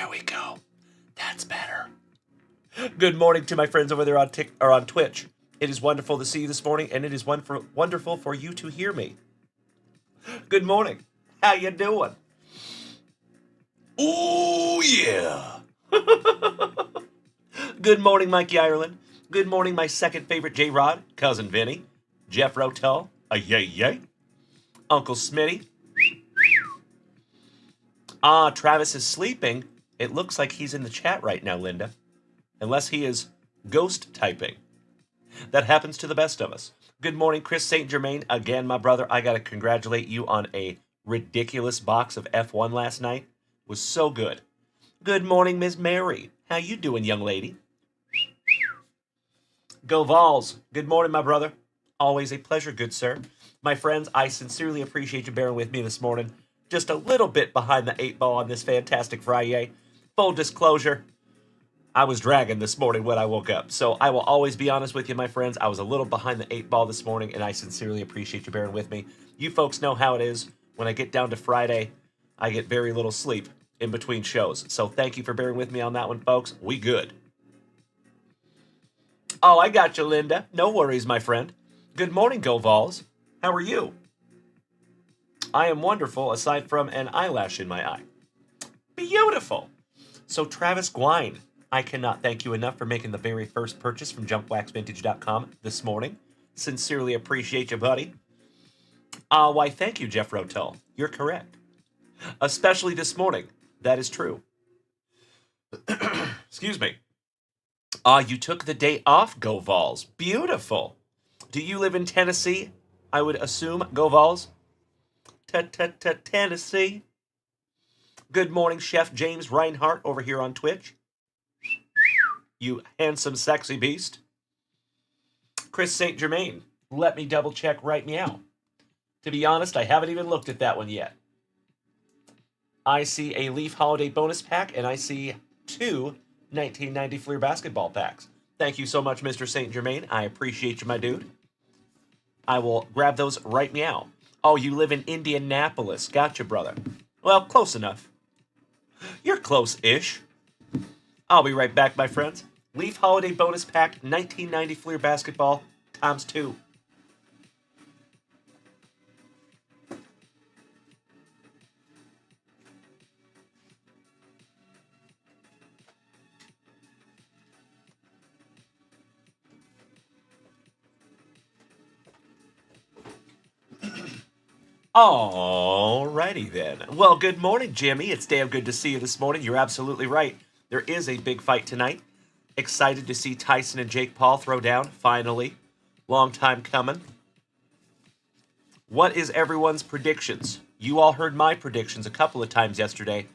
There we go. That's better. Good morning to my friends over there on Twitch. It is wonderful to see you this morning, and it is wonderful for you to hear me. Good morning. How you doing? Ooh, yeah. Good morning, Mikey Ireland. Good morning, my second favorite J-Rod, Cousin Vinny, Jeff Rotel, yay, Uncle Smitty. Travis is sleeping. It looks like he's in the chat right now, Linda. Unless he is ghost typing. That happens to the best of us. Good morning, Chris St. Germain. Again, my brother, I got to congratulate you on a ridiculous box of F1 last night. It was so good. Good morning, Ms. Mary. How you doing, young lady? Go Vols. Good morning, my brother. Always a pleasure, good sir. My friends, I sincerely appreciate you bearing with me this morning. Just a little bit behind the 8 ball on this fantastic FRIYAY. Full disclosure, I was dragging this morning when I woke up. So I will always be honest with you, my friends. I was a little behind the 8 ball this morning, and I sincerely appreciate you bearing with me. You folks know how it is. When I get down to Friday, I get very little sleep in between shows. So thank you for bearing with me on that one, folks. We good. Oh, I got you, Linda. No worries, my friend. Good morning, Go Vols. How are you? I am wonderful, aside from an eyelash in my eye. Beautiful. So, Travis Gwine, I cannot thank you enough for making the very first purchase from junkwaxvintage.com this morning. Sincerely appreciate you, buddy. Why, thank you, Jeff Rotel. You're correct. Especially this morning. That is true. Excuse me. You took the day off, Go Vols. Beautiful. Do you live in Tennessee? I would assume, Go Vols. Tennessee. Good morning, Chef James Reinhart over here on Twitch. You handsome, sexy beast. Chris St. Germain. Let me double check right meow. To be honest, I haven't even looked at that one yet. I see a Leaf Holiday bonus pack, and I see 2 1990 Fleer basketball packs. Thank you so much, Mr. St. Germain. I appreciate you, my dude. I will grab those right meow. Oh, you live in Indianapolis. Gotcha, brother. Well, close enough. You're close-ish. I'll be right back, my friends. Leaf Holiday bonus pack, 1990 Fleer basketball, times 2. Alrighty then. Well, good morning, Jimmy. It's damn good to see you this morning. You're absolutely right. There is a big fight tonight. Excited to see Tyson and Jake Paul throw down, finally. Long time coming. What is everyone's predictions? You all heard my predictions a couple of times yesterday.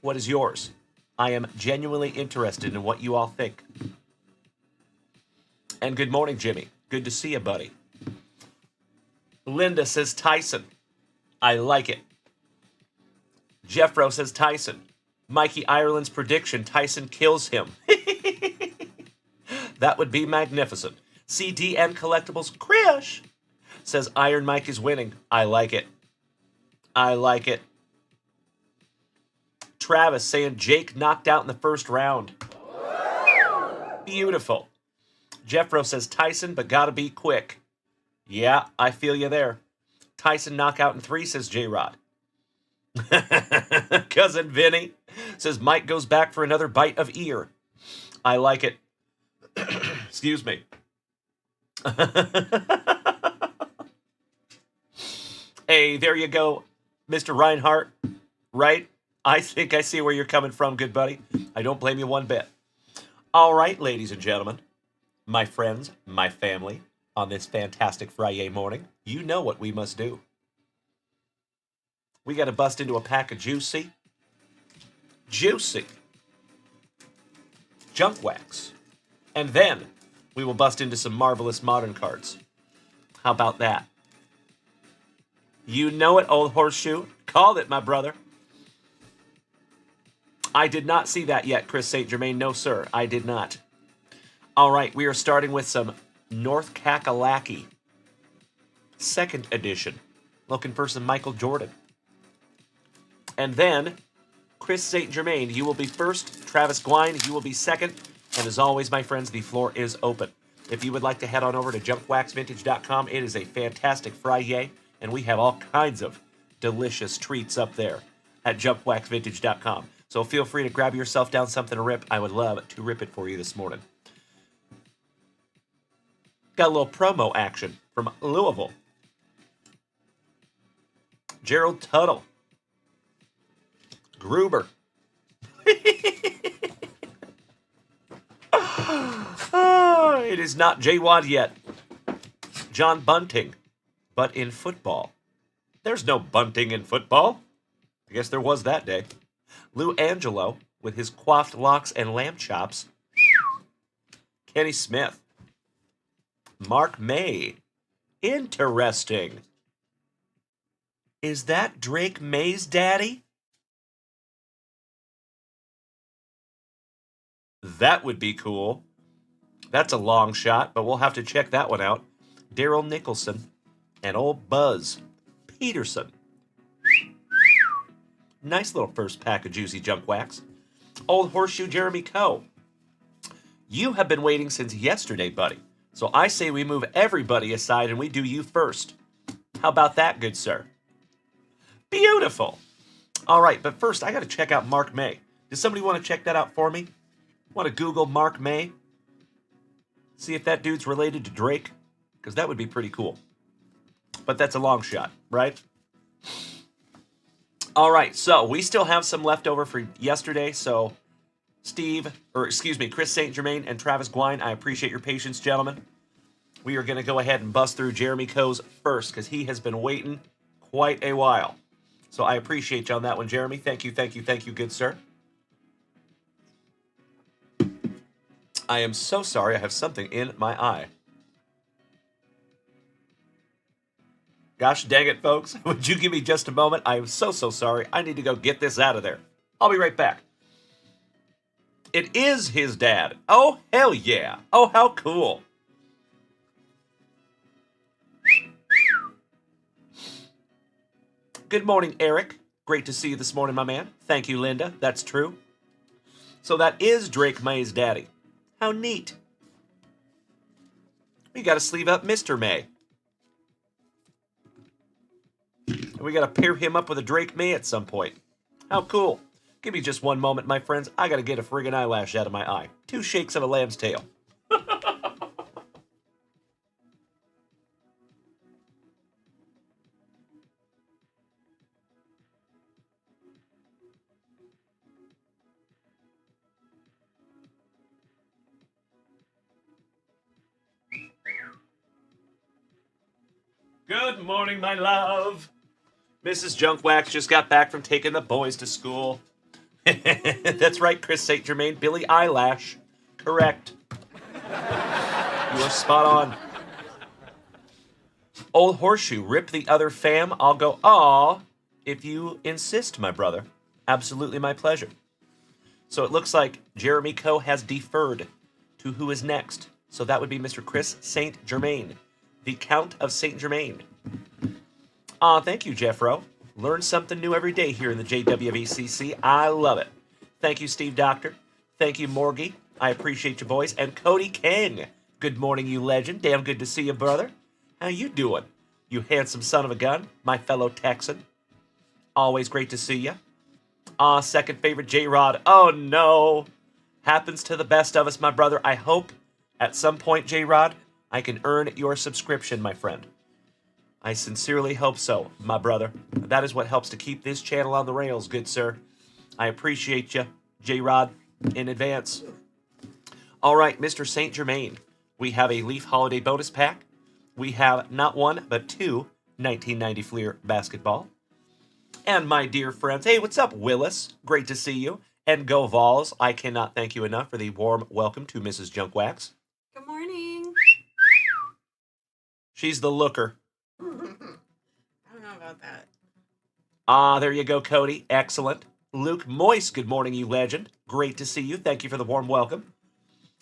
What is yours? I am genuinely interested in what you all think. And good morning, Jimmy. Good to see you, buddy. Linda says Tyson. I like it. Jeffro says Tyson. Mikey Ireland's prediction, Tyson kills him. That would be magnificent. CDN Collectibles, Krish, says Iron Mike is winning. I like it. I like it. Travis saying Jake knocked out in the first round. Beautiful. Jeffro says Tyson, but gotta be quick. Yeah, I feel you there. Tyson knockout in 3, says J-Rod. Cousin Vinny says Mike goes back for another bite of ear. I like it. Excuse me. Hey, there you go, Mr. Reinhardt. Right? I think I see where you're coming from, good buddy. I don't blame you one bit. All right, ladies and gentlemen, my friends, my family, on this fantastic Friday morning, you know what we must do. We got to bust into a pack of juicy junkwax. And then we will bust into some marvelous modern cards. How about that? You know it, old horseshoe. Called it, my brother. I did not see that yet, Chris St. Germain. No, sir, I did not. All right, we are starting with some North Kakalaki. 2nd edition. Looking for some Michael Jordan. And then Chris St. Germain, you will be first. Travis Gwine, you will be second. And as always, my friends, the floor is open. If you would like to head on over to junkwaxvintage.com, it is a fantastic FRIYAY, and we have all kinds of delicious treats up there at junkwaxvintage.com. So feel free to grab yourself down something to rip. I would love to rip it for you this morning. Got a little promo action from Louisville. Gerald Tuttle. Gruber. It is not J-Wad yet. John Bunting. But in football. There's no bunting in football. I guess there was that day. Lou Angelo with his coiffed locks and lamb chops. Kenny Smith. Mark May. Interesting. Is that Drake May's daddy? That would be cool. That's a long shot, but we'll have to check that one out. Daryl Nicholson and old Buzz Peterson. Nice little first pack of juicy junk wax. Old Horseshoe Jeremy Coe. You have been waiting since yesterday, buddy. So I say we move everybody aside and we do you first. How about that, good sir? Beautiful. All right, but first I got to check out Mark May. Does somebody want to check that out for me? Want to Google Mark May? See if that dude's related to Drake? Because that would be pretty cool. But that's a long shot, right? All right, so we still have some left over for yesterday. So Chris St. Germain and Travis Gwine, I appreciate your patience, gentlemen. We are going to go ahead and bust through Jeremy Coe's first because he has been waiting quite a while. So I appreciate you on that one, Jeremy. Thank you, good sir. I am so sorry. I have something in my eye. Gosh dang it, folks. Would you give me just a moment? I am so sorry. I need to go get this out of there. I'll be right back. It is his dad. Oh, hell yeah. Oh, how cool. Good morning, Eric. Great to see you this morning, my man. Thank you, Linda. That's true. So that is Drake May's daddy. How neat. We got to sleeve up Mr. May. We got to pair him up with a Drake May at some point. How cool. Give me just one moment, my friends. I got to get a friggin' eyelash out of my eye. 2 shakes of a lamb's tail. Good morning, my love. Mrs. Junkwax just got back from taking the boys to school. That's right, Chris St. Germain. Billy Eyelash. Correct. You are spot on. Old Horseshoe, rip the other fam. I'll go, aw, if you insist, my brother. Absolutely my pleasure. So it looks like Jeremy Coe has deferred to who is next. So that would be Mr. Chris St. Germain, the Count of St. Germain. Thank you, Jeffro. Learn something new every day here in the JWVCC. I love it. Thank you, Steve Doctor. Thank you, Morgie. I appreciate you, boys. And Cody King. Good morning, you legend. Damn good to see you, brother. How you doing, you handsome son of a gun, my fellow Texan? Always great to see you. Second favorite, J-Rod. Oh, no. Happens to the best of us, my brother. I hope at some point, J-Rod, I can earn your subscription, my friend. I sincerely hope so, my brother. That is what helps to keep this channel on the rails, good sir. I appreciate you, J-Rod, in advance. All right, Mr. St. Germain. We have a Leaf Holiday bonus pack. We have not one, but 2 1990 Fleer basketball. And my dear friends, hey, what's up, Willis? Great to see you. And Go Vols, I cannot thank you enough for the warm welcome to Mrs. Junkwax. Good morning. She's the looker. I don't know about that. There you go, Cody. Excellent. Luke Moist, good morning, you legend. Great to see you. Thank you for the warm welcome.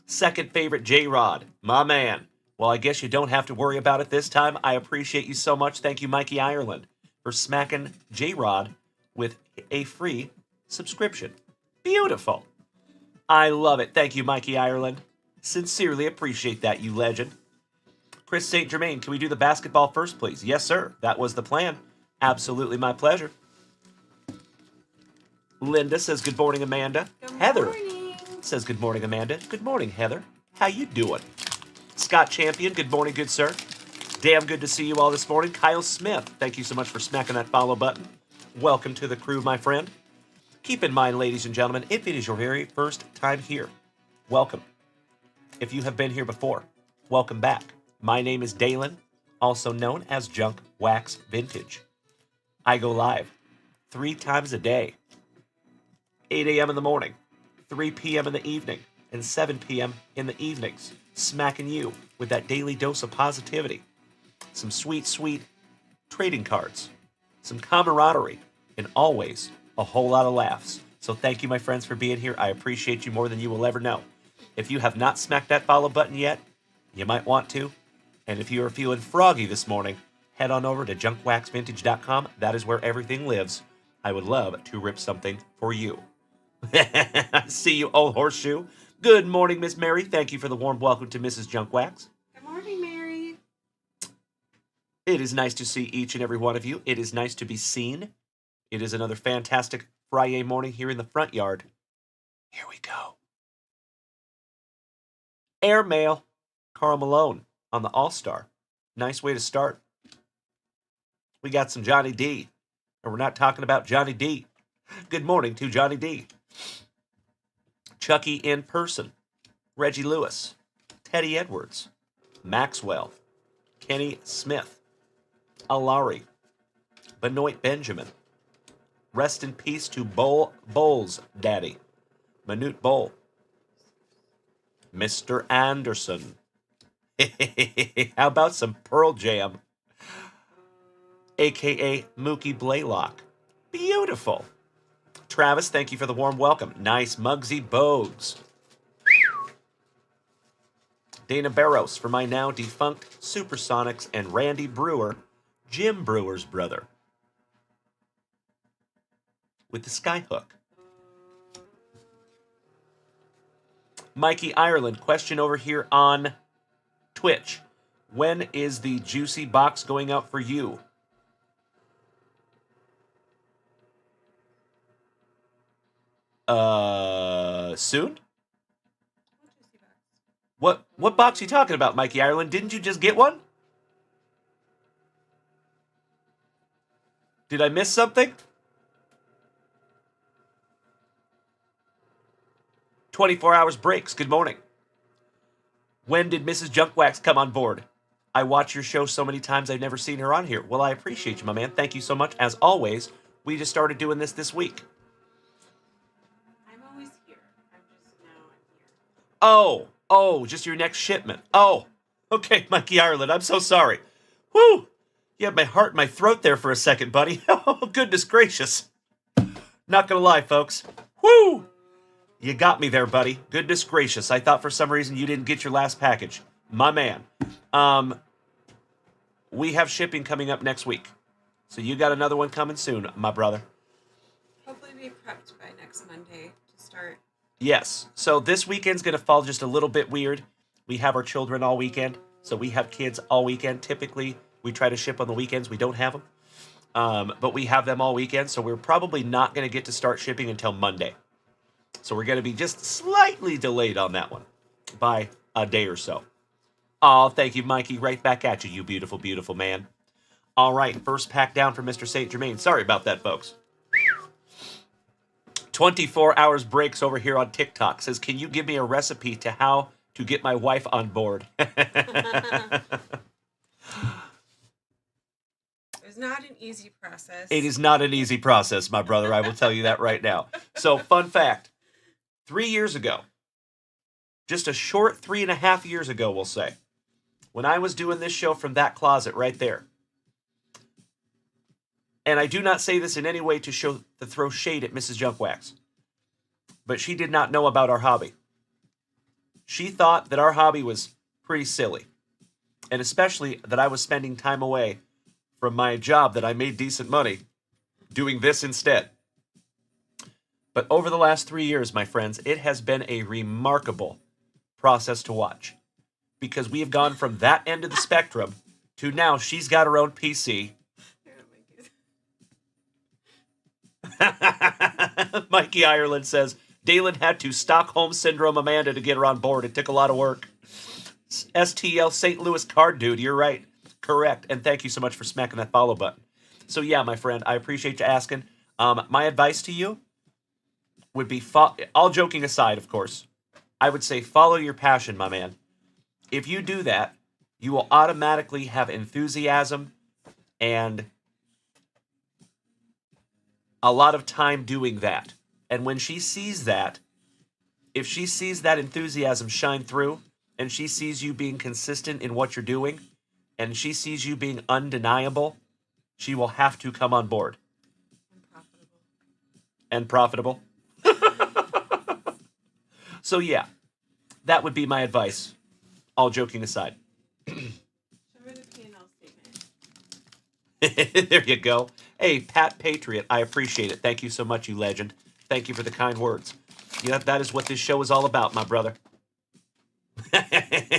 Second favorite, J-Rod. My man. Well, I guess you don't have to worry about it this time. I appreciate you so much. Thank you, Mikey Ireland, for smacking J-Rod with a free subscription. Beautiful. I love it. Thank you, Mikey Ireland. Sincerely appreciate that, you legend. Chris St. Germain, can we do the basketball first, please? Yes, sir. That was the plan. Absolutely my pleasure. Linda says, good morning, Amanda. Good Heather morning. says, good morning, Amanda. Good morning, Heather. How you doing? Scott Champion, good morning, good sir. Damn good to see you all this morning. Kyle Smith, thank you so much for smacking that follow button. Welcome to the crew, my friend. Keep in mind, ladies and gentlemen, if it is your very first time here, welcome. If you have been here before, welcome back. My name is Dalen, also known as Junkwax Vintage. I go live 3 times a day. 8 a.m. in the morning, 3 p.m. in the evening, and 7 p.m. in the evenings, smacking you with that daily dose of positivity. Some sweet, sweet trading cards, some camaraderie, and always a whole lot of laughs. So thank you, my friends, for being here. I appreciate you more than you will ever know. If you have not smacked that follow button yet, you might want to. And if you are feeling froggy this morning, head on over to junkwaxvintage.com. That is where everything lives. I would love to rip something for you. See you, old horseshoe. Good morning, Miss Mary. Thank you for the warm welcome to Mrs. Junkwax. Good morning, Mary. It is nice to see each and every one of you. It is nice to be seen. It is another fantastic FRIYAY morning here in the front yard. Here we go. Airmail. Carl Malone on the All-Star. Nice way to start. We got some Johnny D. And we're not talking about Johnny D. Good morning to Johnny D. Chucky in person. Reggie Lewis. Teddy Edwards. Maxwell. Kenny Smith. Alari. Benoit Benjamin. Rest in peace to Bowles Daddy. Manute Bowl. Mr. Anderson. How about some Pearl Jam? A.K.A. Mookie Blaylock. Beautiful. Travis, thank you for the warm welcome. Nice Muggsy Bogues. Dana Barros for my now defunct Supersonics and Randy Brewer, Jim Brewer's brother. With the Skyhook. Mikey Ireland, question over here on Twitch. When is the juicy box going out for you? Soon? What box are you talking about, Mikey Ireland? Didn't you just get one? Did I miss something? 24 hours breaks. Good morning. When did Mrs. Junkwax come on board? I watch your show so many times I've never seen her on here. Well, I appreciate you, my man. Thank you so much. As always, we just started doing this week. I'm always here. I'm just now I'm here. Oh, just your next shipment. Oh, okay, Mikey Ireland. I'm so sorry. Whew. You had my heart in my throat there for a second, buddy. Oh, goodness gracious. Not gonna lie, folks. Whew. You got me there, buddy. Goodness gracious. I thought for some reason you didn't get your last package. My man. We have shipping coming up next week. So you got another one coming soon, my brother. Hopefully be prepped by next Monday to start. Yes. So this weekend's going to fall just a little bit weird. We have our children all weekend. So we have kids all weekend. Typically, we try to ship on the weekends. We don't have them. But we have them all weekend. So we're probably not going to get to start shipping until Monday. So we're going to be just slightly delayed on that one by a day or so. Oh, thank you, Mikey. Right back at you, you beautiful, beautiful man. All right, first pack down for Mr. St. Germain. Sorry about that, folks. 24 hours breaks over here on TikTok. Says, can you give me a recipe to how to get my wife on board? It's not an easy process. It is not an easy process, my brother. I will tell you that right now. So, fun fact. 3 years ago, just a short 3.5 years ago, we'll say, when I was doing this show from that closet right there, and I do not say this in any way to throw shade at Mrs. Junkwax, but she did not know about our hobby. She thought that our hobby was pretty silly, and especially that I was spending time away from my job that I made decent money doing this instead. But over the last 3 years, my friends, it has been a remarkable process to watch. Because we have gone from that end of the spectrum to now she's got her own PC. Mikey Ireland says, Dalen had to Stockholm Syndrome Amanda to get her on board. It took a lot of work. STL St. Louis Card Dude, you're right. Correct. And thank you so much for smacking that follow button. So yeah, my friend, I appreciate you asking. My advice to you would be, all joking aside, of course, I would say follow your passion, my man. If you do that, you will automatically have enthusiasm and a lot of time doing that. And when she sees that, if she sees that enthusiasm shine through, and she sees you being consistent in what you're doing, and she sees you being undeniable, she will have to come on board. And profitable. So yeah, that would be my advice, all joking aside. Show me the P&L statement. There you go. Hey, Pat Patriot, I appreciate it. Thank you so much, you legend. Thank you for the kind words. Yeah, that is what this show is all about, my brother.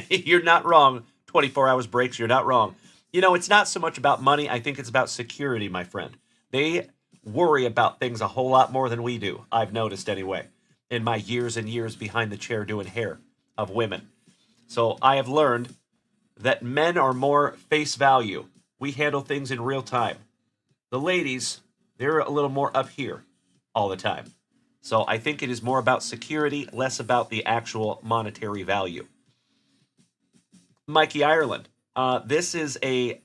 You're not wrong. 24 hours breaks, you're not wrong. You know, it's not so much about money. I think it's about security, my friend. They worry about things a whole lot more than we do, I've noticed anyway, in my years and years behind the chair doing hair of women. So I have learned that men are more face value. We handle things in real time. The ladies, they're a little more up here all the time. So I think it is more about security, less about the actual monetary value. Mikey Ireland, this is a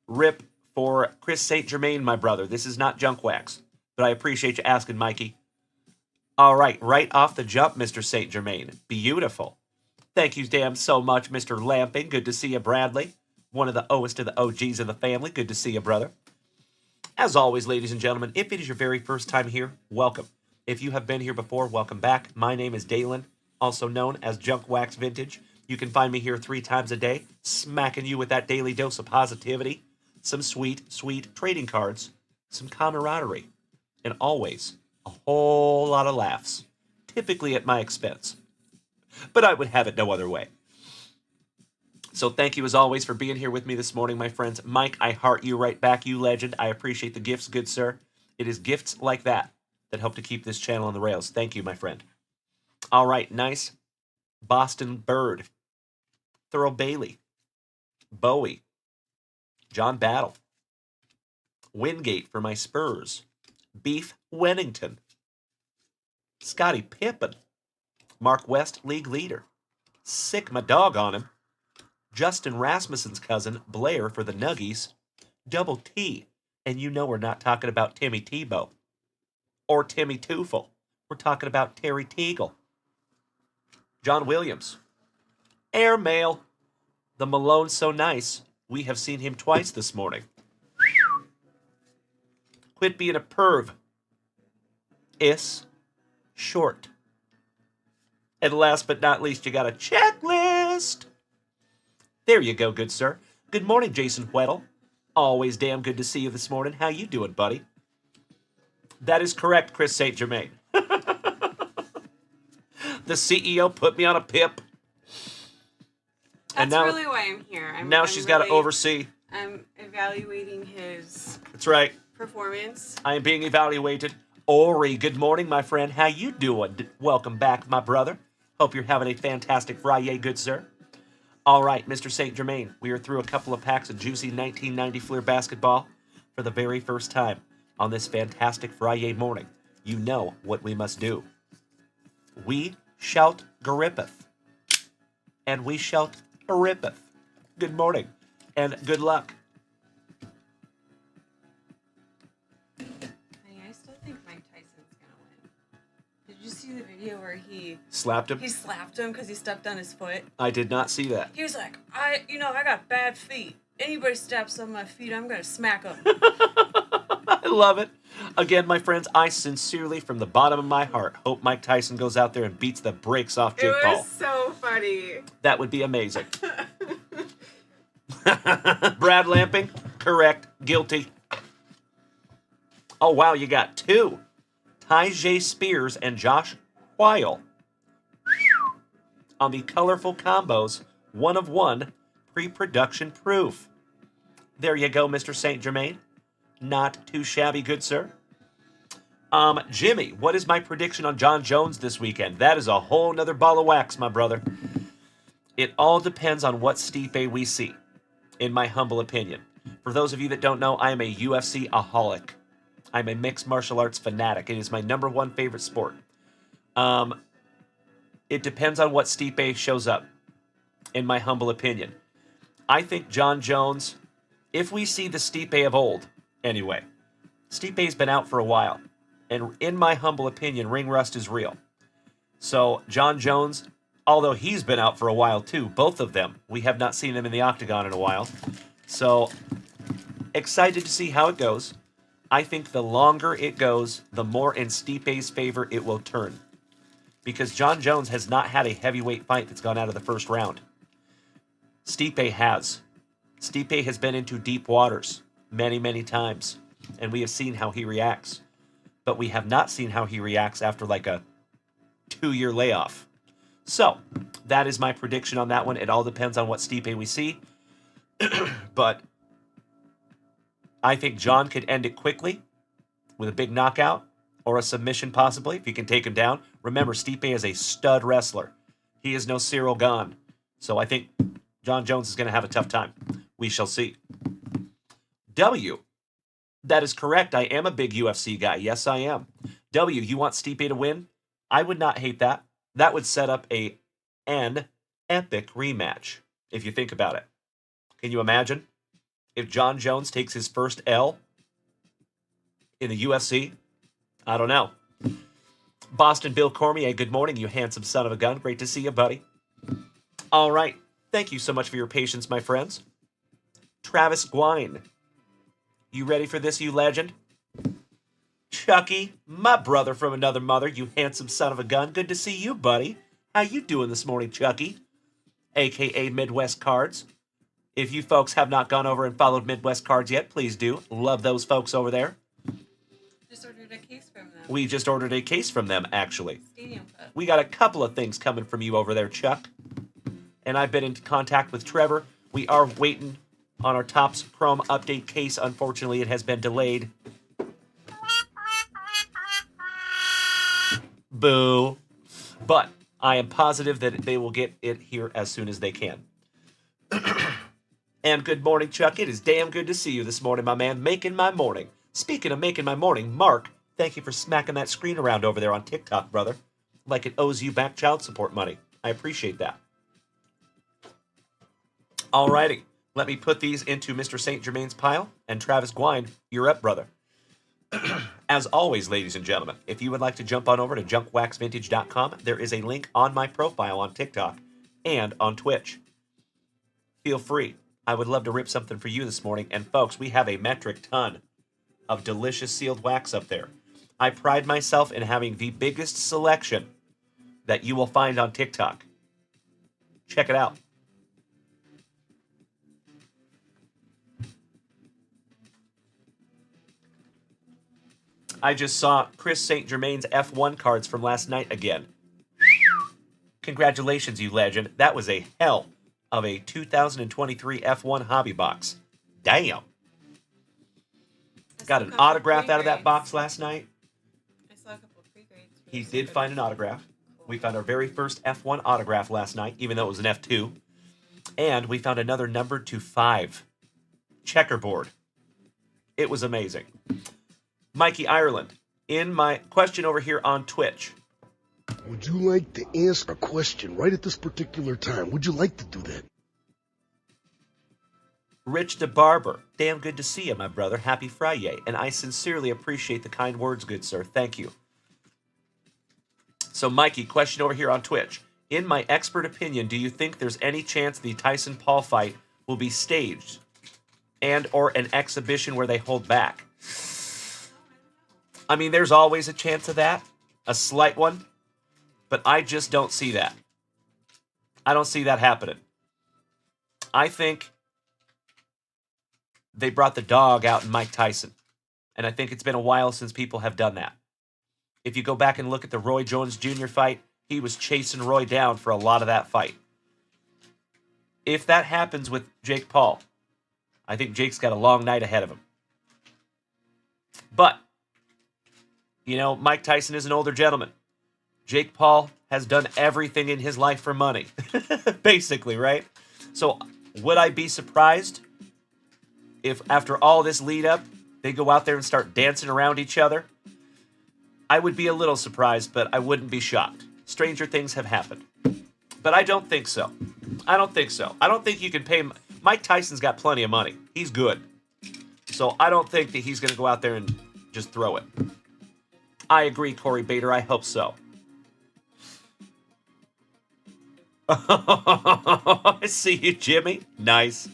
rip for Chris St. Germain, my brother. This is not junkwax, but I appreciate you asking, Mikey. All right, right off the jump, Mr. St. Germain. Beautiful. Thank you damn so much, Mr. Lamping. Good to see you, Bradley. One of the O's to the OGs of the family. Good to see you, brother. As always, ladies and gentlemen, if it is your very first time here, welcome. If you have been here before, welcome back. My name is Dalen, also known as Junkwax Vintage. You can find me here 3 times a day, smacking you with that daily dose of positivity, some sweet, sweet trading cards, some camaraderie, and always a whole lot of laughs, typically at my expense. But I would have it no other way. So thank you as always for being here with me this morning, my friends. Mike, I heart you right back, you legend. I appreciate the gifts, good sir. It is gifts like that help to keep this channel on the rails. Thank you, my friend. All right, nice. Boston Bird. Thurl Bailey. Bowie. John Battle. Wingate for my Spurs. Beef Wennington. Scotty Pippen. Mark West, league leader. Sick my dog on him. Justin Rasmussen's cousin, Blair for the Nuggies. Double T. And you know we're not talking about Timmy Tebow. Or Timmy Tufel. We're talking about Terry Teagle. John Williams. Airmail. The Malone so nice. We have seen him twice this morning. Quit being a perv. Is short. And last but not least, you got a checklist. There you go, good sir. Good morning, Jason Weddle. Always damn good to see you this morning. How you doing, buddy? That is correct, Chris St. Germain. The CEO put me on a pip. That's really why I'm here. Now she's got to oversee. I'm evaluating his That's right. Performance. I am being evaluated. Ori, good morning, my friend. How you doing? Welcome back, my brother. Hope you're having a fantastic FRIYAY, good sir. All right, Mr. St. Germain, we are through a couple of packs of juicy 1990 Fleer basketball for the very first time on this fantastic FRIYAY morning. You know what we must do. We shout Garippeth. And we shout Garippeth. Good morning and good luck. Honey, I still think Mike Tyson's gonna win. Did you see the video where he slapped him? He slapped him because he stepped on his foot. I did not see that. He was like, I got bad feet. Anybody steps on my feet, I'm gonna smack them. I love it. Again, my friends, I sincerely, from the bottom of my heart, hope Mike Tyson goes out there and beats the brakes off Jake Paul. It was so funny. That would be amazing. Brad Lamping, correct, guilty. Oh, wow, you got two. Tyjae Spears and Josh Weil on the colorful combos, 1 of 1, pre-production proof. There you go, Mr. St. Germain. Not too shabby, good sir. Jimmy, what is my prediction on John Jones this weekend? That is a whole nother ball of wax, my brother. It all depends on what Stipe we see, in my humble opinion. For those of you that don't know, I am a UFC-aholic. I'm a mixed martial arts fanatic. It is my number 1 favorite sport. It depends on what Stipe shows up, in my humble opinion. I think John Jones, if we see the Stipe of old, anyway, Stipe's been out for a while. And in my humble opinion, ring rust is real. So John Jones, although he's been out for a while too, both of them, we have not seen them in the octagon in a while. So excited to see how it goes. I think the longer it goes, the more in Stipe's favor it will turn. Because John Jones has not had a heavyweight fight that's gone out of the first round. Stipe has. Stipe has been into deep waters many, many times. And we have seen how he reacts. But we have not seen how he reacts after like a 2-year layoff. So, that is my prediction on that one. It all depends on what Stipe we see. But I think John could end it quickly with a big knockout or a submission possibly, if he can take him down. Remember, Stipe is a stud wrestler. He is no Cyril Gane. So I think John Jones is going to have a tough time. We shall see. W. That is correct. I am a big UFC guy. Yes, I am. W, you want Stipe to win? I would not hate that. That would set up an epic rematch, if you think about it. Can you imagine if John Jones takes his first L in the UFC? I don't know. Boston Bill Cormier, good morning, you handsome son of a gun. Great to see you, buddy. All right. Thank you so much for your patience, my friends. Travis Gwine. You ready for this, you legend? Chucky, my brother from another mother, you handsome son of a gun. Good to see you, buddy. How you doing this morning, Chucky? A.K.A. Midwest Cards. If you folks have not gone over and followed Midwest Cards yet, please do. Love those folks over there. Just ordered a case from them. We just ordered a case from them, actually. Stadium Cup. We got a couple of things coming from you over there, Chuck. And I've been in contact with Trevor. We are waiting on our Topps Chrome update case. Unfortunately, it has been delayed. Boo. But I am positive that they will get it here as soon as they can. And good morning, Chuck. It is damn good to see you this morning, my man. Making my morning. Speaking of making my morning, Mark, thank you for smacking that screen around over there on TikTok, brother. Like it owes you back child support money. I appreciate that. Alrighty. Let me put these into Mr. St. Germain's pile. And Travis Gwine, you're up, brother. As always, ladies and gentlemen, if you would like to jump on over to junkwaxvintage.com, there is a link on my profile on TikTok and on Twitch. Feel free. I would love to rip something for you this morning. And folks, we have a metric ton of delicious sealed wax up there. I pride myself in having the biggest selection that you will find on TikTok. Check it out. I just saw Chris St. Germain's F1 cards from last night again. Congratulations, you legend. That was a hell of a 2023 F1 hobby box. Damn. Got an autograph out of that box last night. I saw a couple of pre-grades. He did find an autograph. We found our very first F1 autograph last night, even though it was an F2. And we found another numbered to 5 checkerboard. It was amazing. Mikey Ireland, in my question over here on Twitch. Would you like to answer a question right at this particular time? Would you like to do that? Rich DeBarber, damn good to see you, my brother. Happy FRIYAY. And I sincerely appreciate the kind words, good sir. Thank you. So, Mikey, question over here on Twitch. In my expert opinion, do you think there's any chance the Tyson-Paul fight will be staged and or an exhibition where they hold back? I mean, there's always a chance of that, a slight one, but I just don't see that. I don't see that happening. I think they brought the dog out in Mike Tyson, and I think it's been a while since people have done that. If you go back and look at the Roy Jones Jr. fight, he was chasing Roy down for a lot of that fight. If that happens with Jake Paul, I think Jake's got a long night ahead of him. But, you know, Mike Tyson is an older gentleman. Jake Paul has done everything in his life for money. Basically, right? So, would I be surprised if after all this lead up, they go out there and start dancing around each other? I would be a little surprised, but I wouldn't be shocked. Stranger things have happened. But I don't think so. I don't think so. I don't think you can pay... Mike Tyson's got plenty of money. He's good. So I don't think that he's going to go out there and just throw it. I agree, Corey Bader. I hope so. I see you, Jimmy. Nice.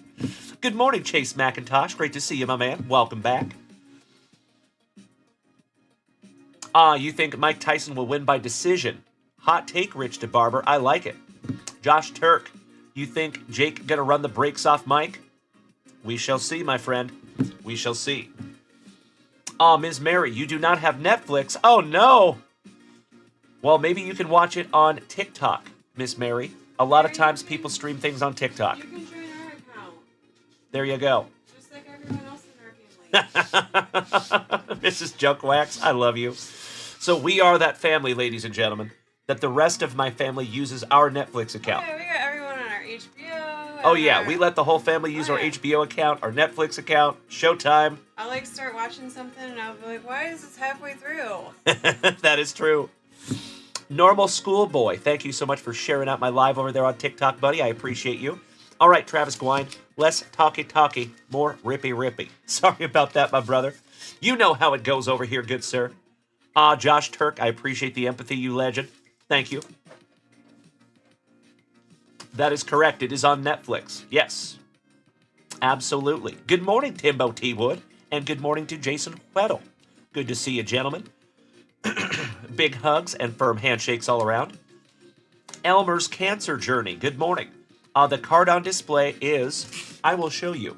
Good morning, Chase McIntosh. Great to see you, my man. Welcome back. You think Mike Tyson will win by decision? Hot take, Rich DeBarber. I like it. Josh Turk, you think Jake gonna run the brakes off Mike? We shall see, my friend. We shall see. Ms. Mary, you do not have Netflix. Oh, no. Well, maybe you can watch it on TikTok, Miss Mary. A lot of times people stream things on TikTok. You can join our account. There you go. Just like everyone else in our family. Mrs. Junkwax, I love you. So we are that family, ladies and gentlemen, that the rest of my family uses our Netflix account. Yeah, we got everyone on our HBO. Oh, yeah, we let the whole family use our HBO account, our Netflix account, Showtime. I'll like start watching something and I'll be like, why is this halfway through? That is true. Normal Schoolboy, thank you so much for sharing out my live over there on TikTok, buddy. I appreciate you. All right, Travis Gwine, less talky, more rippy. Sorry about that, my brother. You know how it goes over here, good sir. Josh Turk, I appreciate the empathy, you legend. Thank you. That is correct. It is on Netflix. Yes. Absolutely. Good morning, Timbo T. Wood. And good morning to Jason Weddle. Good to see you, gentlemen. Big hugs and firm handshakes all around. Elmer's Cancer Journey. Good morning. The card on display is, I will show you.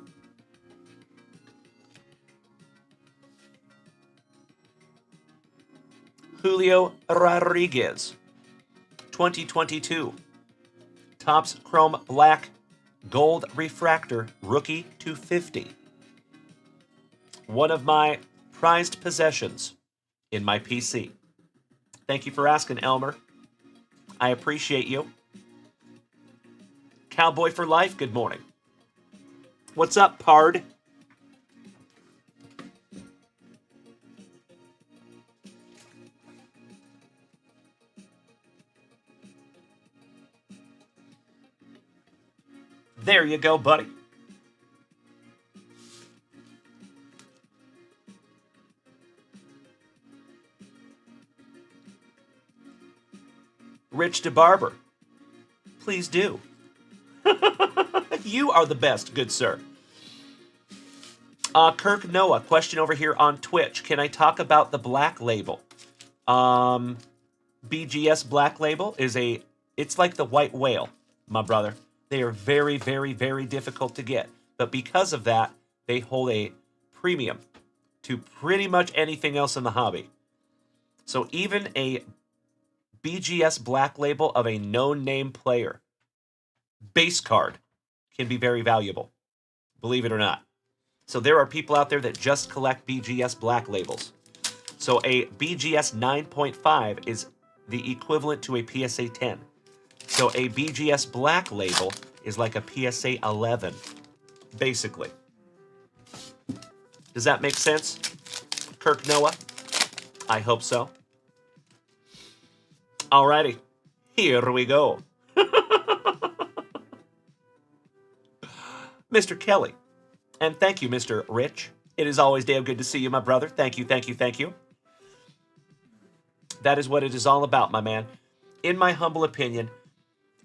Julio Rodriguez, 2022. Topps Chrome Black Gold Refractor Rookie 250. One of my prized possessions in my PC. Thank you for asking, Elmer. I appreciate you. Cowboy for Life, good morning. What's up, Pard? There you go, buddy. Rich DeBarber, please do. You are the best, good sir. Kirk Noah, question over here on Twitch. Can I talk about the Black Label? BGS Black Label is it's like the white whale, my brother. They are very, very, very difficult to get. But because of that, they hold a premium to pretty much anything else in the hobby. So even a BGS Black Label of a known name player base card can be very valuable, believe it or not. So there are people out there that just collect BGS Black Labels. So a BGS 9.5 is the equivalent to a PSA 10. So a BGS Black Label is like a PSA 11, basically. Does that make sense, Kirk Noah? I hope so. Alrighty, here we go. Mr. Kelly, and thank you, Mr. Rich. It is always damn good to see you, my brother. Thank you, thank you, thank you. That is what it is all about, my man. In my humble opinion,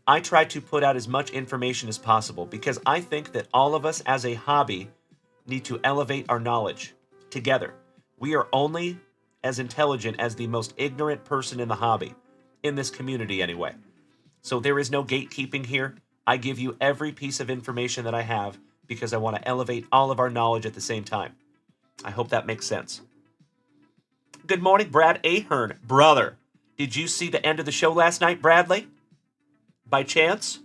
I try to put out as much information as possible because I think that all of us as a hobby need to elevate our knowledge together. We are only as intelligent as the most ignorant person in the hobby, in this community anyway. So there is no gatekeeping here. I give you every piece of information that I have because I want to elevate all of our knowledge at the same time. I hope that makes sense. Good morning, Brad Ahern. Brother, did you see the end of the show last night, Bradley? By chance?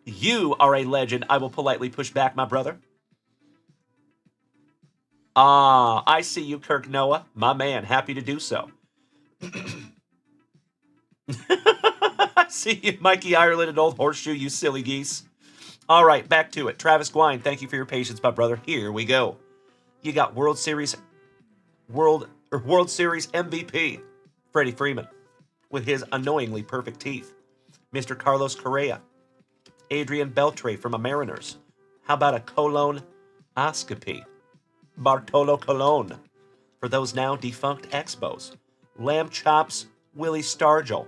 You are a legend. I will politely push back, my brother. Ah, I see you, Kirk Noah. My man, happy to do so. I see you, Mikey Ireland and Old Horseshoe, you silly geese. All right, back to it. Travis Gwine, thank you for your patience, my brother. Here we go. You got World Series MVP, Freddie Freeman, with his annoyingly perfect teeth. Mr. Carlos Correa, Adrian Beltre from a Mariners. How about a colonoscopy? Bartolo Colon, for those now defunct Expos. Lamb chops, Willie Stargell.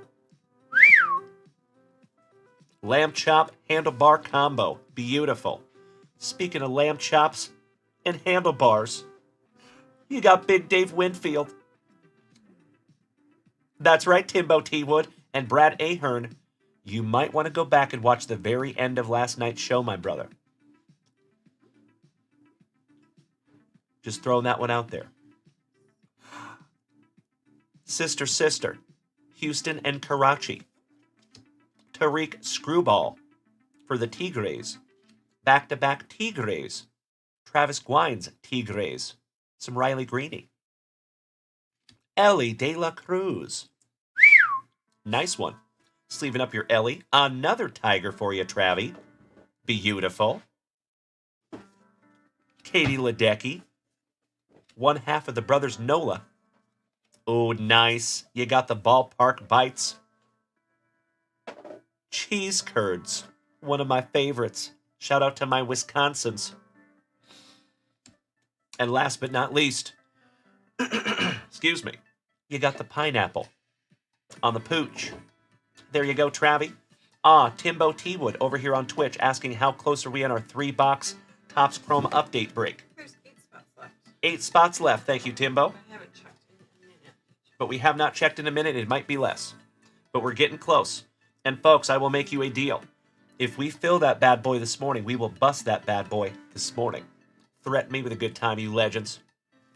Lamb chop handlebar combo, beautiful. Speaking of lamb chops and handlebars, you got Big Dave Winfield. That's right, Timbo T. Wood and Brad Ahern. You might want to go back and watch the very end of last night's show, my brother. Just throwing that one out there. Sister, Houston and Karachi. Tariq Screwball for the Tigres. Back-to-back Tigres. Travis Gwine's Tigres. Some Riley Greeny. Ellie De La Cruz. Nice one. Sleeving up your Ellie. Another tiger for you, Travie. Beautiful. Katie Ledecky. One half of the brothers Nola. Oh, nice. You got the ballpark bites. Cheese curds. One of my favorites. Shout out to my Wisconsins. And last but not least, excuse me, you got the pineapple on the pooch. There you go, Travie. Timbo T. Wood over here on Twitch asking how close are we on our 3-box Topps Chrome update break. There's 8 spots left. 8 spots left. Thank you, Timbo. I haven't checked in a minute. But we have not checked in a minute. It might be less. But we're getting close. And folks, I will make you a deal. If we fill that bad boy this morning, we will bust that bad boy this morning. Threaten me with a good time, you legends.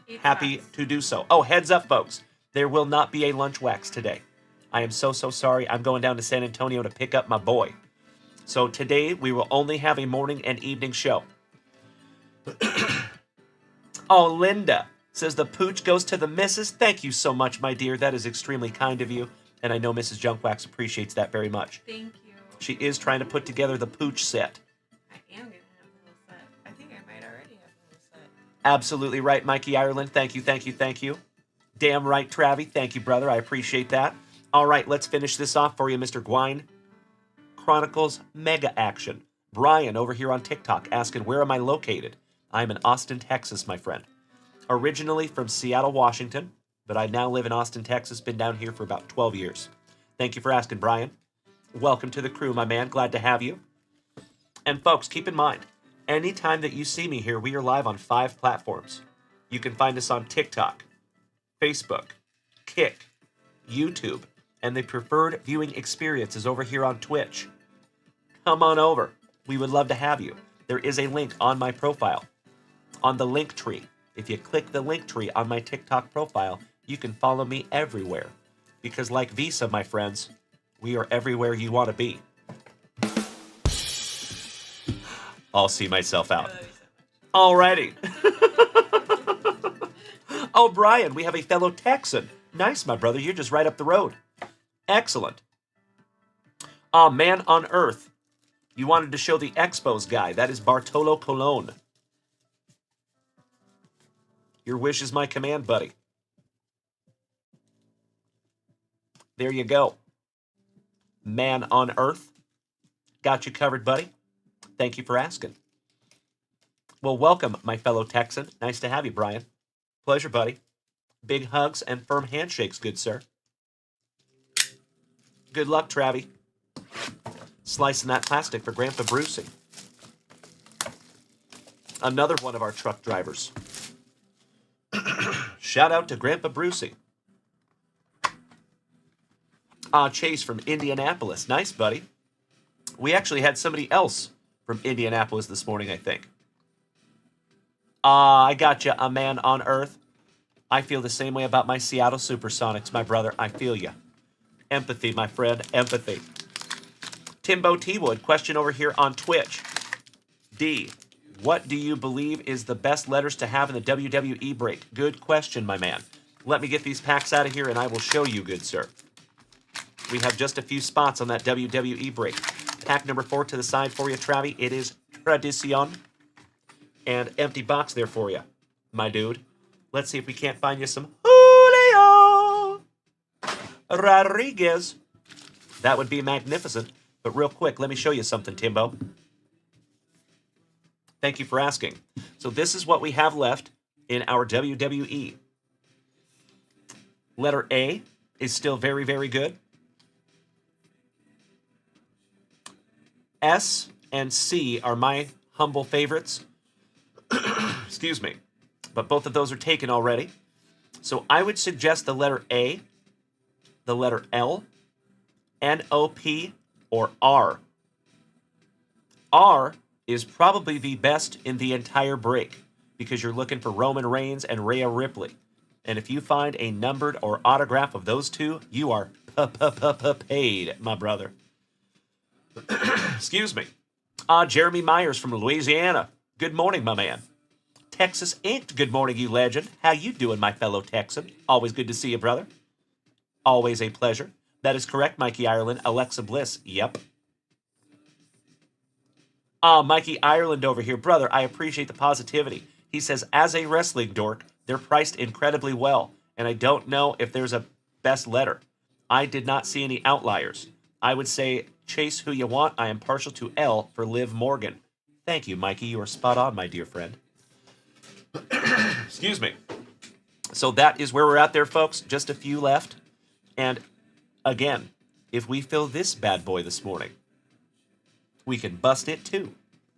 8 Happy spots. to do so. Oh, heads up, folks. There will not be a lunch wax today. I am so sorry. I'm going down to San Antonio to pick up my boy. So today, we will only have a morning and evening show. Oh, Linda says the pooch goes to the missus. Thank you so much, my dear. That is extremely kind of you. And I know Mrs. Junkwax appreciates that very much. Thank you. She is trying to put together the pooch set. I am going to have the whole set. I think I might already have the whole set. Absolutely right, Mikey Ireland. Thank you. Damn right, Travie. Thank you, brother. I appreciate that. All right, let's finish this off for you, Mr. Gwine. Chronicles Mega Action. Brian over here on TikTok asking, where am I located? I'm in Austin, Texas, my friend. Originally from Seattle, Washington, but I now live in Austin, Texas. Been down here for about 12 years. Thank you for asking, Brian. Welcome to the crew, my man. Glad to have you. And folks, keep in mind, anytime that you see me here, we are live on 5 platforms. You can find us on TikTok, Facebook, Kick, YouTube, and the preferred viewing experience is over here on Twitch. Come on over. We would love to have you. There is a link on my profile, on the link tree. If you click the link tree on my TikTok profile, you can follow me everywhere. Because like Visa, my friends, we are everywhere you want to be. I'll see myself out. Alrighty. Oh, Brian, we have a fellow Texan. Nice, my brother. You're just right up the road. Excellent. Man on Earth. You wanted to show the Expos guy. That is Bartolo Colon. Your wish is my command, buddy. There you go. Man on Earth. Got you covered, buddy. Thank you for asking. Well, welcome, my fellow Texan. Nice to have you, Brian. Pleasure, buddy. Big hugs and firm handshakes, good sir. Good luck, Travie. Slicing that plastic for Grandpa Brucey. Another one of our truck drivers. Shout out to Grandpa Brucey. Chase from Indianapolis. Nice, buddy. We actually had somebody else from Indianapolis this morning, I think. I got you, a man on Earth. I feel the same way about my Seattle Supersonics, my brother. I feel you. Empathy, my friend. Empathy. Timbo T-Wood, question over here on Twitch. D, what do you believe is the best letters to have in the WWE break? Good question, my man. Let me get these packs out of here and I will show you, good sir. We have just a few spots on that WWE break. Pack number 4 to the side for you, Travi. It is Tradicion. And empty box there for you, my dude. Let's see if we can't find you some Julio Rodriguez. That would be magnificent. But real quick, let me show you something, Timbo. Thank you for asking. So this is what we have left in our WWE. Letter A is still very, very good. S and C are my humble favorites. Excuse me. But both of those are taken already. So I would suggest the letter A, the letter L, N-O-P, or R. R is probably the best in the entire break because you're looking for Roman Reigns and Rhea Ripley. And if you find a numbered or autograph of those two, you are paid, my brother. Excuse me. Jeremy Myers from Louisiana. Good morning, my man. Texas Inked. Good morning, you legend. How you doing, my fellow Texan? Always good to see you, brother. Always a pleasure. That is correct, Mikey Ireland. Alexa Bliss. Yep. Mikey Ireland over here. Brother, I appreciate the positivity. He says, as a wrestling dork, they're priced incredibly well, and I don't know if there's a best letter. I did not see any outliers. I would say, chase who you want. I am partial to L for Liv Morgan. Thank you, Mikey. You are spot on, my dear friend. Excuse me. So that is where we're at there, folks. Just a few left. And again, if we fill this bad boy this morning, we can bust it too.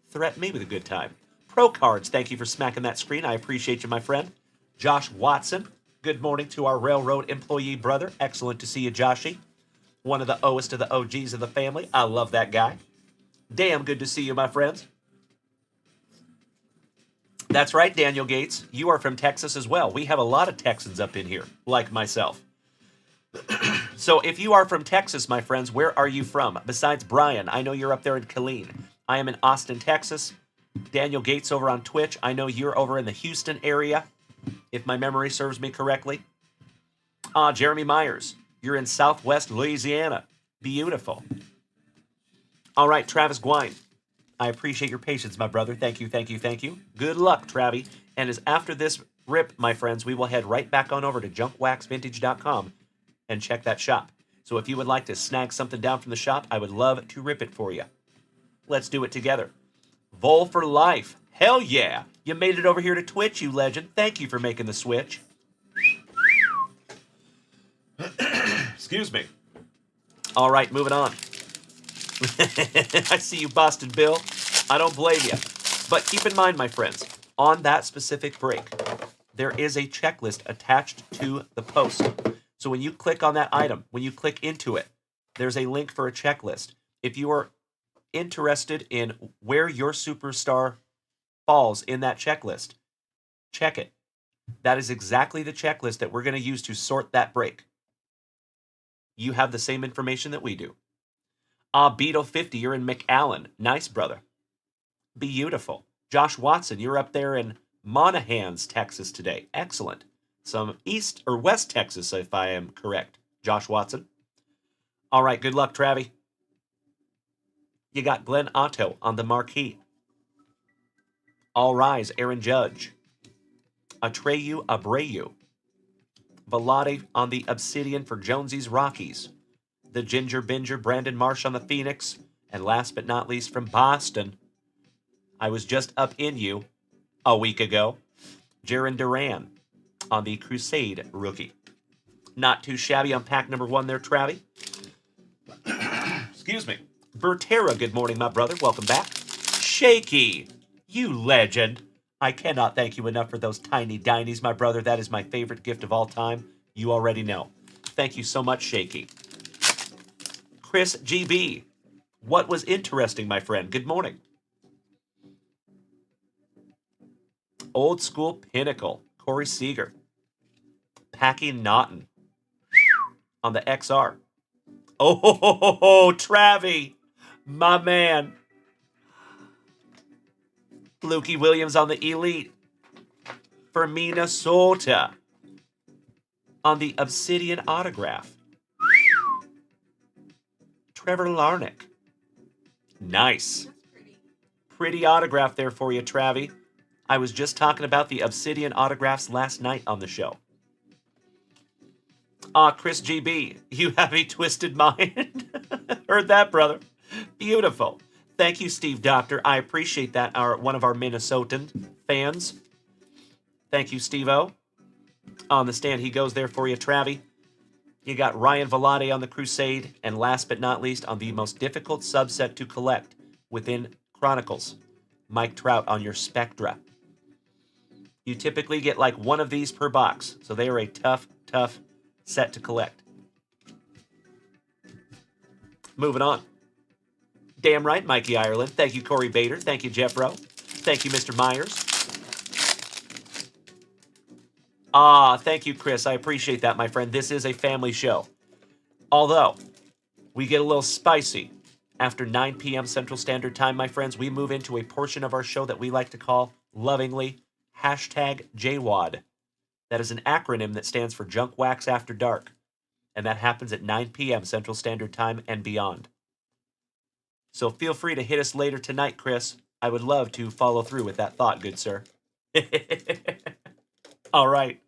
Threaten me with a good time. Pro Cards, thank you for smacking that screen. I appreciate you, my friend. Josh Watson, good morning to our railroad employee brother. Excellent to see you, Joshy. One of the oest of the OGs of the family. I love that guy. Damn good to see you, my friends. That's right, Daniel Gates. You are from Texas as well. We have a lot of Texans up in here, like myself. So if you are from Texas, my friends, where are you from? Besides Brian, I know you're up there in Killeen. I am in Austin, Texas. Daniel Gates over on Twitch. I know you're over in the Houston area, if my memory serves me correctly. Jeremy Myers, you're in Southwest Louisiana. Beautiful. All right, Travis Gwine. I appreciate your patience, my brother. Thank you, thank you, thank you. Good luck, Travi. And as after this rip, my friends, we will head right back on over to junkwaxvintage.com and check that shop. So if you would like to snag something down from the shop, I would love to rip it for you. Let's do it together. Vol for life. Hell yeah. You made it over here to Twitch, you legend. Thank you for making the switch. Excuse me. All right, moving on. I see you, Boston Bill. I don't blame you. But keep in mind, my friends, on that specific break, there is a checklist attached to the post. So when you click on that item, when you click into it, there's a link for a checklist. If you are interested in where your superstar falls in that checklist, check it. That is exactly the checklist that we're going to use to sort that break. You have the same information that we do. Beetle 50, you're in McAllen. Nice, brother. Beautiful. Josh Watson, you're up there in Monahans, Texas today. Excellent. Some East or West Texas, if I am correct. Josh Watson. All right, good luck, Travi. You got Glenn Otto on the marquee. All rise, Aaron Judge. Atreyu Abreu. Velade on the Obsidian for Jonesy's Rockies. The Ginger Binger, Brandon Marsh on the Phoenix. And last but not least from Boston, I was just up in you a week ago, Jaron Duran on the Crusade rookie. Not too shabby on pack number 1 there, Travi. Excuse me. Bertera, good morning, my brother. Welcome back. Shaky, you legend. I cannot thank you enough for those tiny dinies, my brother. That is my favorite gift of all time. You already know. Thank you so much, Shaky. Chris GB. What was interesting, my friend? Good morning. Old School Pinnacle. Corey Seager. Hacky Naughton on the XR. Oh, Travie, my man. Lukey Williams on the Elite for Minnesota on the Obsidian autograph. Trevor Larnick. Nice. That's pretty. Pretty autograph there for you, Travie. I was just talking about the Obsidian autographs last night on the show. Chris GB, you have a twisted mind. Heard that, brother. Beautiful. Thank you, Steve Doctor. I appreciate that. One of our Minnesotan fans. Thank you, Steve-O. On the stand, he goes there for you, Travie. You got Ryan Velade on the Crusade, and last but not least, on the most difficult subset to collect within Chronicles, Mike Trout on your Spectra. You typically get like one of these per box, so they are a tough set to collect. Moving on. Damn right, Mikey Ireland. Thank you, Corey Bader. Thank you, Jeff Rowe. Thank you, Mr. Myers. Thank you, Chris. I appreciate that, my friend. This is a family show. Although, we get a little spicy. After 9 p.m. Central Standard Time, my friends, we move into a portion of our show that we like to call, lovingly, #JWAD. That is an acronym that stands for Junk Wax After Dark. And that happens at 9 p.m. Central Standard Time and beyond. So feel free to hit us later tonight, Chris. I would love to follow through with that thought, good sir. All right.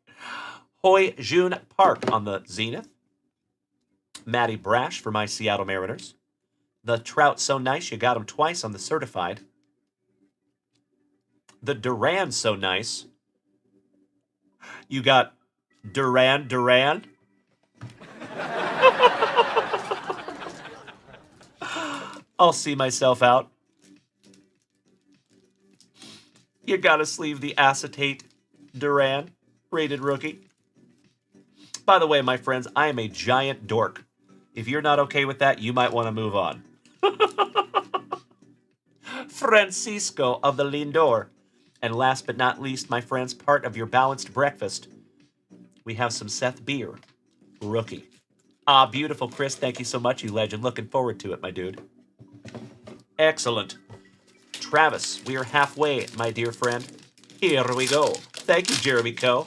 Hoy Jun Park on the Zenith. Matty Brash for my Seattle Mariners. The Trout So Nice, you got him twice on the Certified. The Duran So Nice. You got Duran. I'll see myself out. You gotta sleeve the acetate Duran, rated rookie. By the way, my friends, I am a giant dork. If you're not okay with that, you might want to move on. Francisco of the Lindor. And last but not least, my friends, part of your balanced breakfast, we have some Seth Beer, rookie. Beautiful, Chris. Thank you so much, you legend. Looking forward to it, my dude. Excellent. Travis, we are halfway, my dear friend. Here we go. Thank you, Jeremy Coe.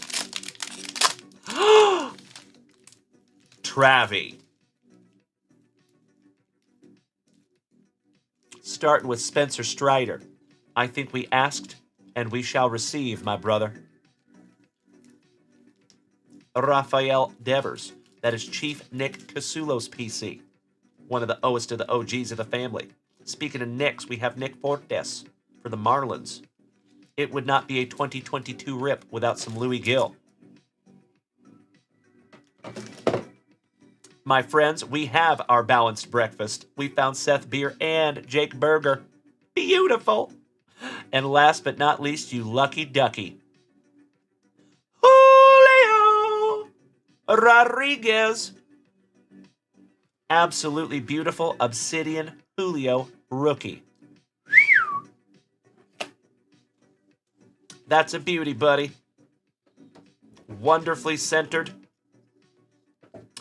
Travie. Starting with Spencer Strider. I think we asked and we shall receive, my brother. Rafael Devers. That is Chief Nick Casulo's PC. One of the oest of the OGs of the family. Speaking of Knicks, we have Nick Fortes for the Marlins. It would not be a 2022 rip without some Louis Gill. My friends, we have our balanced breakfast. We found Seth Beer and Jake Berger. Beautiful. And last but not least, you lucky ducky. Julio Rodriguez. Absolutely beautiful Obsidian Julio rookie. That's a beauty, buddy. Wonderfully centered.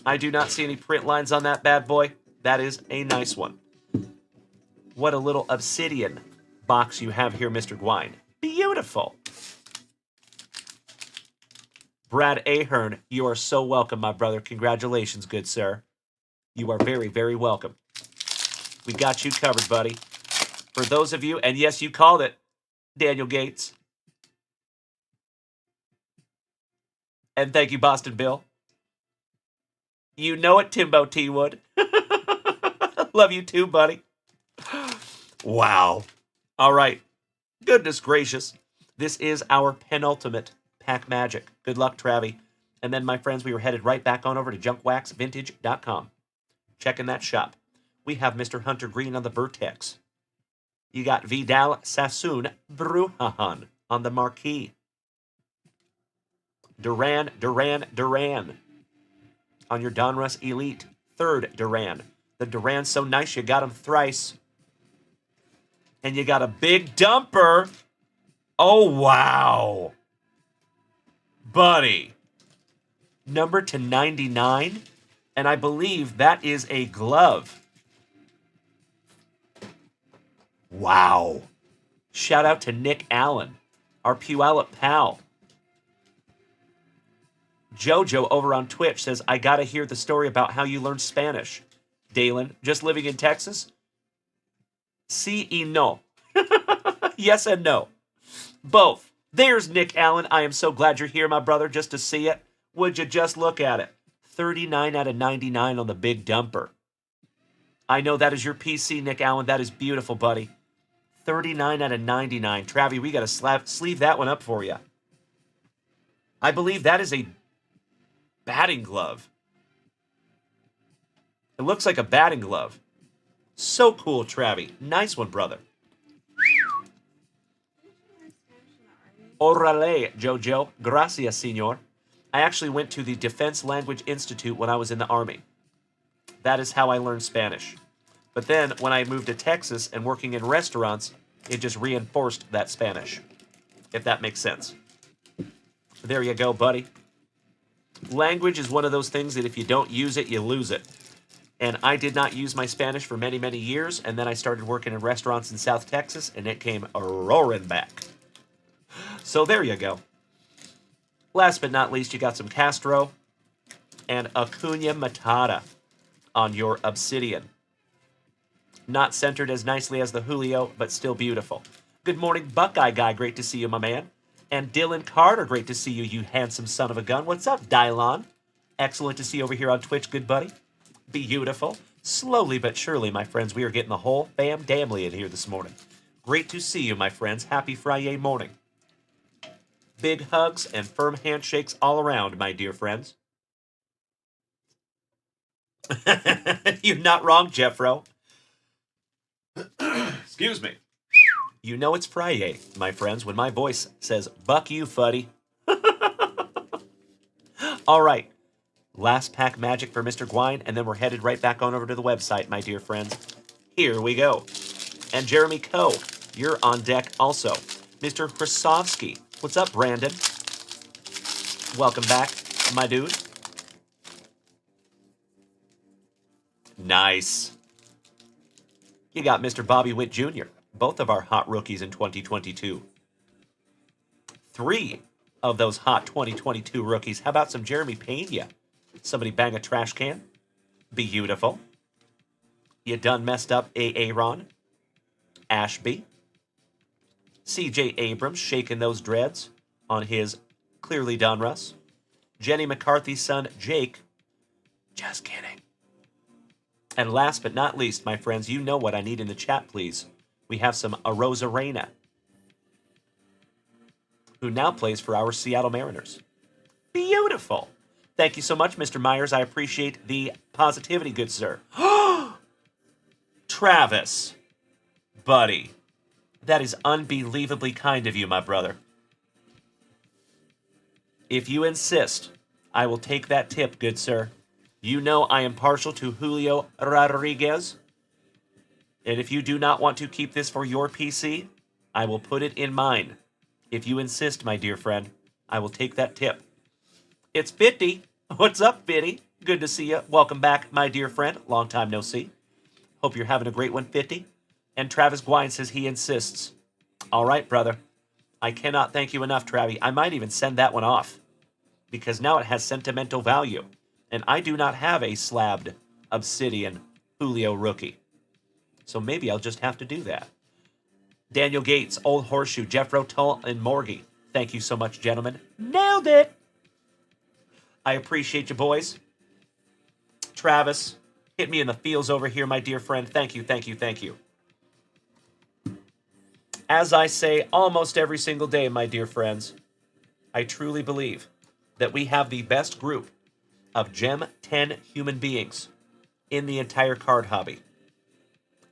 I do not see any print lines on that bad boy. That is a nice one. What a little obsidian box you have here, Mr. Gwine. Beautiful. Brad Ahern, you are so welcome, my brother. Congratulations, good sir. You are very, very welcome. We got you covered, buddy. For those of you, and yes, you called it, Daniel Gates. And thank you, Boston Bill. You know it, Timbo T. Wood. Love you too, buddy. Wow. All right. Goodness gracious. This is our penultimate pack magic. Good luck, Travie. And then, my friends, we were headed right back on over to junkwaxvintage.com. Checking that shop. We have Mr. Hunter Green on the Vertex. You got Vidal Sassoon Brujahan on the Marquee. Duran on your Donruss Elite. Third Duran. The Duran So Nice, you got him thrice. And you got a big dumper. Oh, wow. Buddy. number to 99, and I believe that is a glove. Wow. Shout out to Nick Allen, our Puyallup pal. Jojo over on Twitch says, I gotta hear the story about how you learned Spanish. Dalen, just living in Texas? Sí y no. Yes and no. Both. There's Nick Allen. I am so glad you're here, my brother, just to see it. Would you just look at it? 39 out of 99 on the big dumper. I know that is your PC, Nick Allen. That is beautiful, buddy. 39 out of 99. Travi, we got to sleeve that one up for you. I believe that is a batting glove. It looks like a batting glove. So cool, Travi. Nice one, brother. Orale, Jojo. Gracias, senor. I actually went to the Defense Language Institute when I was in the Army. That is how I learned Spanish. But then, when I moved to Texas and working in restaurants, it just reinforced that Spanish. If that makes sense. There you go, buddy. Language is one of those things that if you don't use it, you lose it. And I did not use my Spanish for many, many years, and then I started working in restaurants in South Texas, and it came roaring back. So there you go. Last but not least, you got some Castro and Acuna Matata on your Obsidian. Not centered as nicely as the Julio, but still beautiful. Good morning, Buckeye Guy. Great to see you, my man. And Dylan Carter, great to see you, you handsome son of a gun. What's up, Dylon? Excellent to see you over here on Twitch, good buddy. Beautiful. Slowly but surely, my friends, we are getting the whole family in here this morning. Great to see you, my friends. Happy FRIYAY morning. Big hugs and firm handshakes all around, my dear friends. You're not wrong, Jeffro. Excuse me. You know it's FRIYAY, my friends, when my voice says, buck you, fuddy. All right. Last pack magic for Mr. Gwine, and then we're headed right back on over to the website, my dear friends. Here we go. And Jeremy Coe, you're on deck also. Mr. Krasovsky. What's up, Brandon? Welcome back, my dude. Nice. You got Mr. Bobby Witt Jr., both of our hot rookies in 2022. 3 of those hot 2022 rookies. How about some Jeremy Pena? Somebody bang a trash can? Beautiful. You done messed up Aaron. Ashby. C.J. Abrams shaking those dreads on his clearly done Russ. Jenny McCarthy's son, Jake. Just kidding. And last but not least, my friends, you know what I need in the chat, please. We have some Arozarena, who now plays for our Seattle Mariners. Beautiful. Thank you so much, Mr. Myers. I appreciate the positivity, good sir. Travis. Buddy. That is unbelievably kind of you, my brother. If you insist, I will take that tip, good sir. You know I am partial to Julio Rodriguez. And if you do not want to keep this for your PC, I will put it in mine. If you insist, my dear friend, I will take that tip. It's 50. What's up, Biddy? Good to see you. Welcome back, my dear friend. Long time no see. Hope you're having a great one, 50. And Travis Gwine says he insists. All right, brother. I cannot thank you enough, Travi. I might even send that one off, because now it has sentimental value. And I do not have a slabbed Obsidian Julio rookie. So maybe I'll just have to do that. Daniel Gates, Old Horseshoe, Jeff Rotull, and Morgie. Thank you so much, gentlemen. Nailed it! I appreciate you, boys. Travis, hit me in the feels over here, my dear friend. Thank you, thank you, thank you. As I say almost every single day, my dear friends, I truly believe that we have the best group of Gem 10 human beings in the entire card hobby,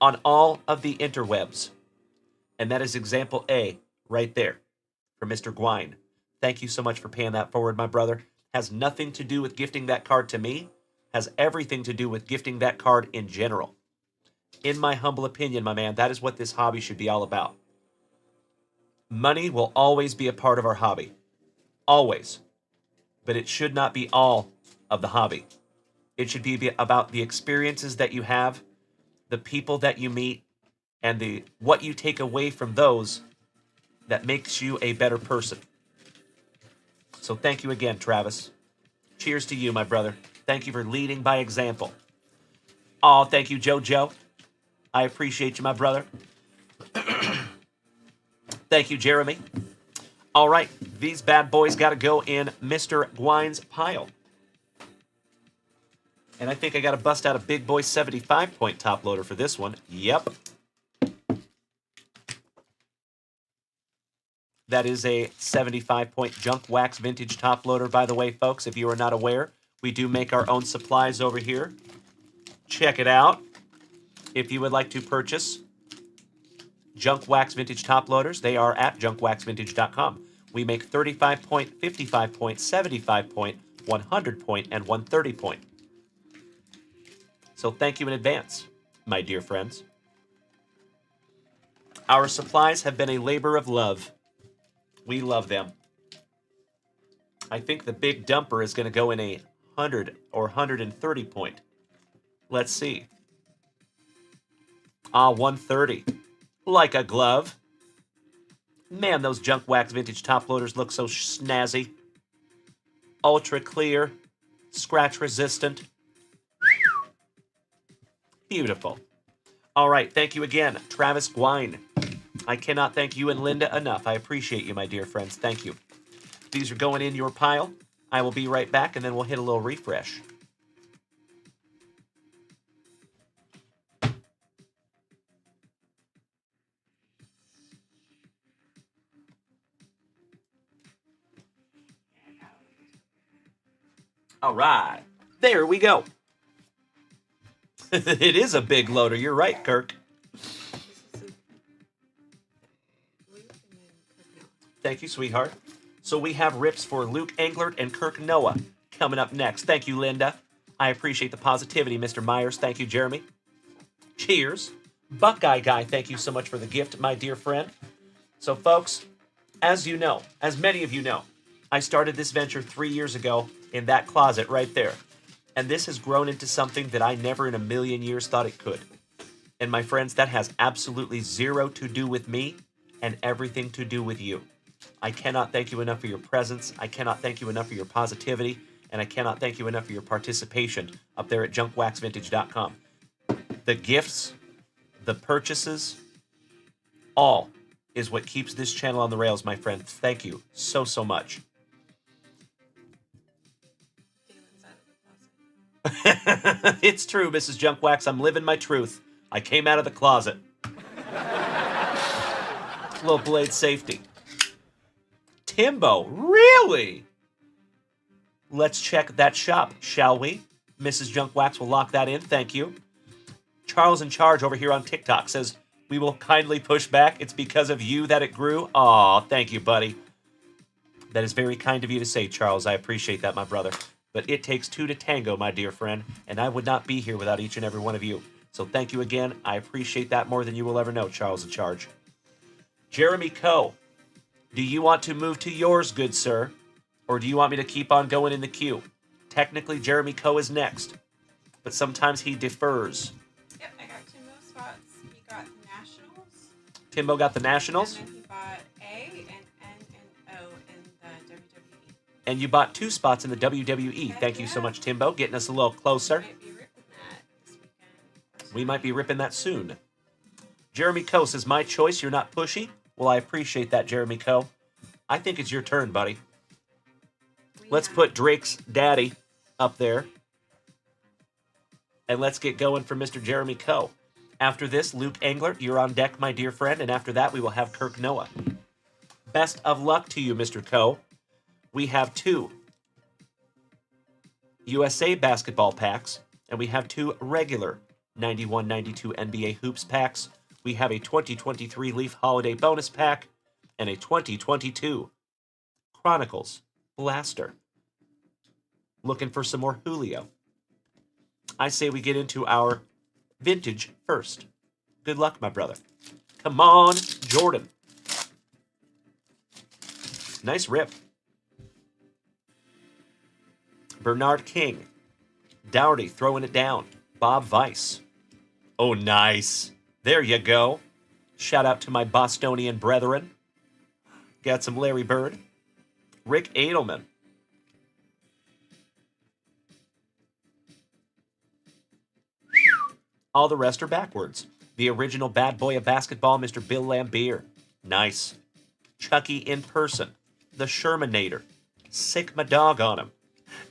on all of the interwebs. And that is example A right there for Mr. Gwine. Thank you so much for paying that forward, my brother. Has nothing to do with gifting that card to me. Has everything to do with gifting that card in general. In my humble opinion, my man, that is what this hobby should be all about. Money will always be a part of our hobby. Always. but it should not be all of the hobby. It should be about the experiences that you have, the people that you meet, and what you take away from those that makes you a better person. So thank you again, Travis. Cheers to you, my brother. Thank you for leading by example. Oh, thank you, JoJo. I appreciate you, my brother. Thank you, Jeremy. All right, these bad boys got to go in Mr. Gwine's pile. And I think I got to bust out a big boy 75-point top loader for this one. Yep. That is a 75-point junk wax vintage top loader, by the way, folks. If you are not aware, we do make our own supplies over here. Check it out. If you would like to purchase junk wax vintage top loaders, they are at junkwaxvintage.com. We make 35-point, 55-point, 75-point, 100-point, and 130-point. So thank you in advance, my dear friends. Our supplies have been a labor of love. We love them. I think the big dumper is going to go in a 100 or 130 point. Let's see. 130. Like a glove. Man, those junk wax vintage top loaders look so snazzy. Ultra clear. Scratch resistant. Beautiful. All right, thank you again, Travis Gwine. I cannot thank you and Linda enough. I appreciate you, my dear friends. Thank you. These are going in your pile. I will be right back, and then we'll hit a little refresh. All right. There we go. It is a big loader. You're right, Kirk. Thank you, sweetheart. So we have rips for Luke Englert and Kirk Noah coming up next. Thank you, Linda. I appreciate the positivity, Mr. Myers. Thank you, Jeremy. Cheers. Buckeye Guy, thank you so much for the gift, my dear friend. So, folks, as you know, as many of you know, I started this venture 3 years ago in that closet right there. And this has grown into something that I never in a million years thought it could. And my friends, that has absolutely zero to do with me and everything to do with you. I cannot thank you enough for your presence. I cannot thank you enough for your positivity. And I cannot thank you enough for your participation up there at junkwaxvintage.com. The gifts, the purchases, all is what keeps this channel on the rails, my friend. Thank you so, so much. It's true, Mrs. Junkwax. I'm living my truth. I came out of the closet. Little blade safety. Timbo, really? Let's check that shop, shall we? Mrs. Junkwax will lock that in. Thank you. Charles in Charge over here on TikTok says, we will kindly push back. It's because of you that it grew. Aw, thank you, buddy. That is very kind of you to say, Charles. I appreciate that, my brother. But it takes two to tango, my dear friend, and I would not be here without each and every one of you. So thank you again. I appreciate that more than you will ever know, Charles in Charge. Jeremy Coe, do you want to move to yours, good sir? Or do you want me to keep on going in the queue? Technically, Jeremy Coe is next, but sometimes he defers. Yep, I got Timbo spots. He got Nationals. Timbo got the Nationals? And then he bought A and N and O in the WWE. And you bought 2 spots in the WWE. Heck Thank you so yeah. much, Timbo, getting us a little closer. We might be ripping that this weekend. We might be ripping that soon. Jeremy Coe says, my choice, you're not pushy? Well, I appreciate that, Jeremy Coe. I think it's your turn, buddy. Let's put Drake's daddy up there. And let's get going for Mr. Jeremy Coe. After this, Luke Englert, you're on deck, my dear friend. And after that, we will have Kirk Noah. Best of luck to you, Mr. Coe. We have 2 USA basketball packs. And we have 2 regular 91-92 NBA hoops packs. We have a 2023 Leaf Holiday bonus pack. And a 2022 Chronicles Blaster. Looking for some more Julio. I say we get into our vintage first. Good luck, my brother. Come on, Jordan. Nice rip. Bernard King. Dougherty throwing it down. Bob Weiss. Oh, nice. There you go. Shout out to my Bostonian brethren. Got some Larry Bird. Rick Edelman. All the rest are backwards. The original bad boy of basketball, Mr. Bill Lambier. Nice. Chucky in person. The Shermanator. Sick my dog on him.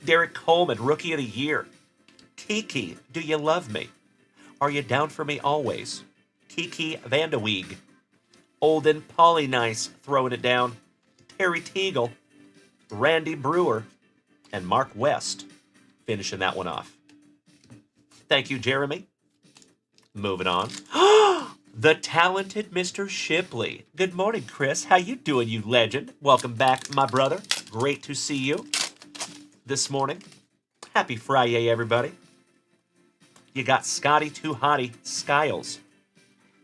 Derek Coleman, Rookie of the Year. Kiki, do you love me? Are you down for me always? Kiki Vandeweeg. Olden Polynice throwing it down. Terry Teagle. Randy Brewer. And Mark West finishing that one off. Thank you, Jeremy. Moving on. The talented Mr. Shipley. Good morning, Chris. How you doing, you legend? Welcome back, my brother. Great to see you this morning. Happy Friday, everybody. You got Scotty Too Hottie Skiles.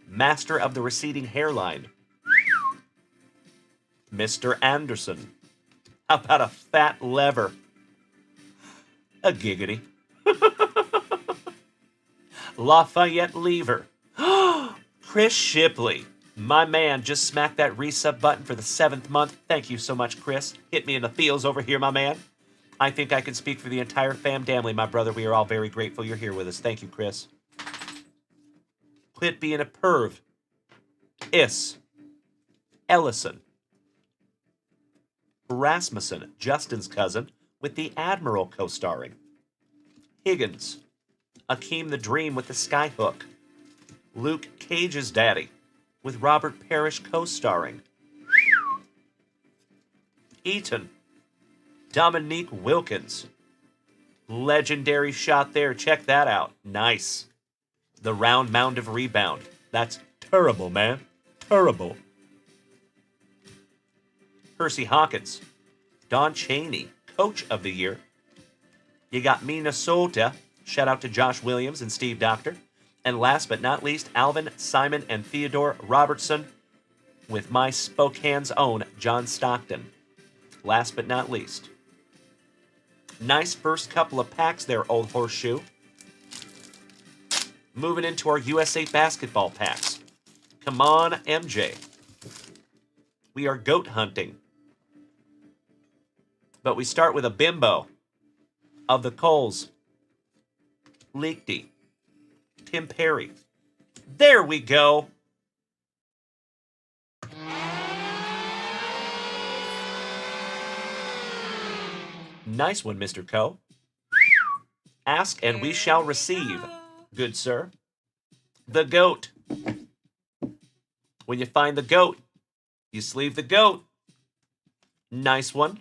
Master of the receding hairline. Mr. Anderson. How about a fat lever? A giggity. Lafayette Lever. Chris Shipley. My man just smacked that resub button for the 7th month. Thank you so much, Chris. Hit me in the feels over here, my man. I think I can speak for the entire fam family, my brother. We are all very grateful you're here with us. Thank you, Chris. Quit being a perv. Ellison. Rasmussen, Justin's cousin, with the Admiral co-starring. Higgins. Akeem the Dream with the Skyhook. Luke Cage's daddy, with Robert Parrish co-starring. Eaton. Dominique Wilkins. Legendary shot there. Check that out. Nice. The round mound of rebound. That's terrible, man. Terrible. Percy Hawkins. Don Chaney, Coach of the Year. You got Minnesota. Shout out to Josh Williams and Steve Doctor. And last but not least, Alvin, Simon, and Theodore Robertson with my Spokane's own John Stockton. Last but not least. Nice first couple of packs there, Old Horseshoe. Moving into our USA basketball packs. Come on, MJ. We are goat hunting. But we start with a bimbo of the Coles. Leakty. Tim Perry. There we go. Nice one, Mr. Co. Ask and we shall receive, good sir. The goat. When you find the goat, you sleeve the goat. Nice one.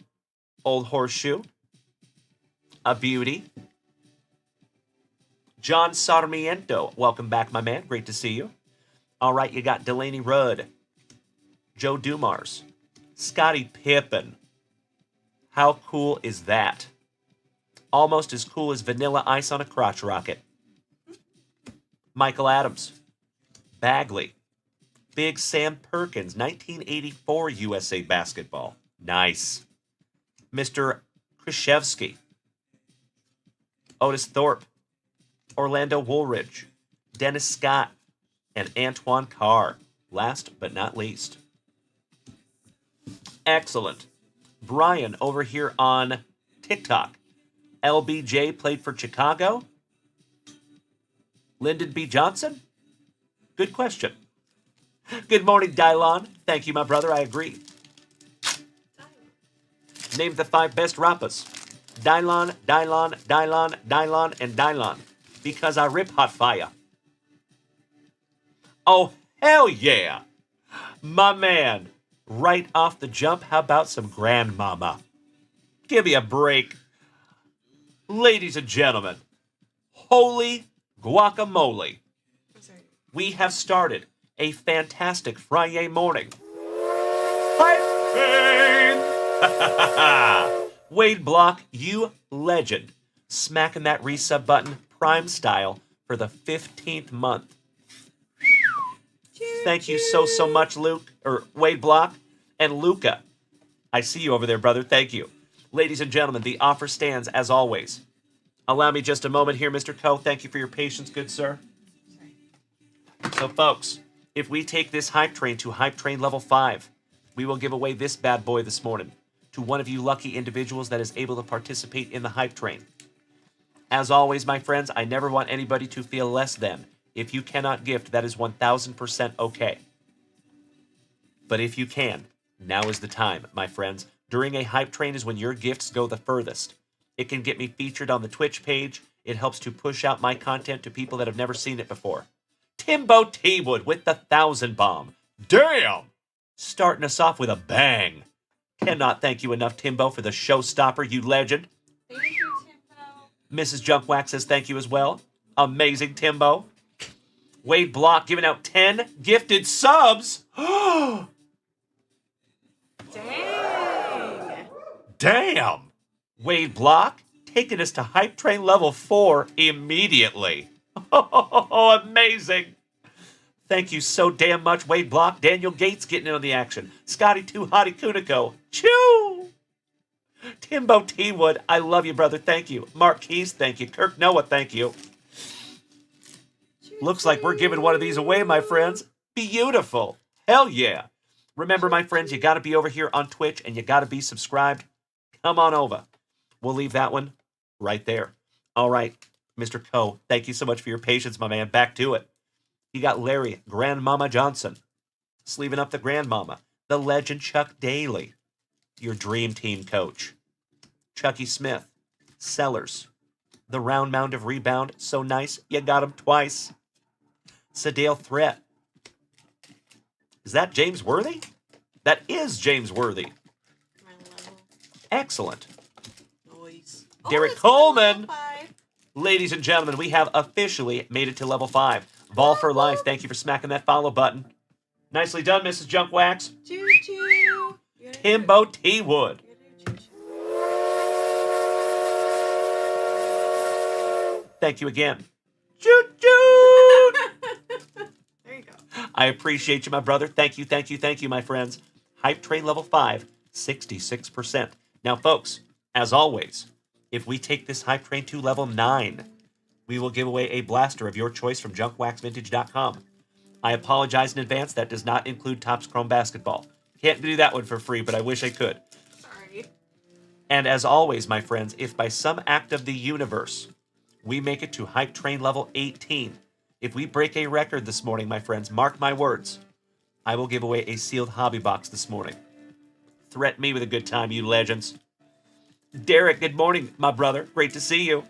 Old Horseshoe. A beauty. John Sarmiento. Welcome back, my man. Great to see you. All right, you got Delaney Rudd. Joe Dumars. Scottie Pippen. How cool is that? Almost as cool as vanilla ice on a crotch rocket. Michael Adams. Bagley. Big Sam Perkins, 1984 USA Basketball. Nice. Mr. Krzyzewski. Otis Thorpe. Orlando Woolridge. Dennis Scott. And Antoine Carr. Last but not least. Excellent. Brian over here on TikTok. LBJ played for Chicago. Lyndon B. Johnson? Good question. Good morning, Dylon. Thank you, my brother. I agree. Name the 5 best rappas. Dylon, Dylon, Dylon, Dylon, and Dylon. Because I rip hot fire. Oh, hell yeah. My man. Right off the jump, how about some Grandmama? Give me a break. Ladies and gentlemen, holy guacamole. We have started a fantastic Friday morning. Wade Block, you legend. Smacking that resub button, prime style, for the 15th month. Thank you so much, Luke, or Wade Block, and Luca. I see you over there, brother. Thank you. Ladies and gentlemen, the offer stands as always. Allow me just a moment here, Mr. Coe. Thank you for your patience, good sir. So, folks, if we take this hype train to hype train level 5, we will give away this bad boy this morning to one of you lucky individuals that is able to participate in the hype train. As always, my friends, I never want anybody to feel less than. If you cannot gift, that is 1000% okay. But if you can, now is the time, my friends. During a hype train is when your gifts go the furthest. It can get me featured on the Twitch page. It helps to push out my content to people that have never seen it before. Timbo T-Wood with the 1,000 bomb. Damn! Starting us off with a bang. Cannot thank you enough, Timbo, for the showstopper, you legend. Thank you, Timbo. Mrs. Junkwax says thank you as well. Amazing, Timbo. Wade Block giving out 10 gifted subs. Dang. Damn. Wade Block taking us to hype train level 4 immediately. Oh, amazing. Thank you so damn much, Wade Block. Daniel Gates getting in on the action. Scotty 2 Hottie Kuniko. Choo! Timbo T-Wood, I love you, brother. Thank you. Mark Keys, thank you. Kirk Noah, thank you. Looks like we're giving one of these away, my friends. Beautiful. Hell yeah. Remember, my friends, you got to be over here on Twitch and you got to be subscribed. Come on over. We'll leave that one right there. All right, Mr. Coe, thank you so much for your patience, my man. Back to it. You got Larry, Grandmama Johnson, sleeving up the Grandmama, the legend Chuck Daly, your dream team coach, Chucky Smith, Sellers, the round mound of rebound, so nice, you got him twice. Sadale Threat. Is that James Worthy? That is James Worthy. My level. Excellent. Noise. Derek it's Coleman. level 5. Ladies and gentlemen, we have officially made it to level 5. Ball for life. Thank you for smacking that follow button. Nicely done, Mrs. Junkwax. Choo choo. Timbo T-Wood. Thank you again. Choo-choo! There you go. I appreciate you, my brother. Thank you, my friends. Hype train level 5, 66%. Now, folks, as always, if we take this hype train to level 9, we will give away a blaster of your choice from junkwaxvintage.com. I apologize in advance. That does not include Topps Chrome Basketball. Can't do that one for free, but I wish I could. Sorry. And as always, my friends, if by some act of the universe we make it to hype train level 18, if we break a record this morning, my friends, mark my words, I will give away a sealed hobby box this morning. Threaten me with a good time, you legends. Derek, good morning, my brother. Great to see you.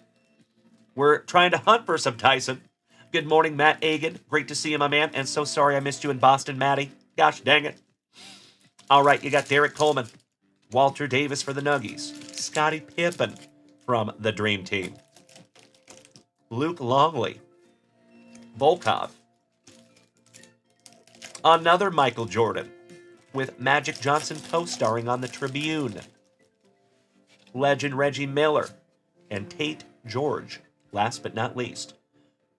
We're trying to hunt for some Tyson. Good morning, Matt Agan. Great to see you, my man. And so sorry I missed you in Boston, Matty. Gosh dang it. All right, you got Derek Coleman, Walter Davis for the Nuggies, Scottie Pippen from the Dream Team, Luke Longley, Volkov, another Michael Jordan with Magic Johnson co-starring on the Tribune, legend Reggie Miller, and Tate George, last but not least.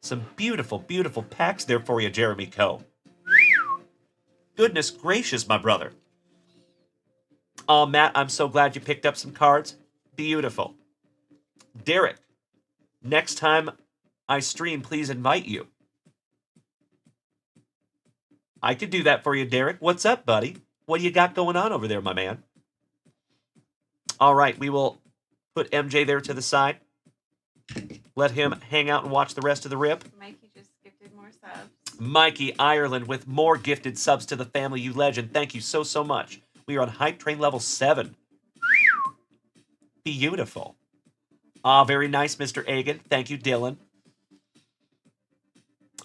Some beautiful, beautiful packs there for you, Jeremy Coe. Goodness gracious, my brother. Oh, Matt, I'm so glad you picked up some cards. Beautiful. Derek, next time I stream, please invite you. I could do that for you, Derek. What's up, buddy? What do you got going on over there, my man? All right, we will put MJ there to the side. Let him hang out and watch the rest of the rip. Mikey just gifted more subs. Mikey Ireland with more gifted subs to the family, you legend. Thank you so, so much. We are on hype train level 7. Beautiful. Ah, very nice, Mr. Agan. Thank you, Dylan.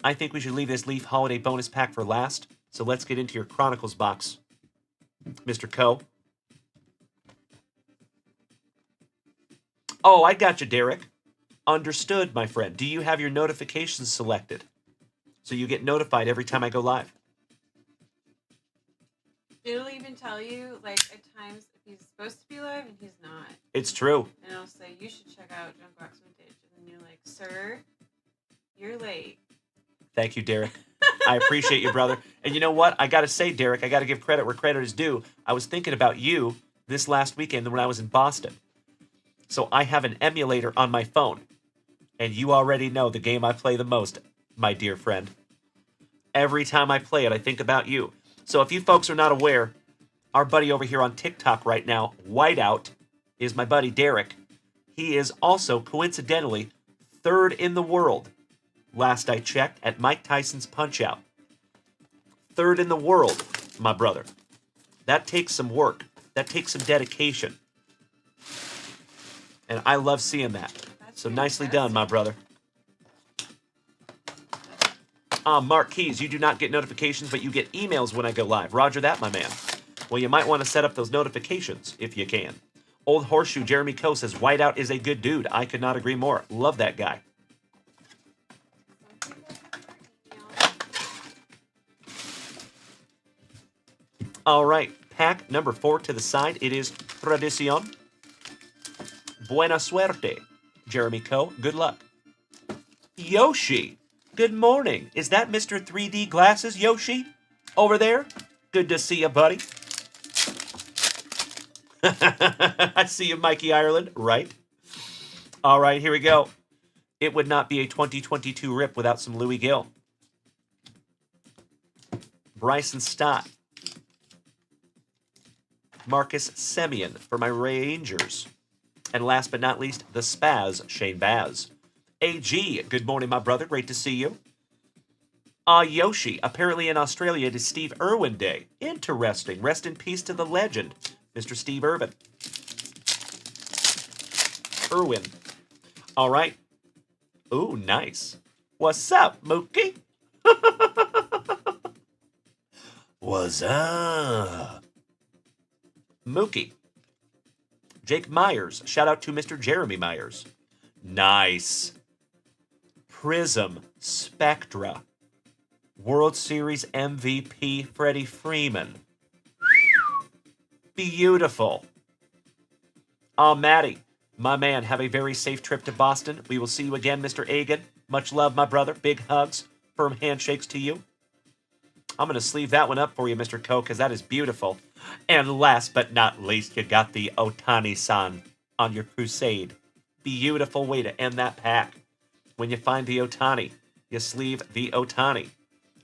I think we should leave this Leaf Holiday bonus pack for last. So let's get into your Chronicles box, Mr. Coe. Oh, I got you, Derek. Understood, my friend. Do you have your notifications selected? So you get notified every time I go live. It'll even tell you, like, at times if he's supposed to be live and he's not. It's true. And it'll say, you should check out Junkwax Vintage. And then you're like, sir, you're late. Thank you, Derek. I appreciate you, brother. And you know what? I got to say, Derek, I got to give credit where credit is due. I was thinking about you this last weekend when I was in Boston. So I have an emulator on my phone. And you already know the game I play the most, my dear friend. Every time I play it, I think about you. So if you folks are not aware, our buddy over here on TikTok right now, Whiteout, is my buddy Derek. He is also, coincidentally, third in the world, last I checked, at Mike Tyson's Punch-Out. Third in the world, my brother. That takes some work. That takes some dedication. And I love seeing that. So nicely done, my brother. Mark Keys, you do not get notifications, but you get emails when I go live. Roger that, my man. Well, you might want to set up those notifications if you can. Old Horseshoe, Jeremy Coe says, Whiteout is a good dude. I could not agree more. Love that guy. All right, pack number 4 to the side. It is Tradicion. Buena suerte, Jeremy Coe. Good luck. Yoshi, good morning. Is that Mr. 3D Glasses, Yoshi? Over there? Good to see you, buddy. I see you, Mikey Ireland. Right. All right, here we go. It would not be a 2022 rip without some Louis Gill. Bryson Stott. Marcus Semien for my Rangers. And last but not least, the Spaz, Shane Baz. AG, good morning, my brother. Great to see you. Yoshi, apparently in Australia it is Steve Irwin Day. Interesting. Rest in peace to the legend, Mr. Steve Irwin. Irwin. All right. Ooh, nice. What's up, Mookie? What's up? Mookie. Jake Myers. Shout out to Mr. Jeremy Myers. Nice. Prism Spectra. World Series MVP Freddie Freeman. Beautiful. Maddie, my man, have a very safe trip to Boston. We will see you again, Mr. Agan. Much love, my brother. Big hugs. Firm handshakes to you. I'm going to sleeve that one up for you, Mr. Coe, because that is beautiful. And last but not least, you got the Otani-san on your crusade. Beautiful way to end that pack. When you find the Otani, you sleeve the Otani.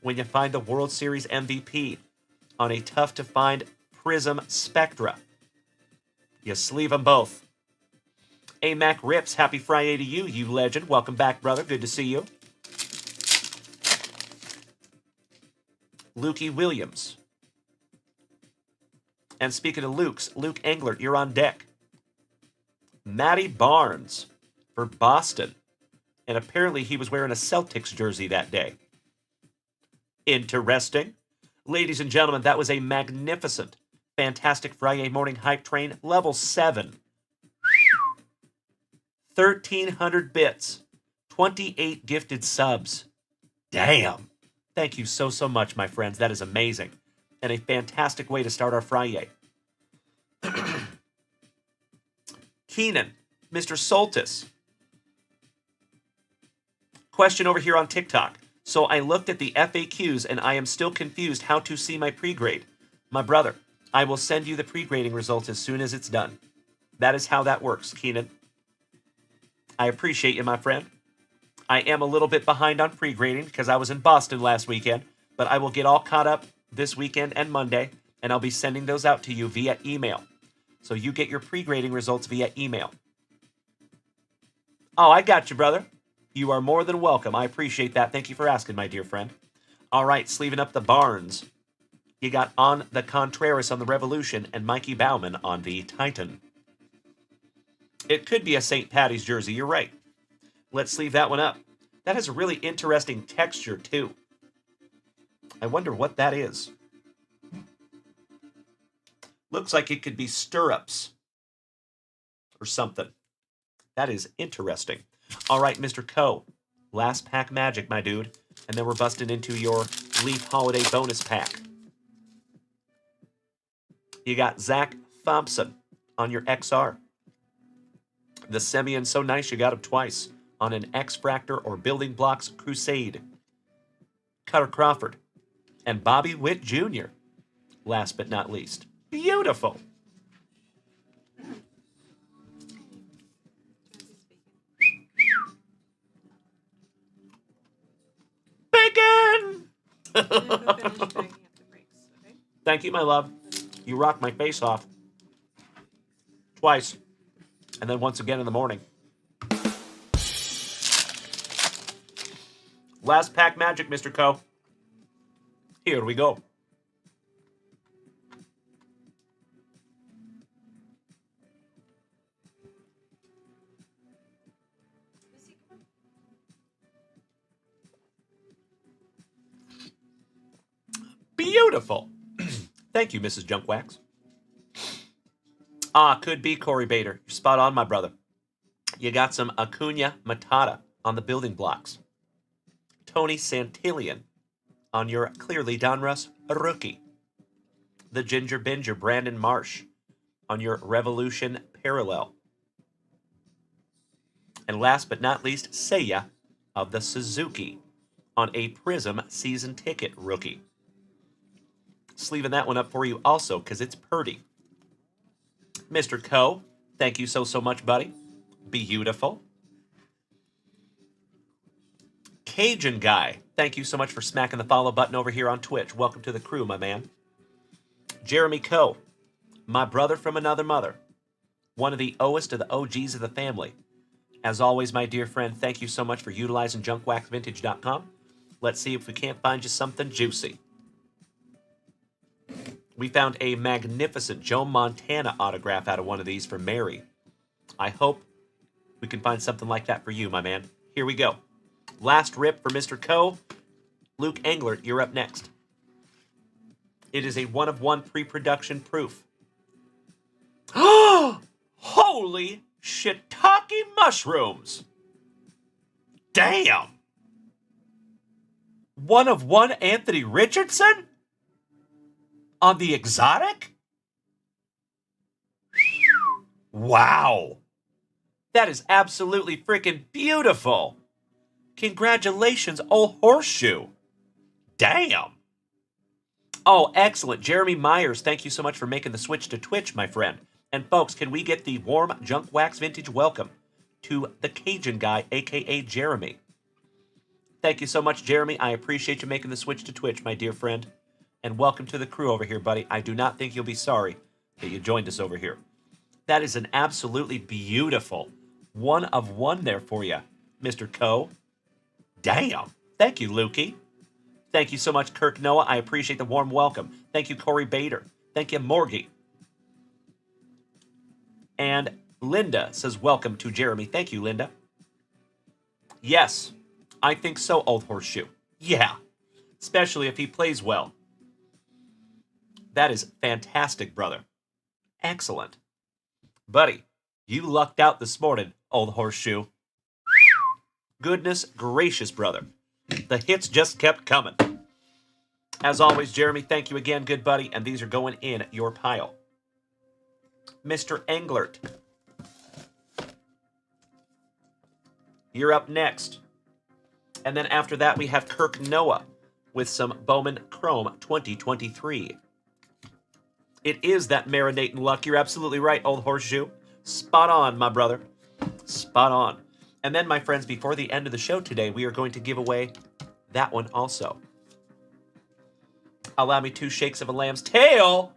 When you find the World Series MVP on a tough-to-find Prism Spectra, you sleeve them both. Mac Rips, happy Friday to you, you legend. Welcome back, brother. Good to see you. Lukey Williams. And speaking of Luke's, Luke Englert, you're on deck. Matty Barnes for Boston. And apparently he was wearing a Celtics jersey that day. Interesting. Ladies and gentlemen, that was a magnificent, fantastic Friday morning hype train, level 7. 1,300 bits. 28 gifted subs. Damn. Thank you so, so much, my friends. That is amazing. And a fantastic way to start our Friday. Keenan, Mr. Soltis. Question over here on TikTok. So I looked at the FAQs and I am still confused how to see my pre-grade. My brother, I will send you the pre-grading results as soon as it's done. That is how that works, Keenan. I appreciate you, my friend. I am a little bit behind on pre-grading because I was in Boston last weekend, but I will get all caught up this weekend and Monday, and I'll be sending those out to you via email. So you get your pre-grading results via email. Oh, I got you, brother. You are more than welcome. I appreciate that. Thank you for asking, my dear friend. All right, sleeving up the Barnes. You got On the Contreras on the Revolution and Mikey Bauman on the Titan. It could be a St. Patty's jersey. You're right. Let's sleeve that one up. That has a really interesting texture, too. I wonder what that is. Looks like it could be stirrups or something. That is interesting. All right, Mr. Coe. Last pack magic, my dude. And then we're busting into your Leaf Holiday bonus pack. You got Zach Thompson on your XR. The Semien so nice you got him twice on an X-Fractor or Building Blocks Crusade. Cutter Crawford. And Bobby Witt Jr. Last but not least. Beautiful. I'm gonna go finish bagging up the brakes, okay? Thank you, my love. You rocked my face off. Twice. And then once again in the morning. Last pack magic, Mr. Co. Here we go. Missy, come on. Beautiful. Thank you, Mrs. Junkwax. Could be Corey Bader. You're spot on, my brother. You got some Acuna Matata on the building blocks. Tony Santillion on your clearly Donruss rookie. The Ginger Binger Brandon Marsh on your Revolution Parallel. And last but not least, Seiya of the Suzuki on a Prism season ticket rookie. Sleeving that one up for you also because it's purdy. Mr. Co, thank you so much, buddy. Beautiful. Cajun Guy, thank you so much for smacking the follow button over here on Twitch. Welcome to the crew, my man. Jeremy Co, my brother from another mother. One of the oldest of the OGs of the family. As always, my dear friend, thank you so much for utilizing junkwaxvintage.com. Let's see if we can't find you something juicy. We found a magnificent Joe Montana autograph out of one of these for Mary. I hope we can find something like that for you, my man. Here we go. Last rip for Mr. Co. Luke Englert, you're up next. It is a one-of-one pre-production proof. Holy shiitake mushrooms! Damn! One-of-one Anthony Richardson? On the exotic? Wow. That is absolutely freaking beautiful. Congratulations, old horseshoe. Damn. Oh, excellent. Jeremy Myers, thank you so much for making the switch to Twitch, my friend. And folks, can we get the warm Junk Wax Vintage welcome to the Cajun Guy, a.k.a. Jeremy. Thank you so much, Jeremy. I appreciate you making the switch to Twitch, my dear friend. And welcome to the crew over here, buddy. I do not think you'll be sorry that you joined us over here. That is an absolutely beautiful one-of-one there for you, Mr. Co. Damn. Thank you, Lukey. Thank you so much, Kirk Noah. I appreciate the warm welcome. Thank you, Corey Bader. Thank you, Morgie. And Linda says, welcome to Jeremy. Thank you, Linda. Yes, I think so, old horseshoe. Yeah, especially if he plays well. That is fantastic, brother. Excellent. Buddy, you lucked out this morning, old horseshoe. Goodness gracious, brother. The hits just kept coming. As always, Jeremy, thank you again, good buddy, and these are going in your pile. Mr. Englert, you're up next. And then after that, we have Kirk Noah with some Bowman Chrome 2023. It is that marinating luck. You're absolutely right, old horseshoe. Spot on, my brother. Spot on. And then, my friends, before the end of the show today, we are going to give away that one also. Allow me 2 shakes of a lamb's tail.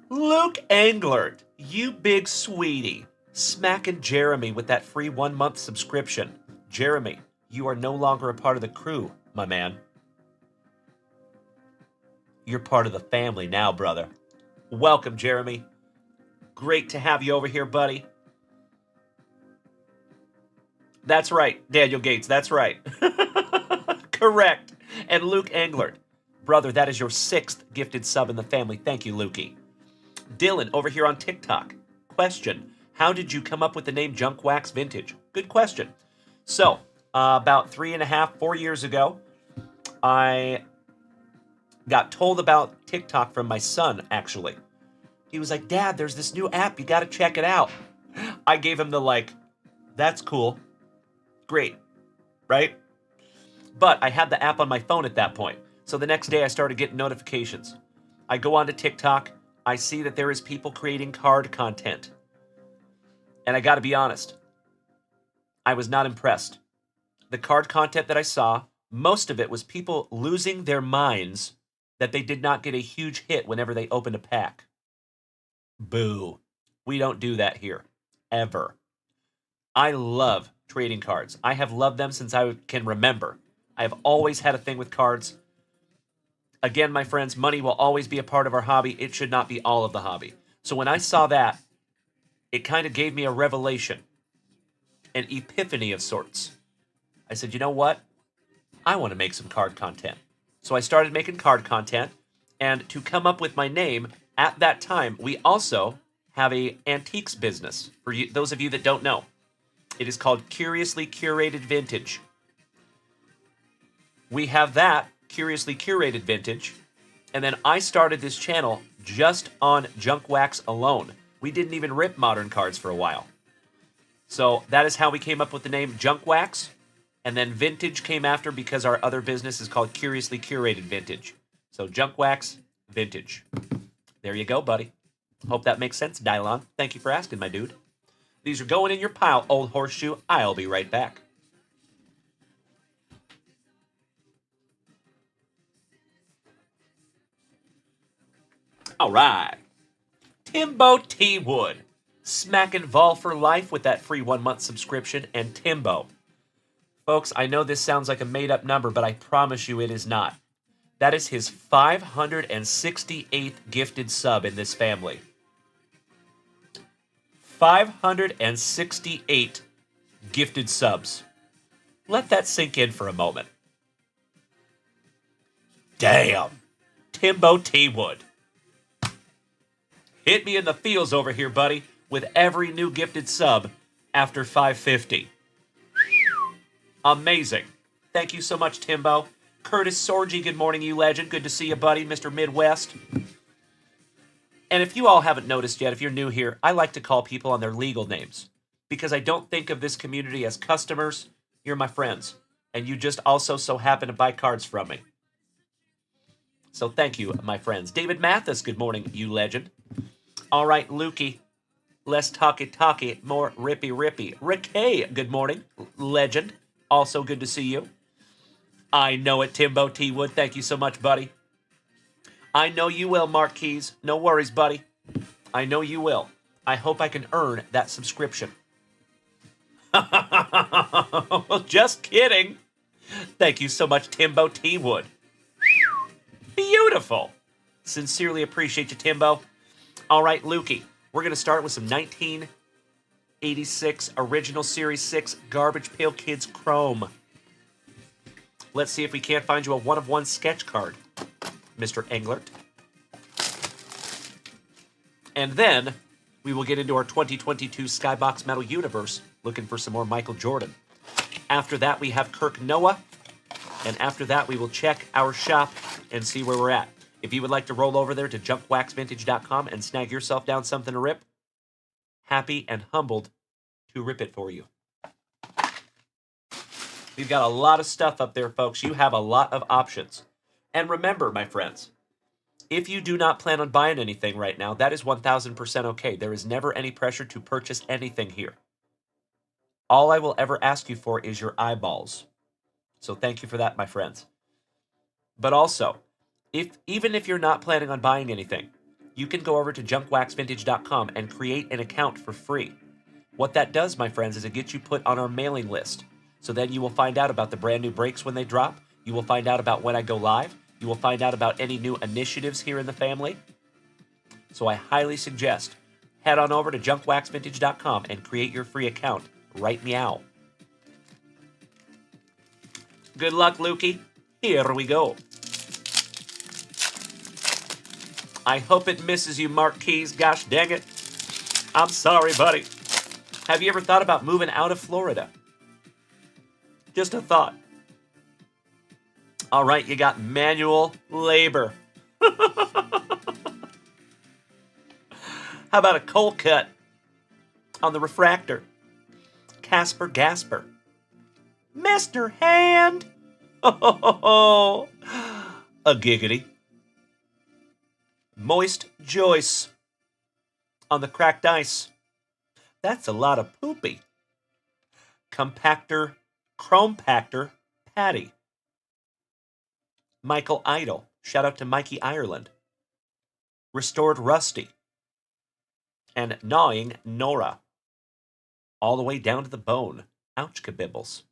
Luke Englert, you big sweetie. Smacking Jeremy with that free 1-month subscription. Jeremy, you are no longer a part of the crew, my man. You're part of the family now, brother. Welcome, Jeremy. Great to have you over here, buddy. That's right, Daniel Gates, that's right. Correct. And Luke Englert, brother, that is your 6th gifted sub in the family. Thank you, Lukey. Dylan, over here on TikTok. Question, how did you come up with the name Junk Wax Vintage? Good question. So, about 3.5, 4 years ago, I got told about TikTok from my son, actually. He was like, Dad, there's this new app. You got to check it out. I gave him the that's cool. Great. Right? But I had the app on my phone at that point. So the next day I started getting notifications. I go onto TikTok. I see that there is people creating card content. And I got to be honest. I was not impressed. The card content that I saw, most of it was people losing their minds that they did not get a huge hit whenever they opened a pack. Boo. We don't do that here. Ever. I love trading cards. I have loved them since I can remember. I have always had a thing with cards. Again, my friends, money will always be a part of our hobby. It should not be all of the hobby. So when I saw that, it kind of gave me a revelation, an epiphany of sorts. I said, you know what? I want to make some card content. So I started making card content, and to come up with my name, at that time, we also have a antiques business. For you, those of you that don't know, it is called Curiously Curated Vintage. We have that, Curiously Curated Vintage, and then I started this channel just on junk wax alone. We didn't even rip modern cards for a while. So that is how we came up with the name Junk Wax, and then Vintage came after because our other business is called Curiously Curated Vintage. So Junk Wax, Vintage. There you go, buddy. Hope that makes sense, Dylon. Thank you for asking, my dude. These are going in your pile, old horseshoe. I'll be right back. All right. Timbo T. Wood. Smacking Vol for life with that free 1-month subscription. And Timbo. Folks, I know this sounds like a made-up number, but I promise you it is not. That is his 568th gifted sub in this family. 568 gifted subs. Let that sink in for a moment. Damn. Timbo T. Wood. Hit me in the feels over here, buddy, with every new gifted sub after 550. Amazing. Thank you so much, Timbo. Curtis Sorgi, good morning, you legend. Good to see you, buddy, Mr. Midwest. And if you all haven't noticed yet, if you're new here, I like to call people on their legal names because I don't think of this community as customers. You're my friends, and you just also so happen to buy cards from me. So thank you, my friends. David Mathis, good morning, you legend. All right, Lukey, less talky, more rippy. Ricky, good morning, legend. Also good to see you. I know it, Timbo T. Wood. Thank you so much, buddy. I know you will, Mark Keys. No worries, buddy. I know you will. I hope I can earn that subscription. Just kidding. Thank you so much, Timbo T. Wood. Beautiful. Sincerely appreciate you, Timbo. All right, Lukey. We're going to start with some 1986 Original Series 6 Garbage Pail Kids Chrome. Let's see if we can't find you a one-of-one sketch card, Mr. Englert. And then we will get into our 2022 Skybox Metal Universe, looking for some more Michael Jordan. After that, we have Kirk Noah. And after that, we will check our shop and see where we're at. If you would like to roll over there to junkwaxvintage.com and snag yourself down something to rip, happy and humbled to rip it for you. We've got a lot of stuff up there, folks. You have a lot of options. And remember, my friends, if you do not plan on buying anything right now, that is 1,000% okay. There is never any pressure to purchase anything here. All I will ever ask you for is your eyeballs. So thank you for that, my friends. But also, even if you're not planning on buying anything, you can go over to junkwaxvintage.com and create an account for free. What that does, my friends, is it gets you put on our mailing list. So then you will find out about the brand new breaks when they drop. You will find out about when I go live. You will find out about any new initiatives here in the family. So I highly suggest head on over to junkwaxvintage.com and create your free account right meow. Good luck, Lukey. Here we go. I hope it misses you, Mark Keys. Gosh dang it. I'm sorry, buddy. Have you ever thought about moving out of Florida? Just a thought. All right, you got manual labor. How about a cold cut on the refractor? Casper Gasper. Mr. Hand. Oh, a giggity. Moist Joyce on the cracked ice. That's a lot of poopy. Compactor, Chrome Pactor, Patty. Michael Idle. Shout out to Mikey Ireland. Restored Rusty. And Gnawing Nora. All the way down to the bone. Ouch, kabibbles.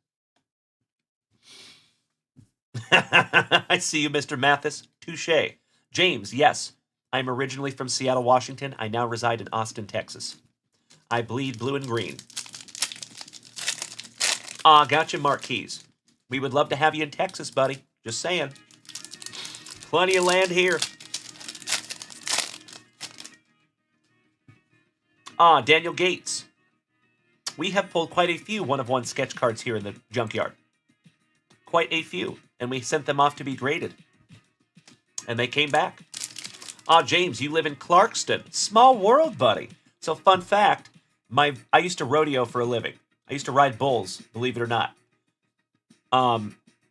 I see you, Mr. Mathis. Touche. James, yes. I'm originally from Seattle, Washington. I now reside in Austin, Texas. I bleed blue and green. Gotcha, Marquise. We would love to have you in Texas, buddy. Just saying. Plenty of land here. Daniel Gates. We have pulled quite a few one-of-one sketch cards here in the junkyard. Quite a few. And we sent them off to be graded. And they came back. James, you live in Clarkston. Small world, buddy. So, fun fact, I used to rodeo for a living. I used to ride bulls, believe it or not.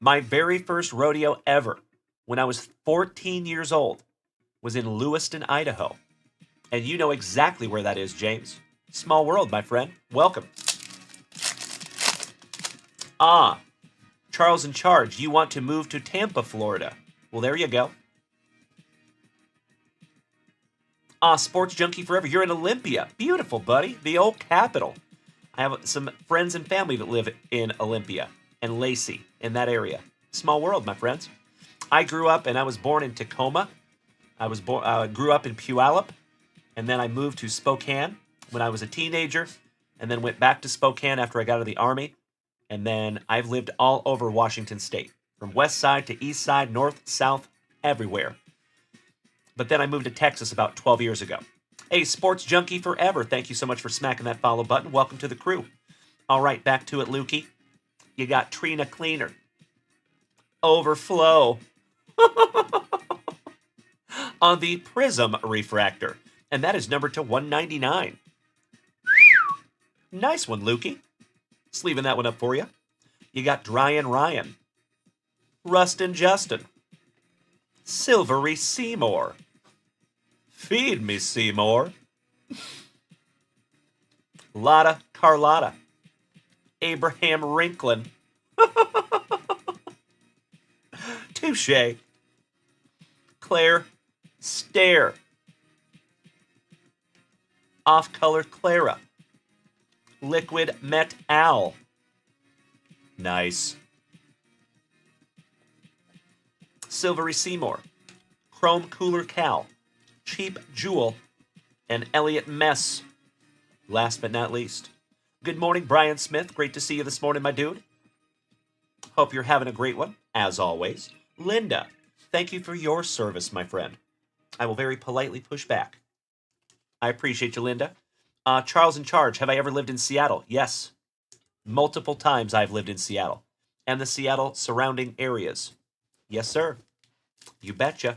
My very first rodeo ever, when I was 14 years old, was in Lewiston, Idaho. And you know exactly where that is, James. Small world, my friend. Welcome. Charles in Charge, you want to move to Tampa, Florida. Well, there you go. Sports Junkie Forever, you're in Olympia. Beautiful, buddy. The old capital. I have some friends and family that live in Olympia and Lacey, in that area. Small world, my friends. I grew up and I was born in Tacoma. I grew up in Puyallup, and then I moved to Spokane when I was a teenager, and then went back to Spokane after I got out of the Army. And then I've lived all over Washington State, from west side to east side, north, south, everywhere. But then I moved to Texas about 12 years ago. Hey, Sports Junkie Forever, thank you so much for smacking that follow button. Welcome to the crew. All right, back to it, Lukey. You got Trina Cleaner. Overflow. On the Prism Refractor. And that is numbered to 199. Nice one, Lukey. Just leaving that one up for you. You got Dryan Ryan. Rustin Justin. Silvery Seymour. Feed me, Seymour. Lotta Carlotta. Abraham Rinklin. Touche. Claire Stare. Off-color Clara. Liquid Met Al. Nice. Silvery Seymour. Chrome Cooler Cal. Cheap Jewel. And Elliot Mess. Last but not least. Good morning, Brian Smith. Great to see you this morning, my dude. Hope you're having a great one, as always. Linda, thank you for your service, my friend. I will very politely push back. I appreciate you, Linda. Charles in Charge, have I ever lived in Seattle? Yes. Multiple times I've lived in Seattle. And the Seattle surrounding areas. Yes, sir. You betcha.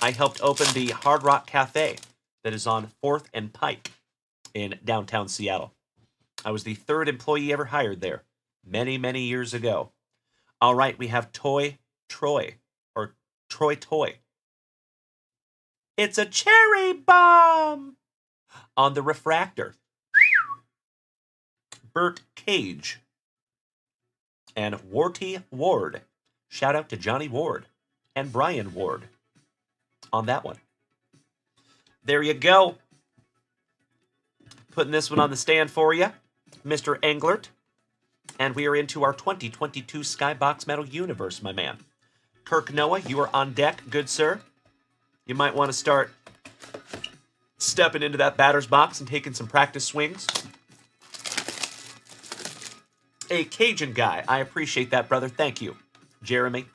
I helped open the Hard Rock Cafe that is on 4th and Pike in downtown Seattle. I was the 3rd employee ever hired there many, many years ago. All right, we have Toy Troy, or Troy Toy. It's a cherry bomb! On the Refractor. Bert Cage. And Warty Ward. Shout out to Johnny Ward and Brian Ward on that one. There you go. Putting this one on the stand for you, Mr. Englert. And we are into our 2022 Skybox Metal Universe, my man. Kirk Noah, you are on deck, good sir. You might want to start stepping into that batter's box and taking some practice swings. A Cajun guy. I appreciate that, brother. Thank you. Jeremy.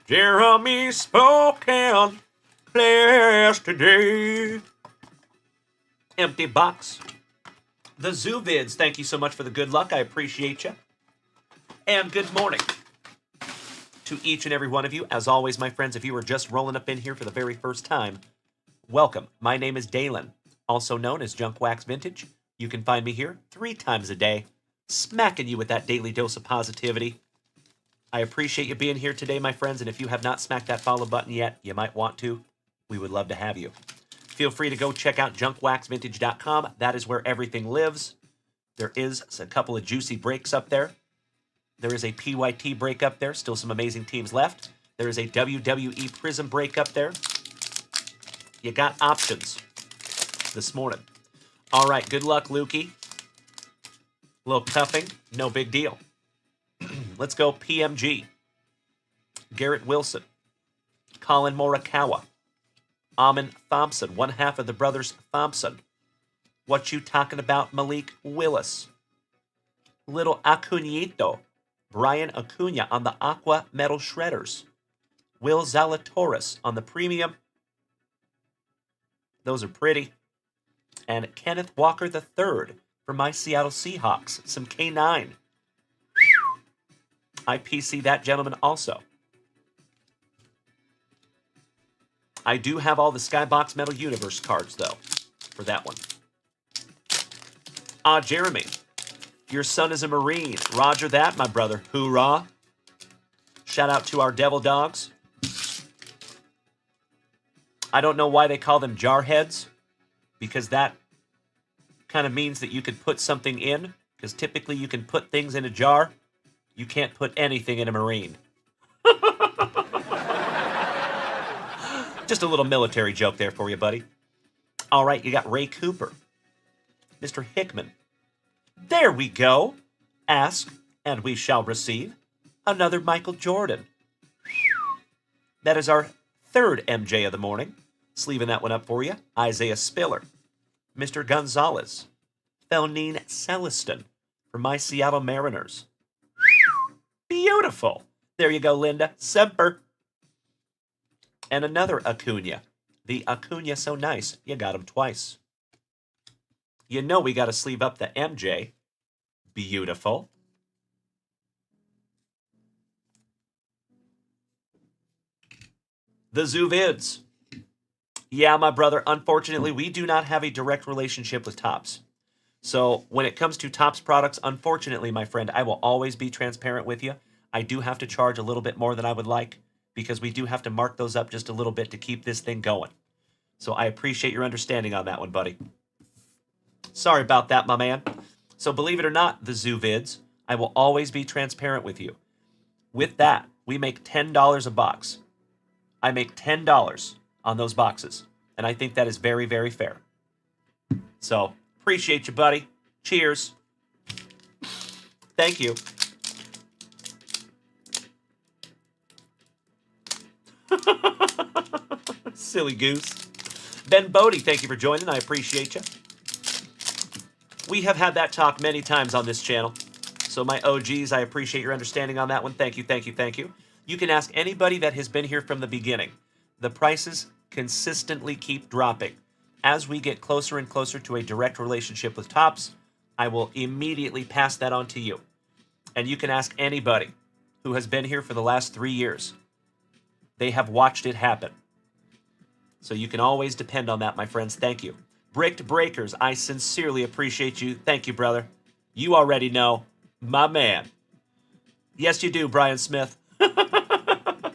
Jeremy Spokane, players today. Empty box. The Zoo Vids, thank you so much for the good luck. I appreciate you. And good morning to each and every one of you. As always, my friends, if you are just rolling up in here for the very first time, welcome. My name is Dalen, also known as Junkwax Vintage. You can find me here 3 times a day, smacking you with that daily dose of positivity. I appreciate you being here today, my friends, and if you have not smacked that follow button yet, you might want to. We would love to have you. Feel free to go check out junkwaxvintage.com. That is where everything lives. There is a couple of juicy breaks up there. There is a PYT break up there. Still some amazing teams left. There is a WWE Prism break up there. You got options this morning. All right, good luck, Lukey. A little cuffing, no big deal. Let's go PMG. Garrett Wilson. Colin Morikawa. Amon Thompson, one half of the brothers Thompson. What you talking about, Malik Willis? Little Acuñito. Brian Acuna on the Aqua Metal Shredders. Will Zalatoris on the Premium. Those are pretty. And Kenneth Walker III for my Seattle Seahawks. Some K9. I PC that gentleman also. I do have all the Skybox Metal Universe cards, though, for that one. Jeremy, your son is a Marine. Roger that, my brother. Hoorah. Shout out to our Devil Dogs. I don't know why they call them jarheads, because that kind of means that you could put something in, because typically you can put things in a jar. You can't put anything in a Marine. Just a little military joke there for you, buddy. All right, you got Ray Cooper. Mr. Hickman. There we go. Ask, and we shall receive. Another Michael Jordan. That is our third MJ of the morning. Sleeving that one up for you. Isaiah Spiller. Mr. Gonzalez. Felnine Celestin for my Seattle Mariners. Beautiful. There you go, Linda. Semper. And another Acuna. The Acuna so nice, you got him twice. You know we got to sleeve up the MJ. Beautiful. The Zoovids. Yeah, my brother, unfortunately, we do not have a direct relationship with Topps. So when it comes to Topps products, unfortunately, my friend, I will always be transparent with you. I do have to charge a little bit more than I would like, because we do have to mark those up just a little bit to keep this thing going. So I appreciate your understanding on that one, buddy. Sorry about that, my man. So believe it or not, the Zoovids, I will always be transparent with you. With that, we make $10 a box. I make $10 on those boxes. And I think that is very, very fair. So appreciate you, buddy. Cheers. Thank you. Silly goose. Ben Bodie, thank you for joining. I appreciate you. We have had that talk many times on this channel. So my OGs, I appreciate your understanding on that one. Thank you, thank you, thank you. You can ask anybody that has been here from the beginning. The prices consistently keep dropping. As we get closer and closer to a direct relationship with Topps, I will immediately pass that on to you. And you can ask anybody who has been here for the last 3 years. They have watched it happen. So you can always depend on that, my friends. Thank you. Bricked Breakers, I sincerely appreciate you. Thank you, brother. You already know. My man. Yes, you do, Brian Smith.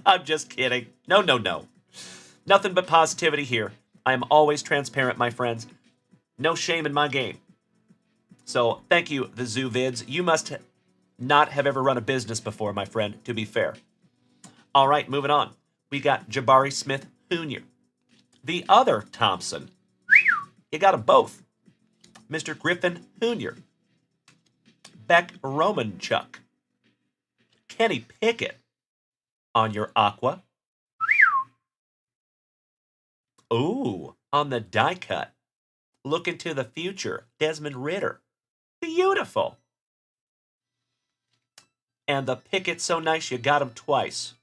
I'm just kidding. No, no, no. Nothing but positivity here. I am always transparent, my friends. No shame in my game. So thank you, the Zoovids. You must not have ever run a business before, my friend, to be fair. All right, moving on. We got Jabari Smith Jr. The other Thompson. You got them both. Mr. Griffin Jr. Beck Romanchuk. Kenny Pickett on your Aqua. Ooh, on the die cut. Look into the future. Desmond Ritter. Beautiful. And the Pickett so nice you got him twice.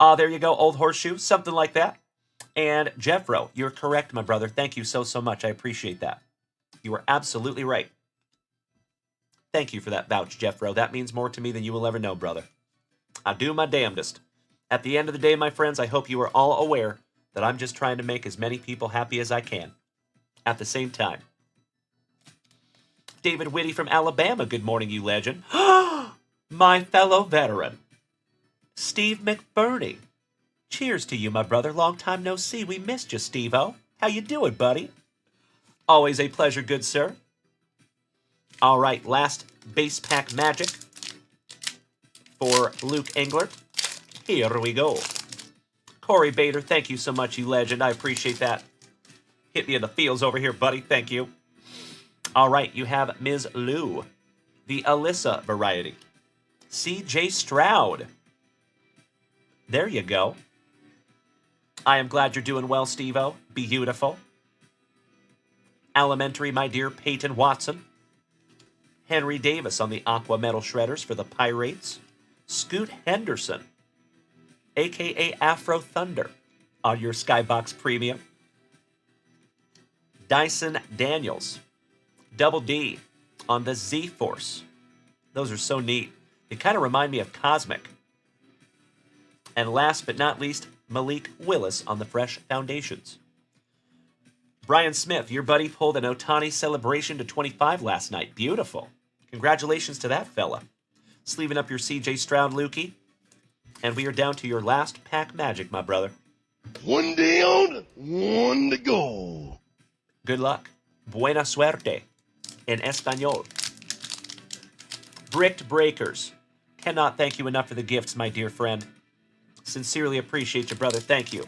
There you go, Old Horseshoe, something like that. And Jeffro, you're correct, my brother. Thank you so, so much. I appreciate that. You are absolutely right. Thank you for that vouch, Jeffro. That means more to me than you will ever know, brother. I do my damnedest. At the end of the day, my friends, I hope you are all aware that I'm just trying to make as many people happy as I can. At the same time. David Whitty from Alabama, good morning, you legend. My fellow veteran. Steve McBurney. Cheers to you, my brother. Long time no see. We missed you, Steve-O. How you doing, buddy? Always a pleasure, good sir. All right, last base pack magic for Luke Engler. Here we go. Corey Bader, thank you so much, you legend. I appreciate that. Hit me in the feels over here, buddy. Thank you. All right, you have Ms. Lou, the Alyssa variety. C.J. Stroud. There you go. I am glad you're doing well, Steve-O. Beautiful. Elementary, my dear Peyton Watson. Henry Davis on the Aqua Metal Shredders for the Pirates. Scoot Henderson, a.k.a. Afro Thunder, on your Skybox Premium. Dyson Daniels, Double D, on the Z-Force. Those are so neat. They kind of remind me of Cosmic. And last but not least, Malik Willis on the Fresh Foundations. Brian Smith, your buddy pulled an Otani celebration to 25 last night. Beautiful. Congratulations to that fella. Sleeving up your CJ Stroud, Lukey. And we are down to your last pack magic, my brother. One down, one to go. Good luck. Buena suerte. In Espanol. Bricked Breakers. Cannot thank you enough for the gifts, my dear friend. Sincerely appreciate you, brother. Thank you.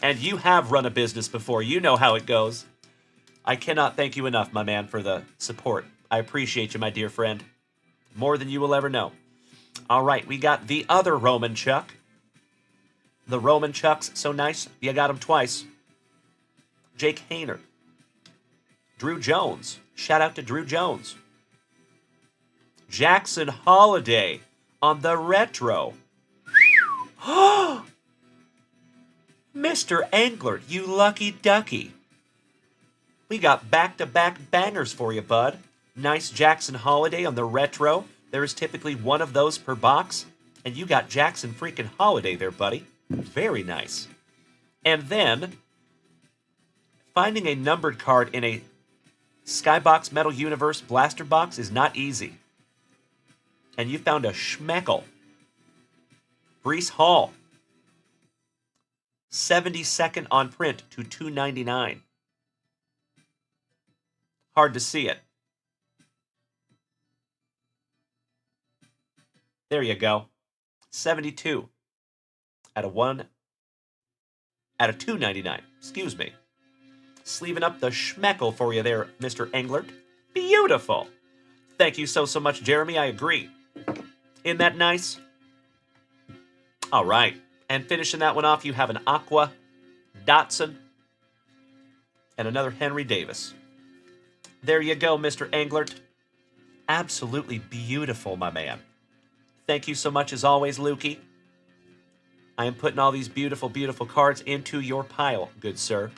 And you have run a business before. You know how it goes. I cannot thank you enough, my man, for the support. I appreciate you, my dear friend. More than you will ever know. All right, we got the other Roman Chuck. The Roman Chuck's so nice, you got him twice. Jake Hayner. Drew Jones. Shout out to Drew Jones. Jackson Holiday on the retro. Mr. Angler, you lucky ducky. We got back-to-back bangers for you, bud. Nice Jackson Holiday on the retro. There is typically one of those per box. And you got Jackson freaking Holiday there, buddy. Very nice. And then, finding a numbered card in a Skybox Metal Universe blaster box is not easy. And you found a Schmeckel. Brees Hall. 72nd on print to $2.99. Hard to see it. There you go. 72 out of $2.99. Excuse me. Sleeving up the Schmeckel for you there, Mr. Englert. Beautiful. Thank you so much, Jeremy. I agree. Isn't that nice? All right. And finishing that one off, you have an Aqua Dotson and another Henry Davis. There you go, Mr. Englert. Absolutely beautiful, my man. Thank you so much as always, Lukey. I am putting all these beautiful, beautiful cards into your pile, good sir.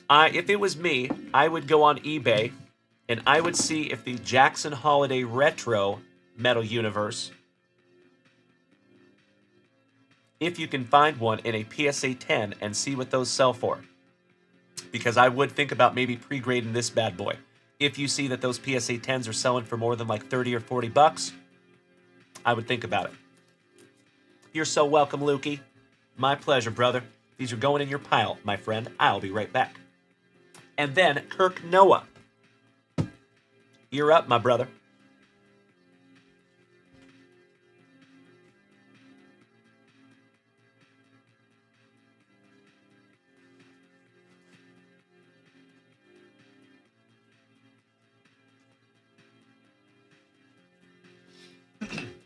If it was me, I would go on eBay and I would see if the Jackson Holiday Retro Metal Universe, if you can find one in a PSA 10 and see what those sell for. Because I would think about maybe pre-grading this bad boy. If you see that those PSA 10s are selling for more than like 30 or 40 bucks, I would think about it. You're so welcome, Lukey. My pleasure, brother. These are going in your pile, my friend. I'll be right back. And then Kirk Noah. You're up, my brother.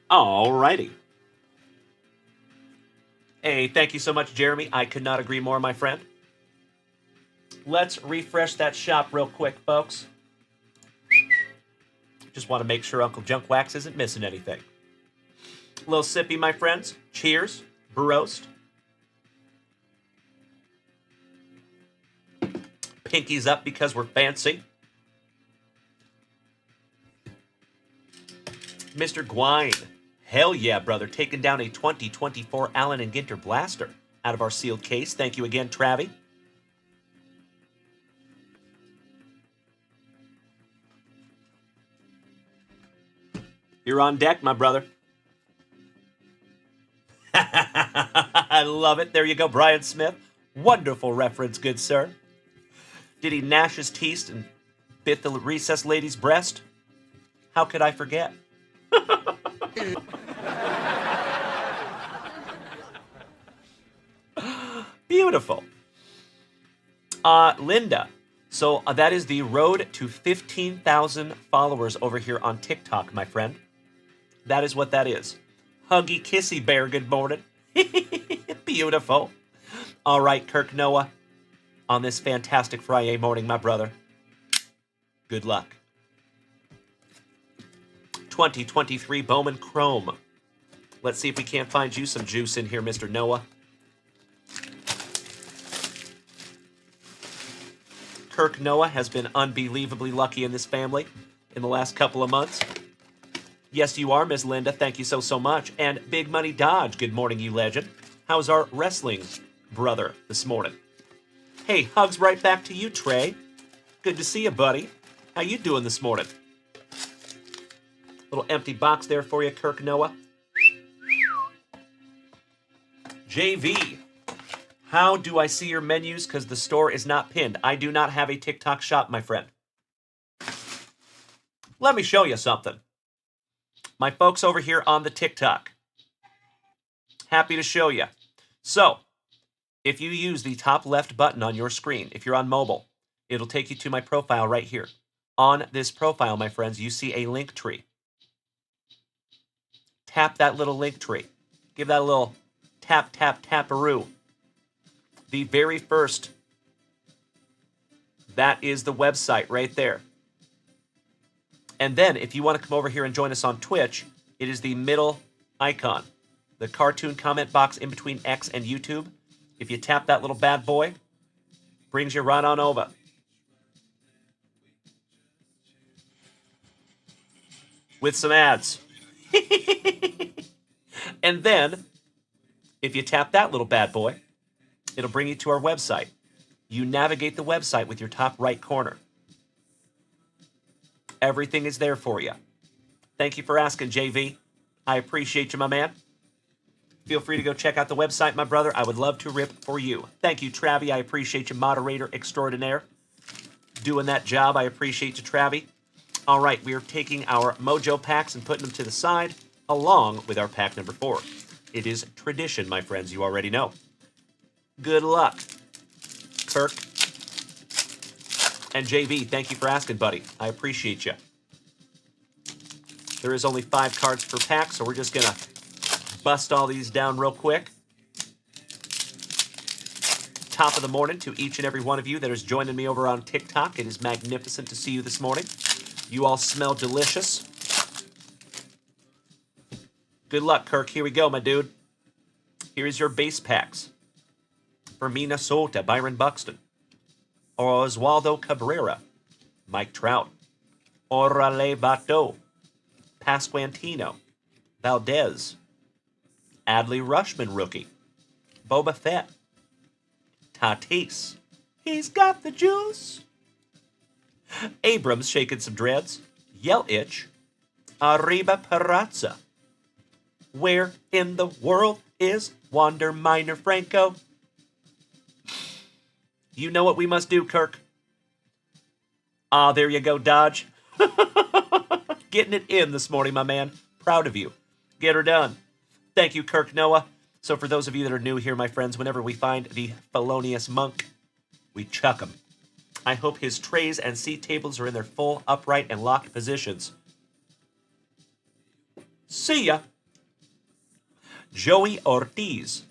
Alrighty. Hey, thank you so much, Jeremy. I could not agree more, my friend. Let's refresh that shop real quick, folks. Just want to make sure Uncle Junkwax isn't missing anything. A little sippy, my friends. Cheers. Baroast. Pinkies up because we're fancy. Mr. Gwine. Hell yeah, brother. Taking down a 2024 Allen & Ginter blaster out of our sealed case. Thank you again, Travie. You're on deck, my brother. I love it. There you go, Brian Smith. Wonderful reference, good sir. Did he gnash his teeth and bit the recessed lady's breast? How could I forget? Beautiful. Linda. So that is the road to 15,000 followers over here on TikTok, my friend. That is what that is. Huggy kissy bear, good morning. Beautiful. All right, Kirk Noah, on this fantastic Friday morning, my brother. Good luck. 2023 Bowman Chrome. Let's see if we can't find you some juice in here, Mr. Noah. Kirk Noah has been unbelievably lucky in this family in the last couple of months. Yes, you are, Miss Linda. Thank you so much. And Big Money Dodge, good morning, you legend. How's our wrestling brother this morning? Hey, hugs right back to you, Trey. Good to see you, buddy. How you doing this morning? Little empty box there for you, Kirk Noah. JV. How do I see your menus? Because the store is not pinned. I do not have a TikTok shop, my friend. Let me show you something. My folks over here on the TikTok. Happy to show you. So, if you use the top left button on your screen, if you're on mobile, it'll take you to my profile right here. On this profile, my friends, you see a link tree. Tap that little link tree. Give that a little tap, tap, tap-a-roo. The very first, that is the website right there. And then, if you want to come over here and join us on Twitch, it is the middle icon, the cartoon comment box in between X and YouTube. If you tap that little bad boy, brings you right on over. With some ads. And then, if you tap that little bad boy, it'll bring you to our website. You navigate the website with your top right corner. Everything is there for you. Thank you for asking, JV. I appreciate you, my man. Feel free to go check out the website, my brother. I would love to rip for you. Thank you, Travi. I appreciate you, moderator extraordinaire. Doing that job. I appreciate you, Travi. All right, we are taking our Mojo packs and putting them to the side, along with our pack number 4. It is tradition, my friends. You already know. Good luck, Kirk. And JV, thank you for asking, buddy. I appreciate you. There is only 5 cards per pack, so we're just going to bust all these down real quick. Top of the morning to each and every one of you that is joining me over on TikTok. It is magnificent to see you this morning. You all smell delicious. Good luck, Kirk. Here we go, my dude. Here's your base packs. For Minnesota, Byron Buxton. Oswaldo Cabrera. Mike Trout. Orale Bato. Pasquantino. Valdez. Adley Rushman rookie. Boba Fett. Tatis. He's got the juice. Abrams shaking some dreads. Yelich. Arriba Peraza. Where in the world is Wander Minor Franco? You know what we must do, Kirk. Ah, there you go, Dodge. Getting it in this morning, my man. Proud of you. Get her done. Thank you, Kirk Noah. So for those of you that are new here, my friends, whenever we find the felonious monk, we chuck him. I hope his trays and seat tables are in their full, upright, and locked positions. See ya. Joey Ortiz.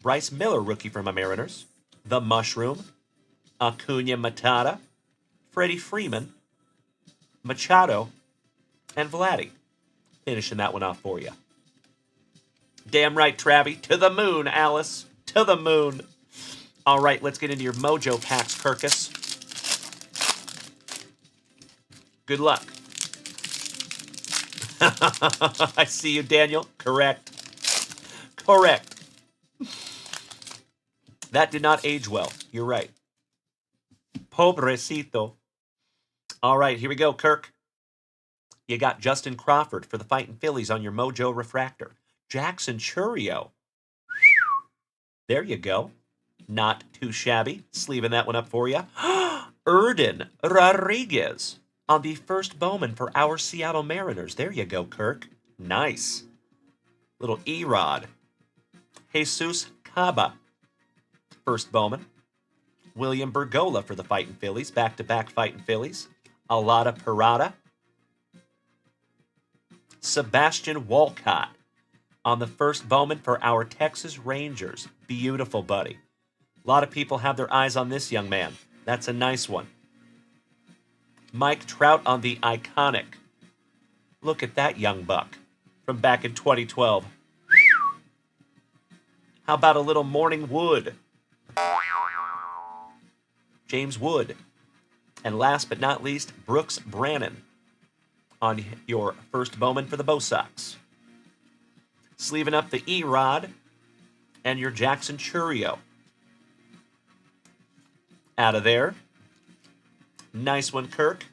Bryce Miller, rookie from my Mariners. The Mushroom. Acuna Matata. Freddie Freeman. Machado. And Vladdy. Finishing that one off for you. Damn right, Travi. To the moon, Alice. To the moon. All right, let's get into your Mojo packs, Kirkus. Good luck. I see you, Daniel. Correct. Correct. That did not age well. You're right. Pobrecito. All right, here we go, Kirk. You got Justin Crawford for the Fightin' Phillies on your Mojo Refractor. Jackson Churio. There you go. Not too shabby. Sleeving that one up for you. Erden Rodriguez on the first Bowman for our Seattle Mariners. There you go, Kirk. Nice. Little E-Rod. Jesus Caba, first Bowman. William Bergola for the Fightin' Phillies. Back-to-back Fightin' Phillies. Alada Parada. Sebastian Walcott on the first Bowman for our Texas Rangers. Beautiful, buddy. A lot of people have their eyes on this young man. That's a nice one. Mike Trout on the iconic. Look at that young buck from back in 2012. How about a little Morning Wood? James Wood. And last but not least, Brooks Brannon on your first Bowman for the Bo Sox. Sleeving up the E-Rod and your Jackson Churio. Out of there. Nice one, Kirk.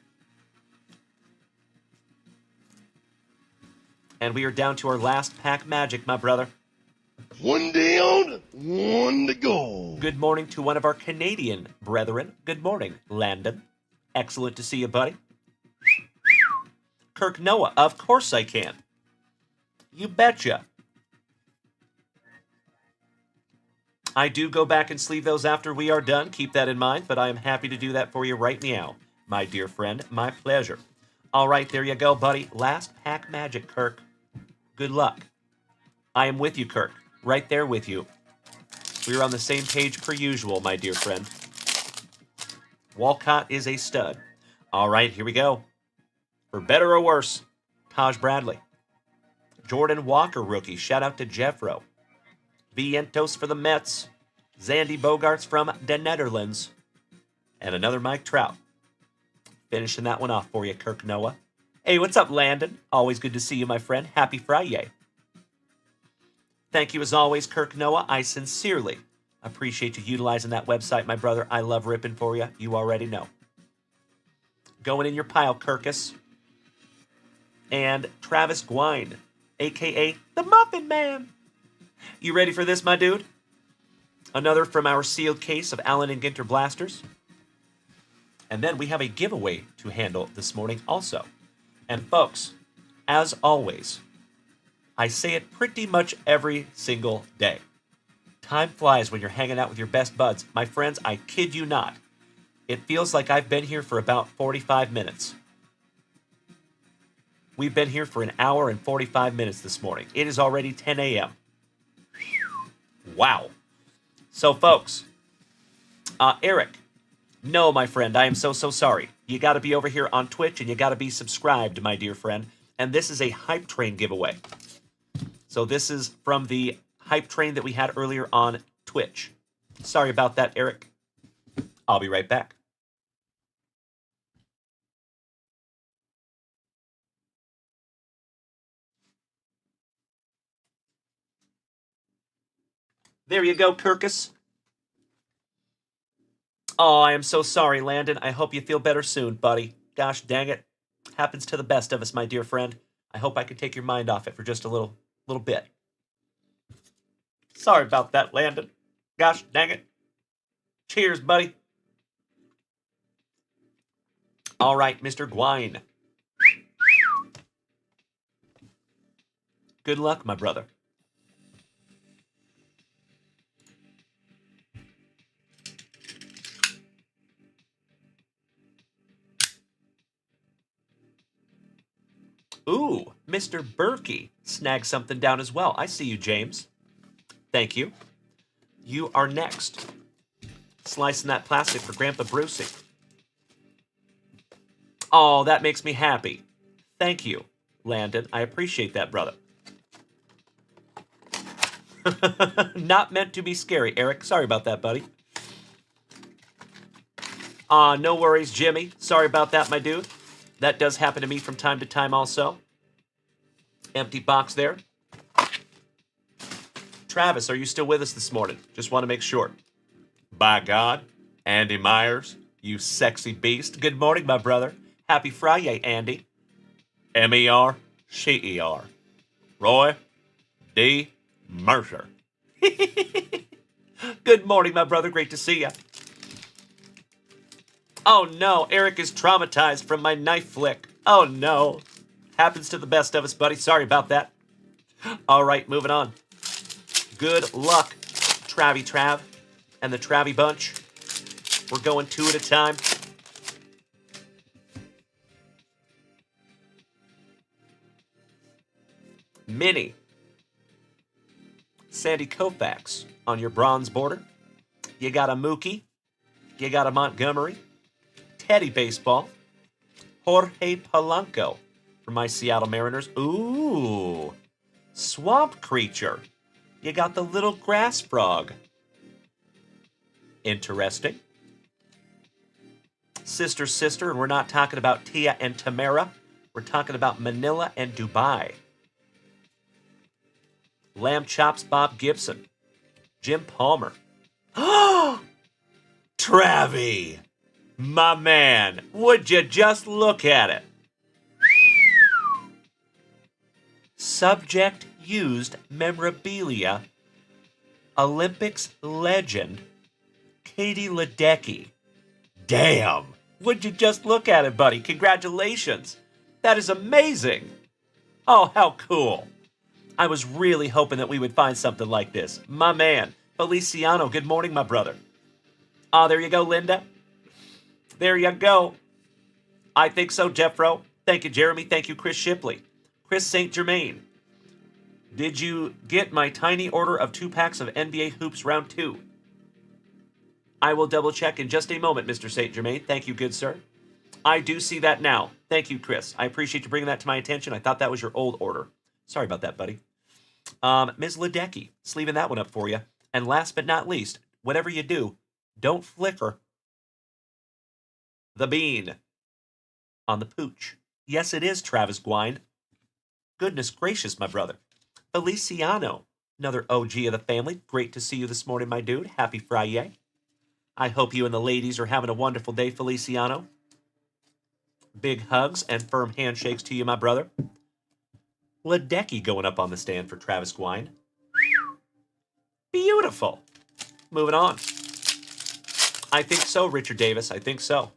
And we are down to our last pack magic, my brother. One down, one to go. Good morning to one of our Canadian brethren. Good morning, Landon. Excellent to see you, buddy. Kirk Noah, of course I can. You betcha. I do go back and sleeve those after we are done. Keep that in mind, but I am happy to do that for you right now, my dear friend. My pleasure. All right, there you go, buddy. Last pack magic, Kirk. Good luck. I am with you, Kirk. Right there with you. We're on the same page per usual, my dear friend. Walcott is a stud. All right, here we go. For better or worse, Taj Bradley. Jordan Walker, rookie. Shout out to Jeffro. Vientos for the Mets. Zandy Bogarts from the Netherlands. And another Mike Trout. Finishing that one off for you, Kirk Noah. Hey, what's up, Landon? Always good to see you, my friend. Happy FRIYAY. Thank you as always, Kirk Noah. I sincerely appreciate you utilizing that website, my brother. I love ripping for you. You already know. Going in your pile, Kirkus. And Travis Gwine, a.k.a. the Muffin Man. You ready for this, my dude? Another from our sealed case of Allen and Ginter blasters. And then we have a giveaway to handle this morning also. And folks, as always, I say it pretty much every single day. Time flies when you're hanging out with your best buds. My friends, I kid you not. It feels like I've been here for about 45 minutes. We've been here for an hour and 45 minutes this morning. It is already 10 a.m. Wow. So, folks, Eric, no, my friend, I am so sorry. You got to be over here on Twitch, and you got to be subscribed, my dear friend. And this is a Hype Train giveaway. So this is from the Hype Train that we had earlier on Twitch. Sorry about that, Eric. I'll be right back. There you go, Kirkus. Oh, I am so sorry, Landon. I hope you feel better soon, buddy. Gosh dang it. Happens to the best of us, my dear friend. I hope I can take your mind off it for just a little bit. Sorry about that, Landon. Gosh dang it. Cheers, buddy. All right, Mr. Gwine. Good luck, my brother. Ooh, Mr. Berkey snagged something down as well. I see you, James. Thank you. You are next. Slicing that plastic for Grandpa Brucey. Oh, that makes me happy. Thank you, Landon. I appreciate that, brother. Not meant to be scary, Eric. Sorry about that, buddy. No worries, Jimmy. Sorry about that, my dude. That does happen to me from time to time also. Empty box there. Travis, are you still with us this morning? Just want to make sure. By God, Andy Myers, you sexy beast. Good morning, my brother. Happy FRIYAY, Andy. M-E-R-C-E-R. Roy D. Mercer. Good morning, my brother. Great to see you. Oh no, Eric is traumatized from my knife flick. Oh no. Happens to the best of us, buddy. Sorry about that. All right, moving on. Good luck, Travy Trav and the Travy Bunch. We're going 2 at a time. Mini. Sandy Koufax on your bronze border. You got a Mookie. You got a Montgomery. Teddy Baseball. Jorge Polanco for my Seattle Mariners. Ooh. Swamp Creature. You got the little grass frog. Interesting. Sister, and we're not talking about Tia and Tamara. We're talking about Manila and Dubai. Lamb Chops Bob Gibson. Jim Palmer. Travie! My man, would you just look at it? Subject used memorabilia. Olympics legend. Katie Ledecky. Damn! Would you just look at it, buddy? Congratulations! That is amazing! Oh, how cool! I was really hoping that we would find something like this. My man, Feliciano, good morning, my brother. Oh, there you go, Linda. There you go. I think so, Jeffro. Thank you, Jeremy. Thank you, Chris Shipley. Chris St. Germain. Did you get my tiny order of 2 packs of NBA Hoops Round 2? I will double check in just a moment, Mr. St. Germain. Thank you, good sir. I do see that now. Thank you, Chris. I appreciate you bringing that to my attention. I thought that was your old order. Sorry about that, buddy. Ms. Ledecky, sleeving that one up for you. And last but not least, whatever you do, don't flicker the bean on the pooch. Yes, it is, Travis Gwine. Goodness gracious, my brother. Feliciano, another OG of the family. Great to see you this morning, my dude. Happy FRIYAY. I hope you and the ladies are having a wonderful day, Feliciano. Big hugs and firm handshakes to you, my brother. Ledecky going up on the stand for Travis Gwine. Beautiful. Moving on. I think so, Richard Davis. I think so.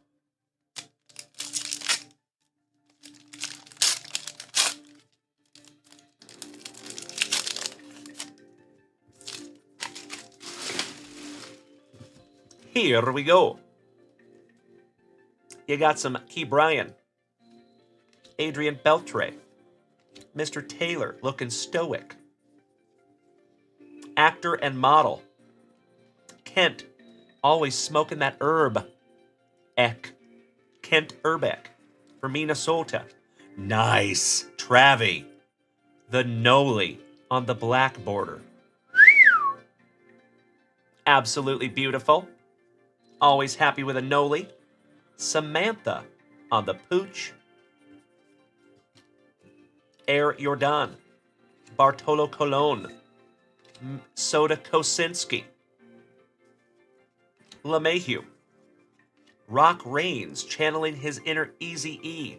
Here we go. You got some Key Bryan. Adrian Beltre. Mr. Taylor, looking stoic. Actor and model. Kent, always smoking that herb. Kent Urbeck for Minnesota. Nice. Travie. The Noli on the black border. Absolutely beautiful. Always happy with a Noli. Samantha on the pooch. Air Jordan. Bartolo Colon. Soda Kosinski. LeMahieu. Rock Reigns channeling his inner Eazy-E.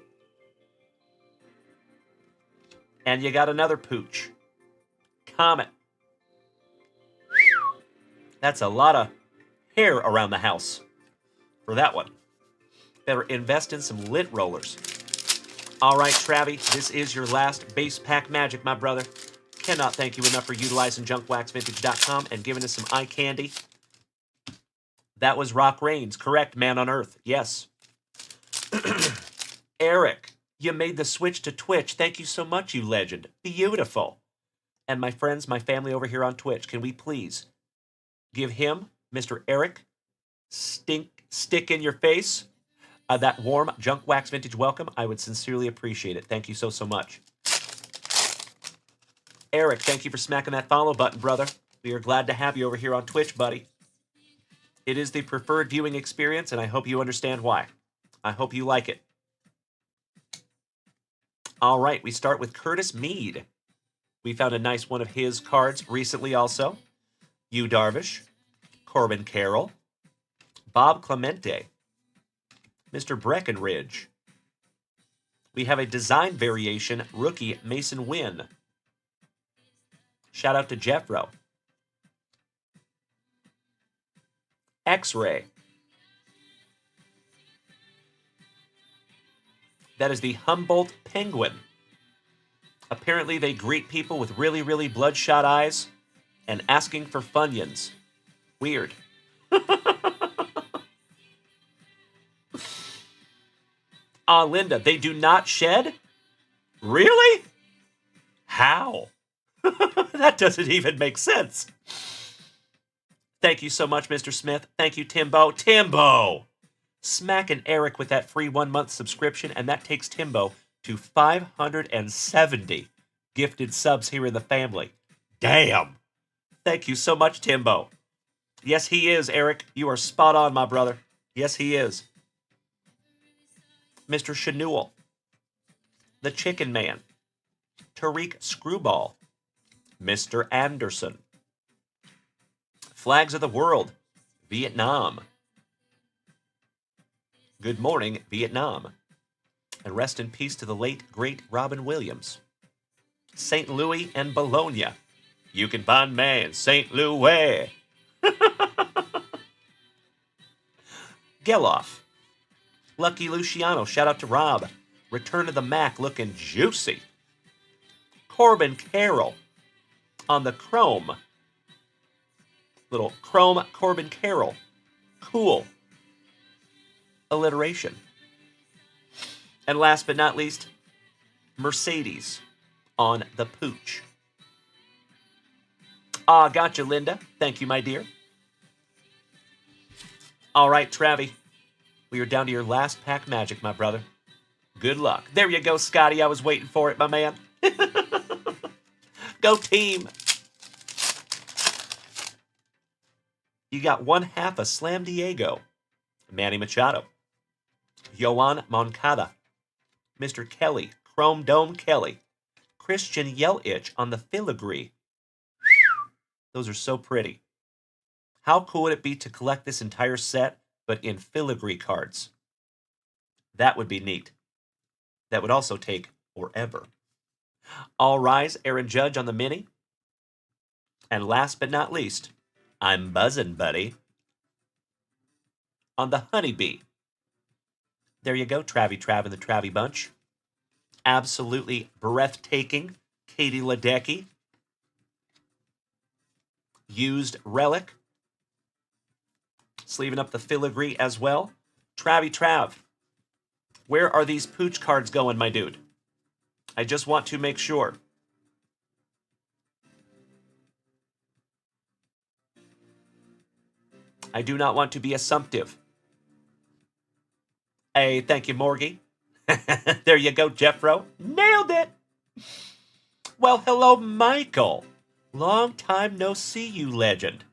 And you got another pooch. Comet. That's a lot of hair around the house for that one. Better invest in some lint rollers. All right, Travie, this is your last base pack magic, my brother. Cannot thank you enough for utilizing junkwaxvintage.com and giving us some eye candy. That was Rock Reigns. Correct, man on earth. Yes. Eric, you made the switch to Twitch. Thank you so much, you legend. Beautiful. And my friends, my family over here on Twitch, can we please give him, Mr. Eric, stick in your face, that warm Junk Wax Vintage welcome? I would sincerely appreciate it. Thank you so, so much. Eric, thank you for smacking that follow button, brother. We are glad to have you over here on Twitch, buddy. It is the preferred viewing experience, and I hope you understand why. I hope you like it. All right, we start with Curtis Mead. We found a nice one of his cards recently also. Yu Darvish, Corbin Carroll, Bob Clemente, Mr. Breckenridge. We have a design variation rookie, Mason Wynn. Shout out to Jeffro. X-ray. That is the Humboldt penguin. Apparently they greet people with really, really bloodshot eyes and asking for Funyuns. Weird. Linda, they do not shed? Really? How? That doesn't even make sense. Thank you so much, Mr. Smith. Thank you, Timbo. Timbo! Smacking Eric with that free 1-month subscription, and that takes Timbo to 570 gifted subs here in the family. Damn! Thank you so much, Timbo. Yes, he is, Eric. You are spot on, my brother. Yes, he is. Mr. Chanul, the Chicken Man, Tariq Screwball, Mr. Anderson, Flags of the World, Vietnam. Good morning, Vietnam. And rest in peace to the late, great Robin Williams. St. Louis and Bologna. You can find me in St. Louis. Geloff. Lucky Luciano, shout out to Rob. Return of the Mac looking juicy. Corbin Carroll on the Chrome. Little Chrome Corbin Carroll. Cool. Alliteration. And last but not least, Mercedes on the Pooch. Gotcha, Linda. Thank you, my dear. All right, Travi. We are down to your last pack magic, my brother. Good luck. There you go, Scotty. I was waiting for it, my man. Go team. You got 1/2 a Slam Diego. Manny Machado. Yoan Moncada. Mr. Kelly. Chrome Dome Kelly. Christian Yelich on the filigree. Those are so pretty. How cool would it be to collect this entire set, but in filigree cards? That would be neat. That would also take forever. All rise, Aaron Judge on the mini. And last but not least, I'm buzzing, buddy, on the honeybee. There you go, Travi Trav and the Travi Bunch. Absolutely breathtaking. Katie Ledecky. Used relic. Sleeving up the filigree as well. Travi Trav. Where are these Pooch cards going, my dude? I just want to make sure. I do not want to be assumptive. Hey, thank you, Morgie. There you go, Jeffro. Nailed it. Well, hello, Michael. Long time no see, you legend.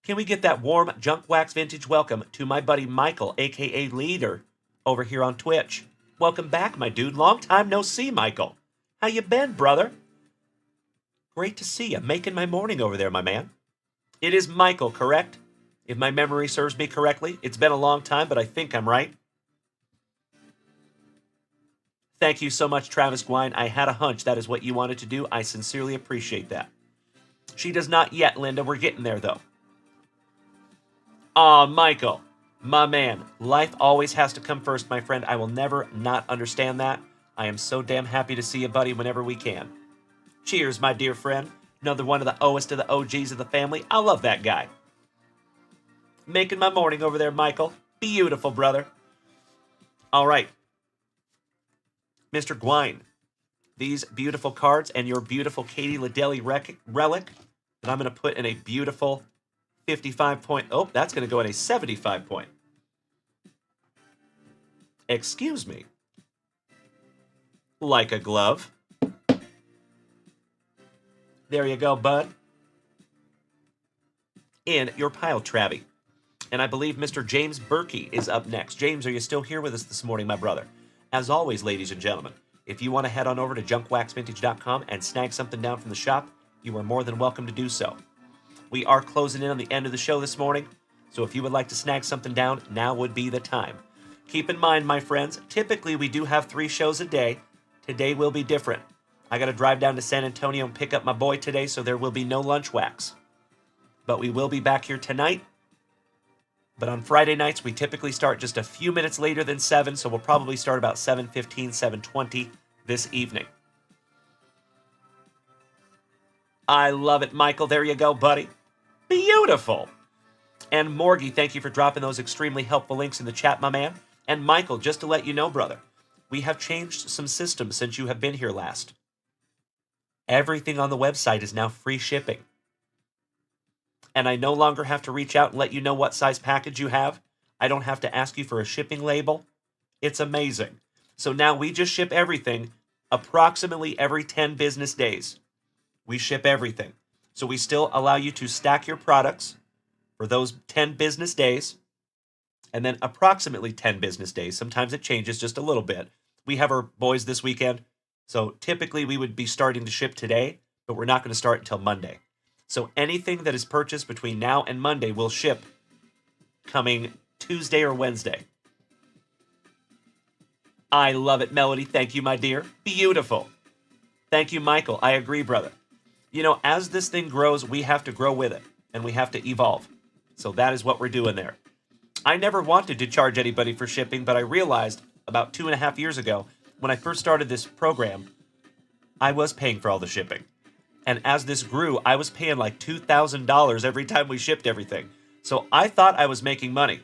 Can we get that warm Junkwax vintage welcome to my buddy Michael, a.k.a. Leader, over here on Twitch? Welcome back, my dude. Long time no see, Michael. How you been, brother? Great to see you. Making my morning over there, my man. It is Michael, correct? If my memory serves me correctly. It's been a long time, but I think I'm right. Thank you so much, Travis Gwine. I had a hunch that is what you wanted to do. I sincerely appreciate that. She does not yet, Linda. We're getting there, though. Aw, Michael, my man. Life always has to come first, my friend. I will never not understand that. I am so damn happy to see you, buddy, whenever we can. Cheers, my dear friend. Another one of the oest of the OGs of the family. I love that guy. Making my morning over there, Michael. Beautiful, brother. All right. Mr. Gwine, these beautiful cards and your beautiful Katie Ledecky relic that I'm going to put in a beautiful 55 point. Oh, that's going to go in a 75 point. Excuse me. Like a glove. There you go, bud. In your pile, Travi. And I believe Mr. James Berkey is up next. James, are you still here with us this morning, my brother? As always, ladies and gentlemen, if you want to head on over to junkwaxvintage.com and snag something down from the shop, you are more than welcome to do so. We are closing in on the end of the show this morning, so if you would like to snag something down, now would be the time. Keep in mind, my friends, typically we do have 3 shows a day. Today will be different. I got to drive down to San Antonio and pick up my boy today, so there will be no lunch wax. but we will be back here tonight. But on Friday nights, we typically start just a few minutes later than 7, so we'll probably start about 7:15, 7:20 this evening. I love it, Michael. There you go, buddy. Beautiful. And Morgie, thank you for dropping those extremely helpful links in the chat, my man. And Michael, just to let you know, brother, we have changed some systems since you have been here last. Everything on the website is now free shipping. And I no longer have to reach out and let you know what size package you have. I don't have to ask you for a shipping label. It's amazing. So now we just ship everything approximately every 10 business days. We ship everything. So we still allow you to stack your products for those 10 business days. And then approximately 10 business days. Sometimes it changes just a little bit. We have our boys this weekend. So typically we would be starting to ship today, but we're not going to start until Monday. So anything that is purchased between now and Monday will ship coming Tuesday or Wednesday. I love it, Melody. Thank you, my dear. Beautiful. Thank you, Michael. I agree, brother. You know, as this thing grows, we have to grow with it, and we have to evolve. So that is what we're doing there. I never wanted to charge anybody for shipping, but I realized about 2.5 years ago, when I first started this program, I was paying for all the shipping. And as this grew, I was paying like $2,000 every time we shipped everything. So I thought I was making money.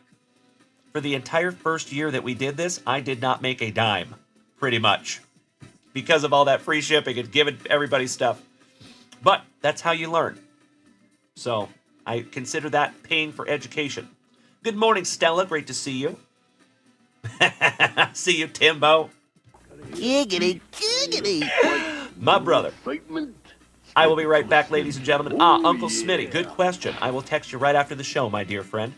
For the entire first year that we did this, I did not make a dime, pretty much, because of all that free shipping and giving everybody stuff. But that's how you learn. So I consider that paying for education. Good morning, Stella. Great to see you. See you, Timbo. Giggity, giggity. My brother. Excitement. I will be right back, ladies and gentlemen. Uncle Smitty, good question. I will text you right after the show, my dear friend.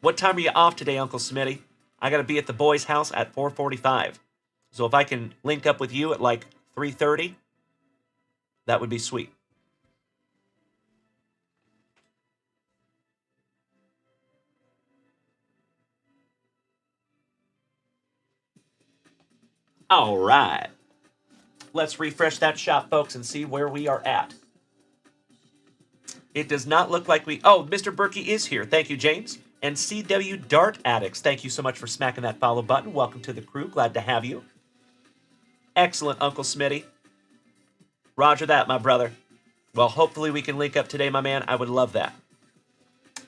What time are you off today, Uncle Smitty? I got to be at the boys' house at 4:45. So if I can link up with you at like 3:30, that would be sweet. All right. Let's refresh that shop, folks, and see where we are at. It does not look like we... Oh, Mr. Berkey is here. Thank you, James. And CW Dart Addicts, thank you so much for smacking that follow button. Welcome to the crew. Glad to have you. Excellent, Uncle Smitty. Roger that, my brother. Well, hopefully we can link up today, my man. I would love that.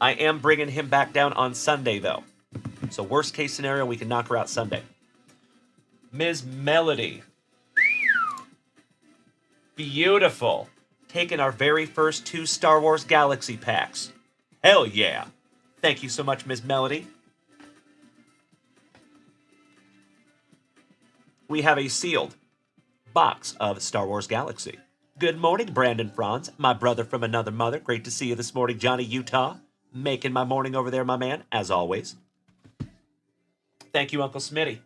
I am bringing him back down on Sunday, though. So worst case scenario, we can knock her out Sunday. Ms. Melody. Beautiful. Taking our very first 2 Star Wars Galaxy packs. Hell yeah. Thank you so much, Ms. Melody. We have a sealed box of Star Wars Galaxy. Good morning, Brandon Franz, my brother from another mother. Great to see you this morning, Johnny Utah. Making my morning over there, my man, as always. Thank you, Uncle Smitty.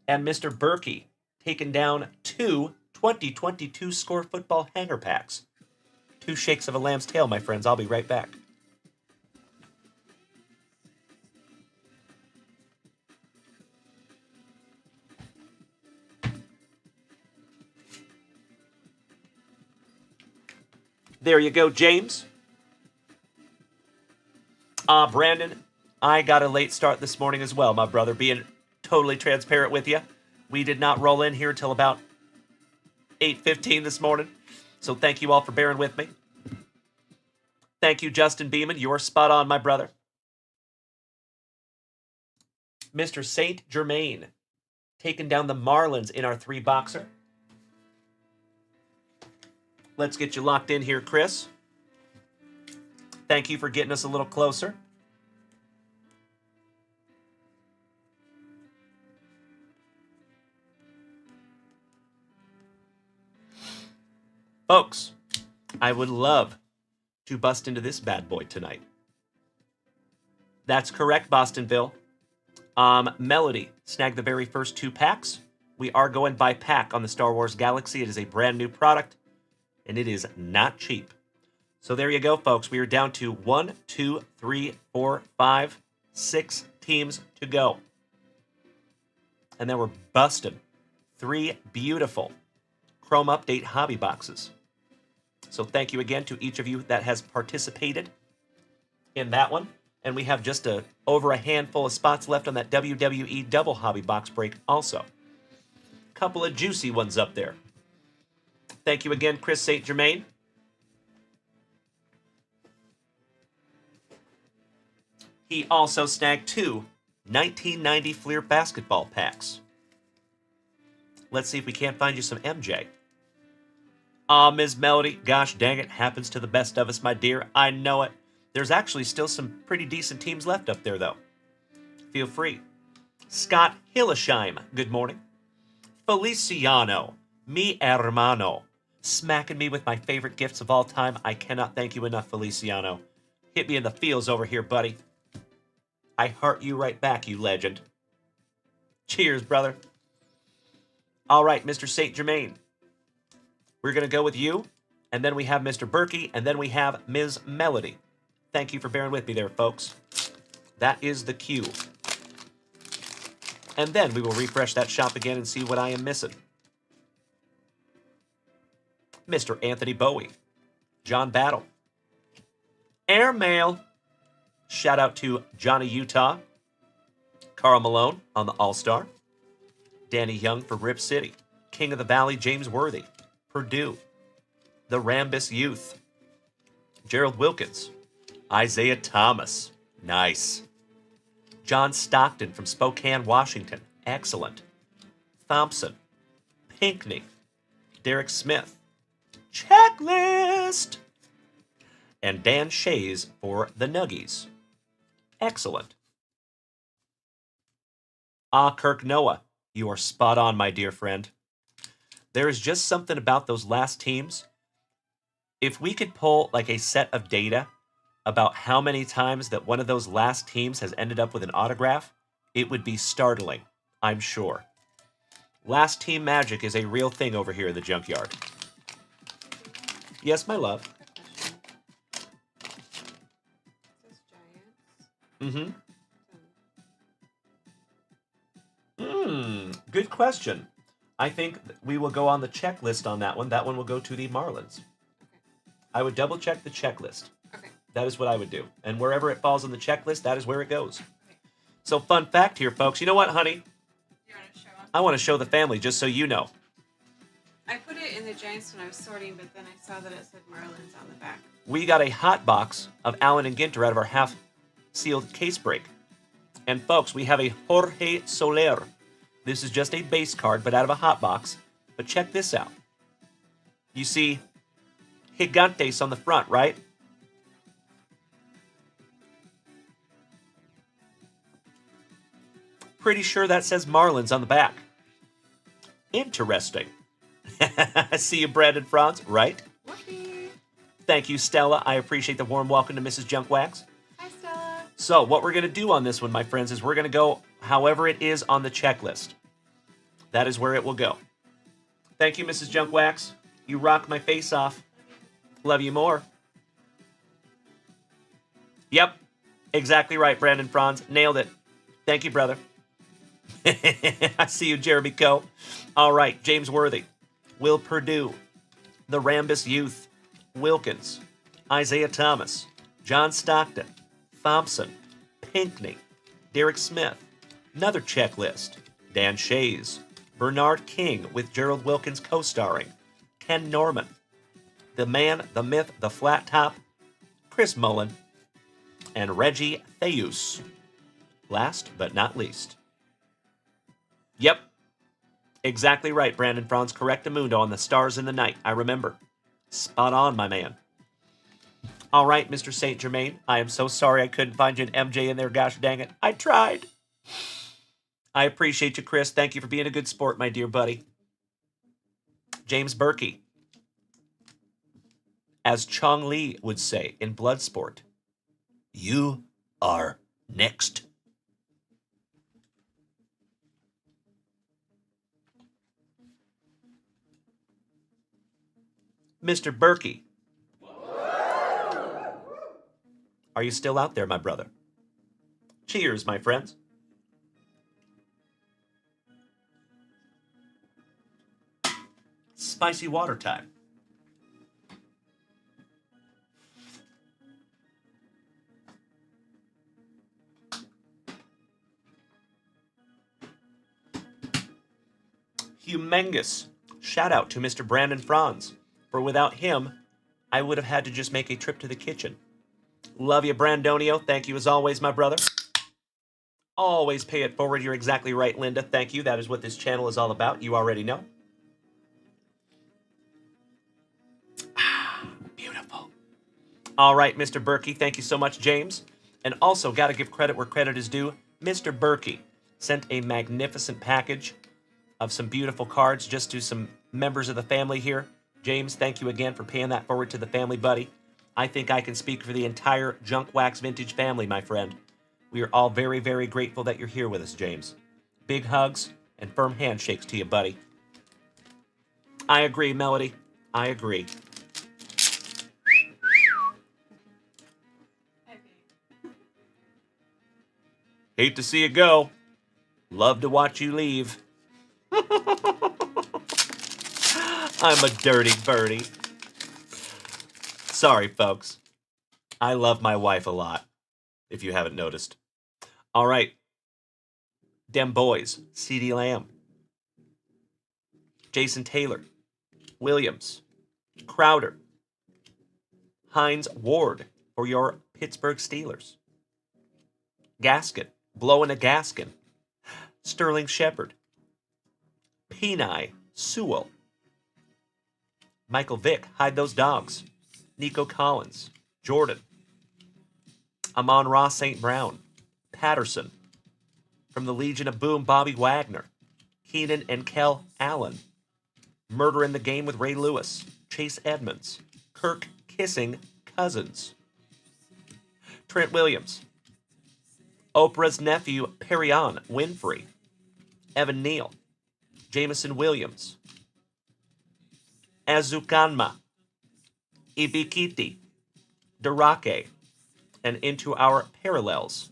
And Mr. Berkey, taking down 2 2022 Score Football hanger packs. 2 shakes of a lamb's tail, my friends. I'll be right back. There you go, James. Brandon, I got a late start this morning as well, my brother, being totally transparent with you. We did not roll in here till about 8:15 this morning, so thank you all for bearing with me. Thank you, Justin Beeman. You're spot on, my brother. Mr. Saint Germain, taking down the Marlins in our 3-boxer. Let's get you locked in here, Chris. Thank you for getting us a little closer. Folks, I would love to bust into this bad boy tonight. That's correct, Bostonville. Melody snagged the very first 2 packs. We are going by pack on the Star Wars Galaxy. It is a brand new product, and it is not cheap. So there you go, folks. We are down to 1, 2, 3, 4, 5, 6 teams to go. And then we're busting 3 beautiful Chrome Update hobby boxes. So thank you again to each of you that has participated in that one. And we have just over a handful of spots left on that WWE double hobby box break also. Couple of juicy ones up there. Thank you again, Chris St. Germain. He also snagged 2 1990 Fleer basketball packs. Let's see if we can't find you some MJ. Ms. Melody, gosh dang it, happens to the best of us, my dear. I know it. There's actually still some pretty decent teams left up there, though. Feel free. Scott Hillesheim, good morning. Feliciano, mi hermano, smacking me with my favorite gifts of all time. I cannot thank you enough, Feliciano. Hit me in the feels over here, buddy. I heart you right back, you legend. Cheers, brother. All right, Mr. St. Germain. We're going to go with you, and then we have Mr. Berkey, and then we have Ms. Melody. Thank you for bearing with me there, folks. That is the cue. And then we will refresh that shop again and see what I am missing. Mr. Anthony Bowie. John Battle. Airmail. Shout out to Johnny Utah. Carl Malone on the All-Star. Danny Young for Rip City. King of the Valley, James Worthy. Purdue. The Rambus Youth. Gerald Wilkins. Isaiah Thomas. Nice. John Stockton from Spokane, Washington. Excellent. Thompson. Pinckney. Derek Smith. Checklist. And Dan Shays for the Nuggies. Excellent. Kirk Noah. You are spot on, my dear friend. There is just something about those last teams. If we could pull like a set of data about how many times that one of those last teams has ended up with an autograph, it would be startling, I'm sure. Last team magic is a real thing over here in the junkyard. Yes, my love. Good question. I think we will go on the checklist on that one. That one will go to the Marlins. Okay. I would double check the checklist. Okay. That is what I would do. And wherever it falls on the checklist, that is where it goes. Okay. So fun fact here, folks. You know what, honey? You want to show them? I want to show the family, just so you know. I put it in the Giants when I was sorting, but then I saw that it said Marlins on the back. We got a hot box of Allen and Ginter out of our half-sealed case break. And folks, we have a Jorge Soler. This is just a base card, but out of a hot box. But check this out. You see Gigantes on the front, right? Pretty sure that says Marlins on the back. Interesting. I see you, Brandon Franz, right? Whoopee. Thank you, Stella. I appreciate the warm welcome to Mrs. Junkwax. Hi, Stella. So what we're going to do on this one, my friends, is we're going to go however it is on the checklist. That is where it will go. Thank you, Mrs. Junkwax. You rock my face off. Love you more. Yep. Exactly right, Brandon Franz. Nailed it. Thank you, brother. I see you, Jeremy Coe. All right, James Worthy. Will Purdue. The Rambus Youth. Wilkins. Isaiah Thomas. John Stockton. Thompson. Pinckney. Derek Smith. Another checklist. Dan Shays. Bernard King with Gerald Wilkins co-starring. Ken Norman. The Man, the Myth, the Flat Top. Chris Mullen. And Reggie Theus. Last but not least. Yep. Exactly right, Brandon Franz. Correctamundo on the Stars in the Night. I remember. Spot on, my man. All right, Mr. St. Germain. I am so sorry I couldn't find you an MJ in there. Gosh dang it. I tried. I appreciate you, Chris. Thank you for being a good sport, my dear buddy. James Berkey. As Chong Li would say in Bloodsport, you are next. Mr. Berkey. Are you still out there, my brother? Cheers, my friends. Spicy water time. humongous shout out to Mr. Brandon Franz, for without him, I would have had to just make a trip to the kitchen. Love you, Brandonio. Thank you as always, my brother. Always pay it forward. You're exactly right, Linda. Thank you. That is what this channel is all about. You already know. Beautiful. All right, Mr. Berkey. Thank you so much, James. And also, got to give credit where credit is due. Mr. Berkey sent a magnificent package of some beautiful cards just to some members of the family here. James, thank you again for paying that forward to the family, buddy. I think I can speak for the entire Junkwax Vintage family, my friend. We are all very, very grateful that you're here with us, James. Big hugs and firm handshakes to you, buddy. I agree, Melody. I agree. Hate to see you go. Love to watch you leave. I'm a dirty birdie. Sorry, folks. I love my wife a lot, if you haven't noticed. All right. Dem Boys, C.D. Lamb, Jason Taylor, Williams, Crowder, Hines Ward for your Pittsburgh Steelers, Gaskin, blowing a gaskin, Sterling Shepard, Peni Sewell, Michael Vick, hide those dogs, Nico Collins, Jordan, Amon-Ra St. Brown, Patterson, from the Legion of Boom, Bobby Wagner, Keenan and Kel Allen, Murder in the Game with Ray Lewis, Chase Edmonds, Kirk Kissing Cousins, Trent Williams, Oprah's nephew Perion Winfrey, Evan Neal, Jameson Williams, Azukanma, Ibikiti, Darake, and into our parallels.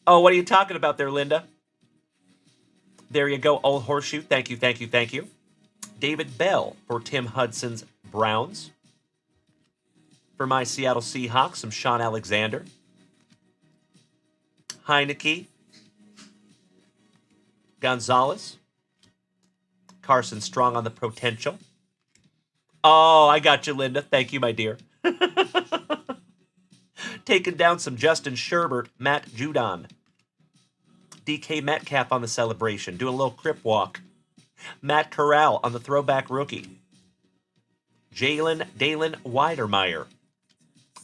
Oh, what are you talking about there, Linda? There you go, Old Horseshoe. Thank you, thank you, thank you. David Bell for Tim Hudson's Browns. For my Seattle Seahawks, some Sean Alexander. Heineke. Gonzalez. Carson Strong on the potential. Oh, I got you, Linda. Thank you, my dear. Taking down some Justin Sherbert, Matt Judon. DK Metcalf on the celebration, doing a little crip walk. Matt Corral on the throwback rookie. Dalen Weidermeyer.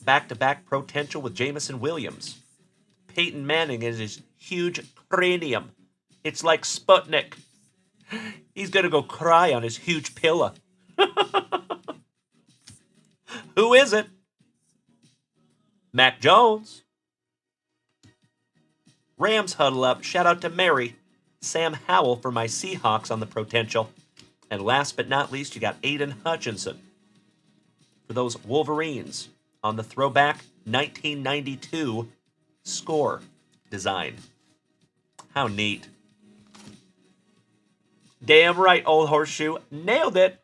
Back-to-back potential with Jameson Williams. Peyton Manning is his huge cranium. It's like Sputnik. He's going to go cry on his huge pillow. Who is it? Mac Jones. Rams huddle up. Shout out to Mary. Sam Howell for my Seahawks on the potential. And last but not least, you got Aiden Hutchinson for those Wolverines on the throwback 1992 score design. How neat. Damn right, Old Horseshoe. Nailed it.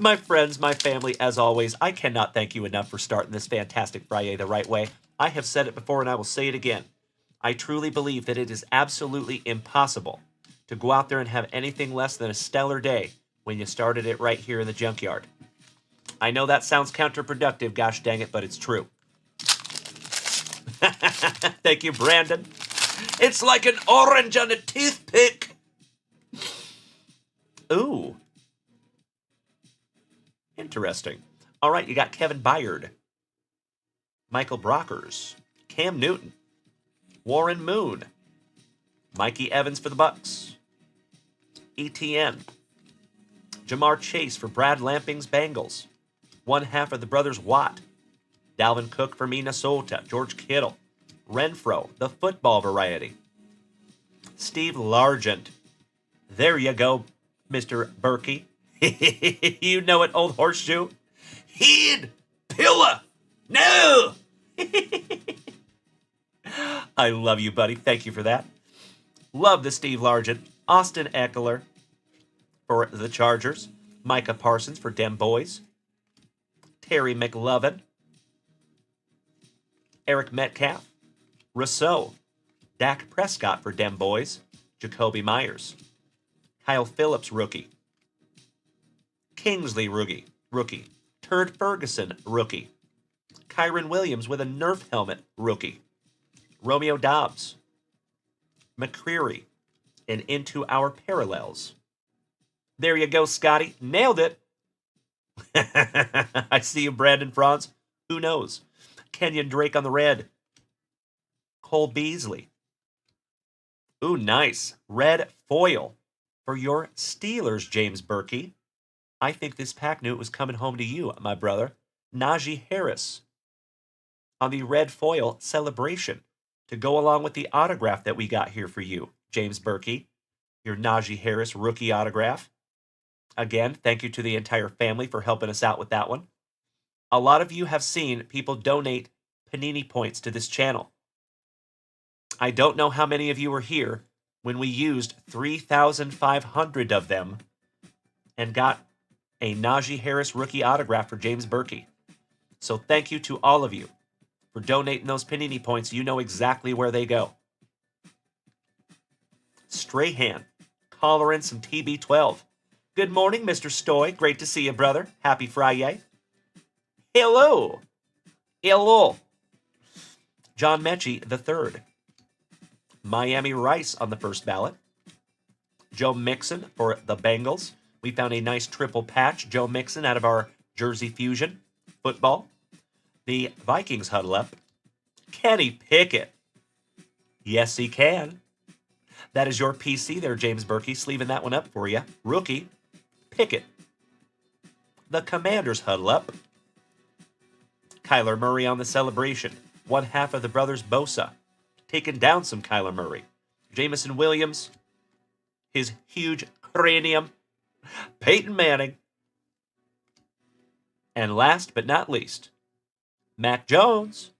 My friends, my family, as always, I cannot thank you enough for starting this fantastic FRIYAY the right way. I have said it before and I will say it again. I truly believe that it is absolutely impossible to go out there and have anything less than a stellar day when you started it right here in the junkyard. I know that sounds counterproductive, gosh dang it, but it's true. Thank you, Brandon. It's like an orange on a toothpick. Ooh. Interesting. All right, you got Kevin Byard, Michael Brockers, Cam Newton, Warren Moon, Mikey Evans for the Bucks, ETN, Jamar Chase for Brad Lamping's Bengals, one half of the brothers Watt, Dalvin Cook for Minnesota, George Kittle, Renfro, the football variety, Steve Largent. There you go, Mr. Berkey. You know it, Old Horseshoe. Heed! Pillar! No! I love you, buddy. Thank you for that. Love the Steve Largent. Austin Eckler for the Chargers. Micah Parsons for Dem Boys. Terry McLovin. Eric Metcalf, Rousseau, Dak Prescott for Dem Boys, Jacoby Myers, Kyle Phillips, rookie, Kingsley, rookie, Turd Ferguson, rookie, Kyron Williams with a Nerf helmet, rookie, Romeo Dobbs, McCreary, and Into Our Parallels. There you go, Scotty. Nailed it. I see you, Brandon Franz. Who knows? Kenyon Drake on the red. Cole Beasley. Ooh, nice. Red foil for your Steelers, James Berkey. I think this pack knew it was coming home to you, my brother. Najee Harris on the red foil celebration to go along with the autograph that we got here for you, James Berkey. Your Najee Harris rookie autograph. Again, thank you to the entire family for helping us out with that one. A lot of you have seen people donate Panini points to this channel. I don't know how many of you were here when we used 3,500 of them and got a Najee Harris rookie autograph for James Berkey. So thank you to all of you for donating those Panini points. You know exactly where they go. Strahan, Collar some TB12. Good morning, Mr. Stoy. Great to see you, brother. Happy FRIYAY. Hello. Hello. John Mechie III. Miami Rice on the first ballot. Joe Mixon for the Bengals. We found a nice triple patch. Joe Mixon out of our Jersey Fusion football. The Vikings huddle up. Kenny Pickett. Yes, he can. That is your PC there, James Berkey. Sleeving that one up for you. Rookie. Pickett. The Commanders huddle up. Kyler Murray on the celebration. One half of the brothers Bosa. Taking down some Kyler Murray. Jameson Williams. His huge cranium. Peyton Manning. And last but not least, Mac Jones.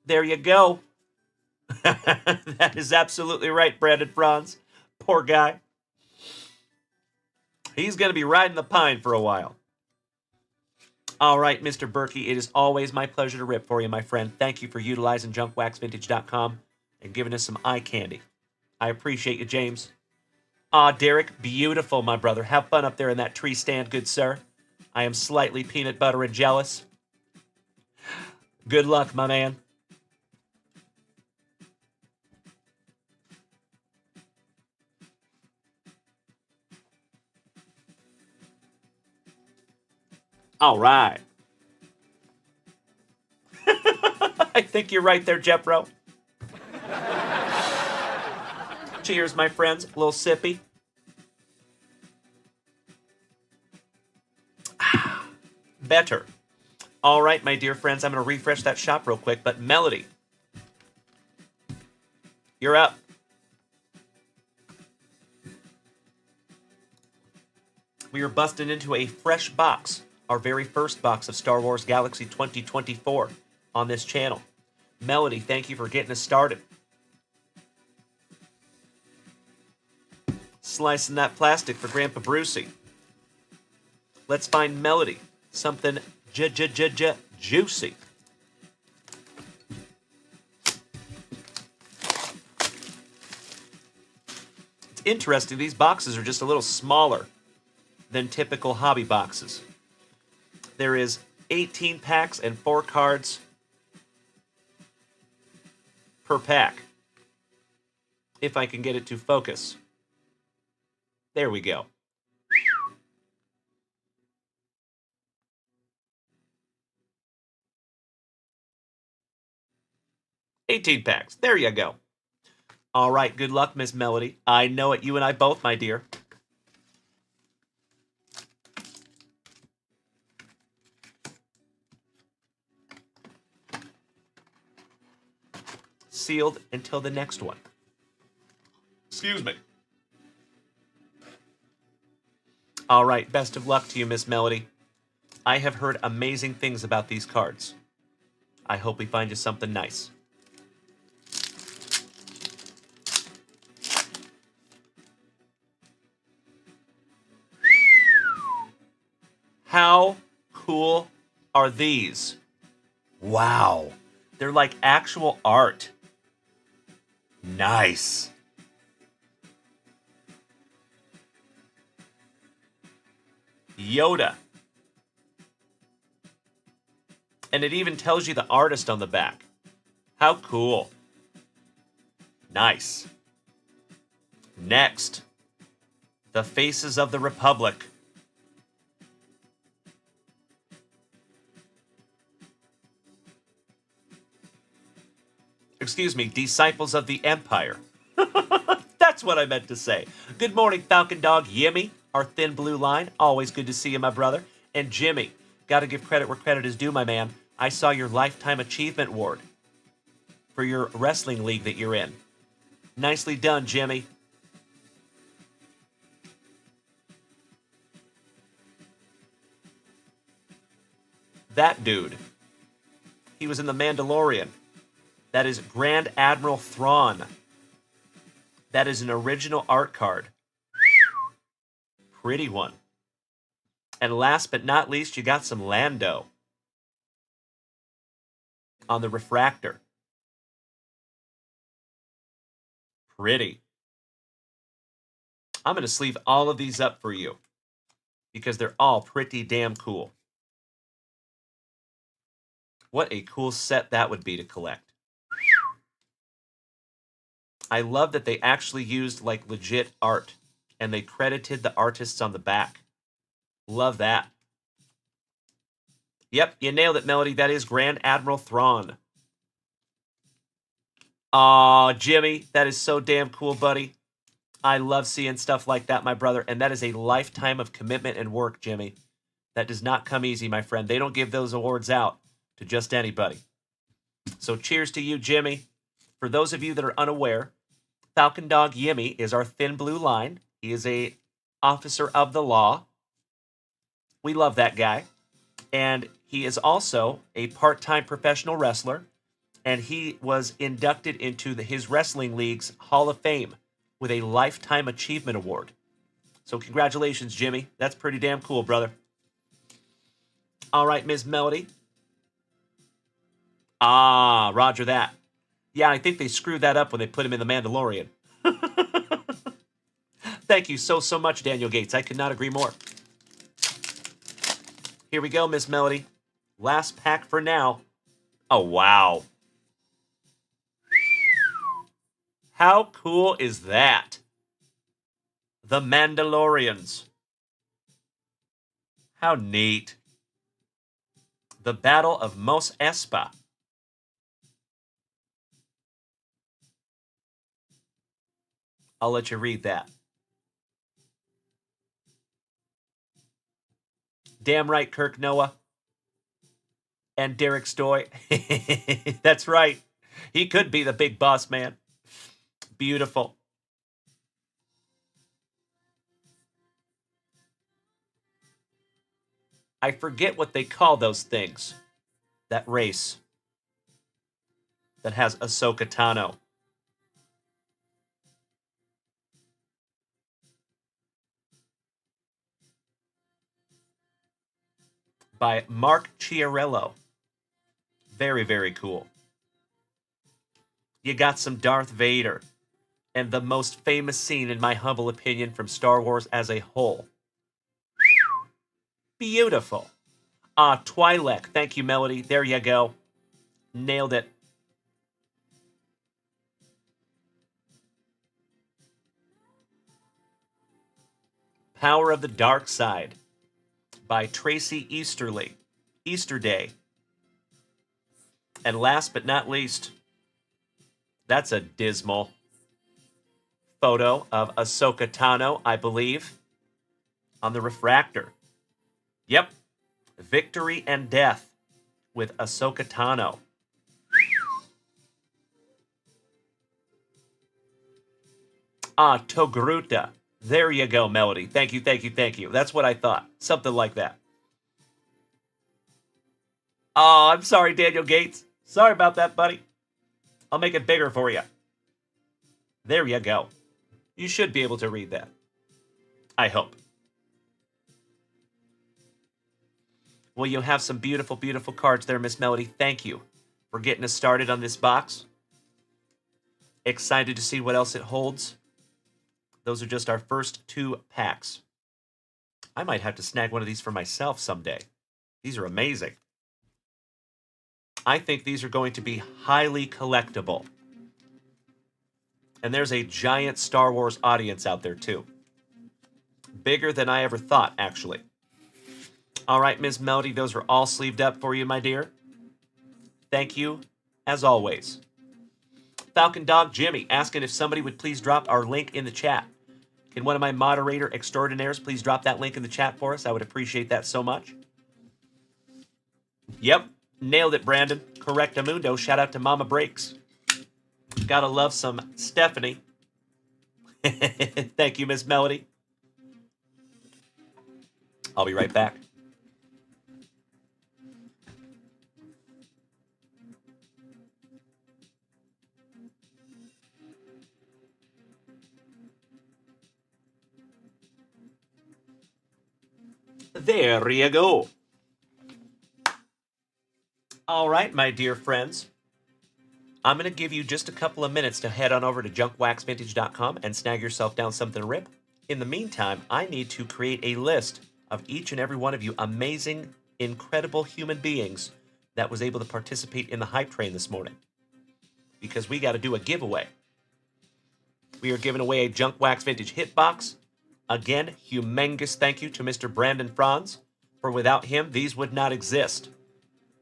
There you go. That is absolutely right, Brandon Franz. Poor guy. He's going to be riding the pine for a while. All right, Mr. Berkey, it is always my pleasure to rip for you, my friend. Thank you for utilizing junkwaxvintage.com and giving us some eye candy. I appreciate you, James. Derek, beautiful, my brother. Have fun up there in that tree stand, good sir. I am slightly peanut butter and jealous. Good luck, my man. All right. I think you're right there, Jeffro. Cheers, my friends. A little sippy. Better. All right, my dear friends, I'm going to refresh that shop real quick, but Melody, you're up. We are busting into a fresh box, our very first box of Star Wars Galaxy 2024 on this channel. Melody, thank you for getting us started. Slicing that plastic for Grandpa Brucey. Let's find Melody. Something juicy. It's interesting, these boxes are just a little smaller than typical hobby boxes. There is 18 packs and 4 cards per pack. If I can get it to focus. There we go. $18 packs. There you go. All right, good luck, Miss Melody. I know it, you and I both, my dear. Sealed until the next one. Excuse me. All right, best of luck to you, Miss Melody. I have heard amazing things about these cards. I hope we find you something nice. How cool are these? Wow. They're like actual art. Nice. Yoda. And it even tells you the artist on the back. How cool. Nice. Next, the Faces of the Republic. Excuse me, Disciples of the Empire. That's what I meant to say. Good morning, Falcon Dog Yimmy, our thin blue line. Always good to see you, my brother. And Jimmy, gotta give credit where credit is due, my man. I saw your Lifetime Achievement Award for your wrestling league that you're in. Nicely done, Jimmy. That dude, he was in The Mandalorian. That is Grand Admiral Thrawn. That is an original art card. Pretty one. And last but not least, you got some Lando on the refractor. Pretty. I'm going to sleeve all of these up for you because they're all pretty damn cool. What a cool set that would be to collect. I love that they actually used like legit art and they credited the artists on the back. Love that. Yep, you nailed it, Melody. That is Grand Admiral Thrawn. Aw, Jimmy, that is so damn cool, buddy. I love seeing stuff like that, my brother, and that is a lifetime of commitment and work, Jimmy. That does not come easy, my friend. They don't give those awards out to just anybody. So cheers to you, Jimmy. For those of you that are unaware, Falcon Dog Yimmy is our thin blue line. He is a officer of the law. We love that guy. And he is also a part-time professional wrestler. And he was inducted into his wrestling league's Hall of Fame with a Lifetime Achievement Award. So congratulations, Jimmy. That's pretty damn cool, brother. All right, Ms. Melody. Ah, roger that. Yeah, I think they screwed that up when they put him in The Mandalorian. Thank you so much, Daniel Gates. I could not agree more. Here we go, Miss Melody. Last pack for now. Oh, wow. How cool is that? The Mandalorians. How neat. The Battle of Mos Espa. I'll let you read that. Damn right, Kirk Noah. And Derek Stoy. That's right. He could be the big boss man. Beautiful. I forget what they call those things. That race that has Ahsoka Tano. By Mark Chiarello. Very, very cool. You got some Darth Vader. And the most famous scene, in my humble opinion, from Star Wars as a whole. Beautiful. Twi'lek. Thank you, Melody. There you go. Nailed it. Power of the Dark Side by Tracy Easterly. Easterday. And last but not least, that's a dismal photo of Ahsoka Tano, I believe, on the refractor. Yep. Victory and Death with Ahsoka Tano. Togruta. There you go, Melody. Thank you, thank you, thank you. That's what I thought. Something like that. Oh, I'm sorry, Daniel Gates. Sorry about that, buddy. I'll make it bigger for you. There you go. You should be able to read that. I hope. Well, you have some beautiful, beautiful cards there, Miss Melody. Thank you for getting us started on this box. Excited to see what else it holds. Those are just our first 2 packs. I might have to snag one of these for myself someday. These are amazing. I think these are going to be highly collectible. And there's a giant Star Wars audience out there, too. Bigger than I ever thought, actually. All right, Ms. Melody, those are all sleeved up for you, my dear. Thank you, as always. Falcon Dog Jimmy asking if somebody would please drop our link in the chat. Can one of my moderator extraordinaires please drop that link in the chat for us? I would appreciate that so much. Yep, nailed it, Brandon. Correctamundo. Shout out to Mama Breaks. Gotta love some Stephanie. Thank you, Miss Melody. I'll be right back. There you go. All right, my dear friends. I'm going to give you just a couple of minutes to head on over to junkwaxvintage.com and snag yourself down something to rip. In the meantime, I need to create a list of each and every one of you amazing, incredible human beings that was able to participate in the hype train this morning. Because we got to do a giveaway. We are giving away a Junk Wax Vintage Hitbox. Again, humongous thank you to Mr. Brandon Franz, for without him, these would not exist.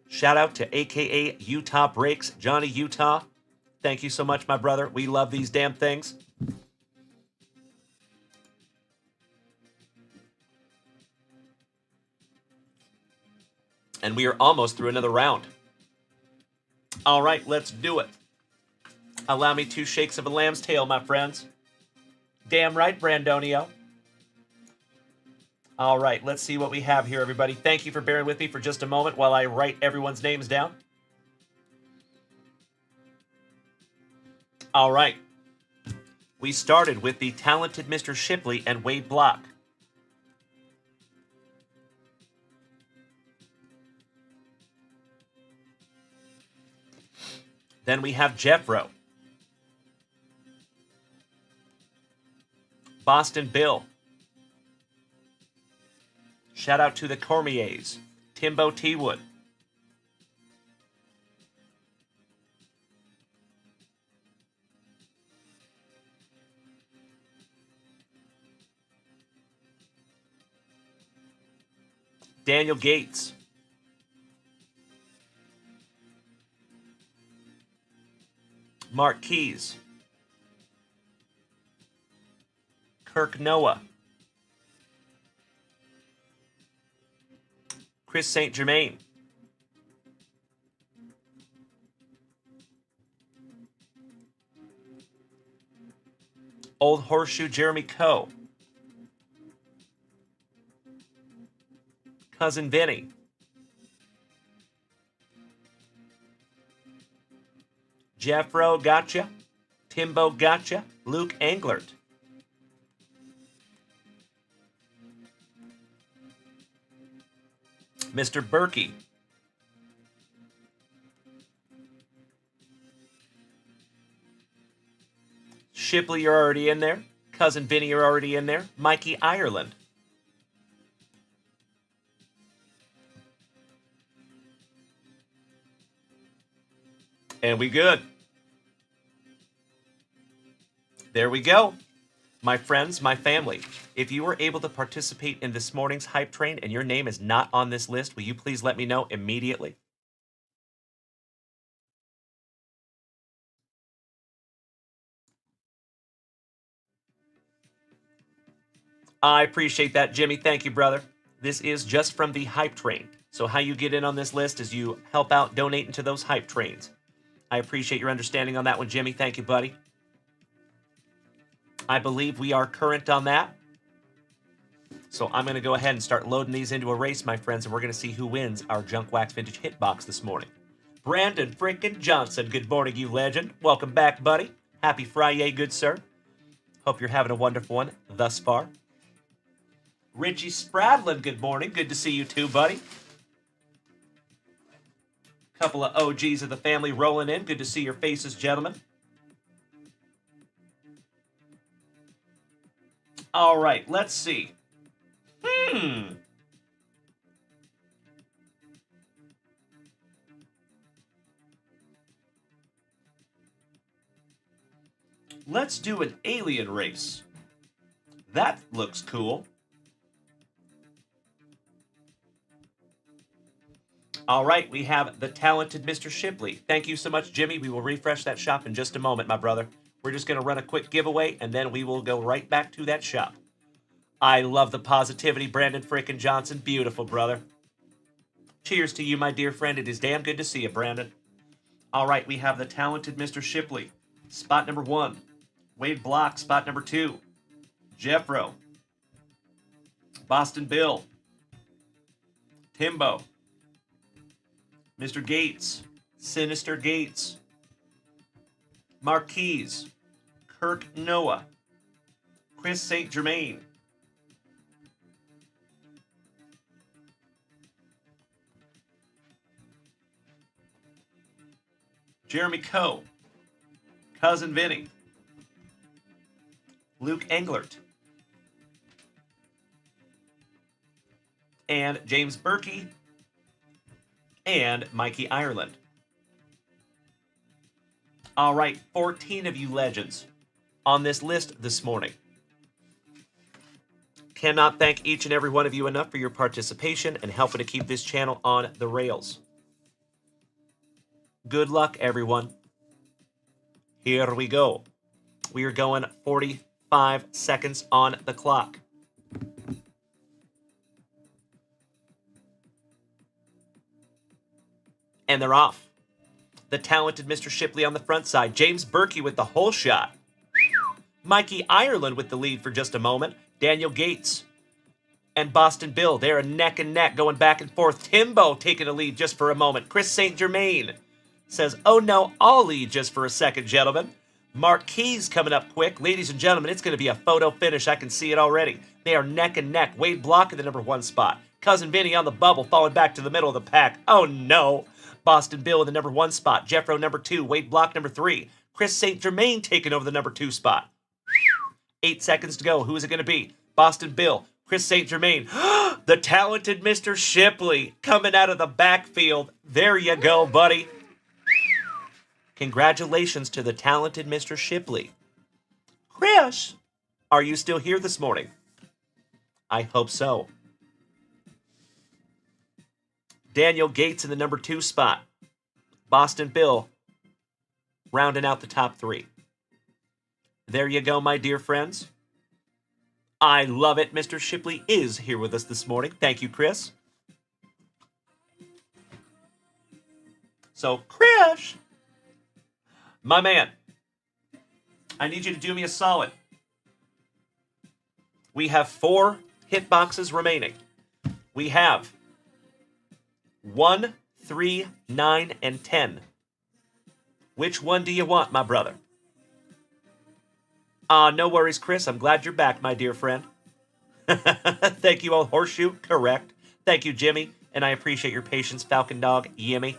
Shout out to AKA Utah Breaks, Johnny Utah. Thank you so much, my brother. We love these damn things. And we are almost through another round. All right, let's do it. Allow me 2 shakes of a lamb's tail, my friends. Damn right, Brandonio. All right, let's see what we have here, everybody. Thank you for bearing with me for just a moment while I write everyone's names down. All right. We started with the talented Mr. Shipley and Wade Block. Then we have Jeffro. Boston Bill. Shout out to the Cormiers. Timbo T-Wood. Daniel Gates. Mark Keys. Kirk Noah. Chris St. Germain. Old Horseshoe Jeremy Coe. Cousin Vinny. Jeffro gotcha. Timbo gotcha. Luke Englert. Mr. Berkey. Shipley, you're already in there. Cousin Vinny, you're already in there. Mikey Ireland. And we good. There we go. My friends, my family, if you were able to participate in this morning's hype train and your name is not on this list, will you please let me know immediately? I appreciate that, Jimmy. Thank you, brother. This is just from the hype train. So how you get in on this list is you help out donating to those hype trains. I appreciate your understanding on that one, Jimmy. Thank you, buddy. I believe we are current on that. So I'm going to go ahead and start loading these into a race, my friends, and we're going to see who wins our Junk Wax Vintage Hitbox this morning. Brandon frickin' Johnson, good morning, you legend. Welcome back, buddy. Happy Friday, good sir. Hope you're having a wonderful one thus far. Richie Spradlin, good morning. Good to see you too, buddy. Couple of OGs of the family rolling in. Good to see your faces, gentlemen. All right, let's see. Let's do an alien race. That looks cool. All right, we have the talented Mr. Shipley. Thank you so much, Jimmy. We will refresh that shop in just a moment, my brother. We're just going to run a quick giveaway, and then we will go right back to that shop. I love the positivity, Brandon frickin' Johnson. Beautiful, brother. Cheers to you, my dear friend. It is damn good to see you, Brandon. All right, we have the talented Mr. Shipley. Spot number 1. Wade Block, spot number 2. Jeffro. Boston Bill. Timbo. Mr. Gates. Sinister Gates. Marquise. Kirk Noah. Chris St. Germain. Jeremy Coe. Cousin Vinny. Luke Englert. And James Berkey. And Mikey Ireland. All right, 14 of you legends on this list this morning. Cannot thank each and every one of you enough for your participation and helping to keep this channel on the rails. Good luck, everyone. Here we go. We are going 45 seconds on the clock. And they're off. The talented Mr. Shipley on the front side. James Berkey with the hole shot. Mikey Ireland with the lead for just a moment. Daniel Gates and Boston Bill. They're a neck and neck going back and forth. Timbo taking a lead just for a moment. Chris St. Germain says, oh no, I'll lead just for a second, gentlemen. Mark Keys coming up quick. Ladies and gentlemen, it's going to be a photo finish. I can see it already. They are neck and neck. Wade Block in the number 1 spot. Cousin Vinny on the bubble, falling back to the middle of the pack. Oh no. Boston Bill in the number 1 spot. Jeffro number 2. Wade Block number 3. Chris St. Germain taking over the number 2 spot. 8 seconds to go. Who is it going to be? Boston Bill. Chris St. Germain. The talented Mr. Shipley coming out of the backfield. There you go, buddy. Congratulations to the talented Mr. Shipley. Chris, are you still here this morning? I hope so. Daniel Gates in the number 2 spot. Boston Bill rounding out the top 3. There you go, my dear friends. I love it. Mr. Shipley is here with us this morning. Thank you, Chris. So, Chris, my man, I need you to do me a solid. We have 4 hit boxes remaining. We have 1, 3, 9, and 10. Which one do you want, my brother? No worries, Chris. I'm glad you're back, my dear friend. Thank you, old horseshoe. Correct. Thank you, Jimmy. And I appreciate your patience, Falcon Dog. Yimmy.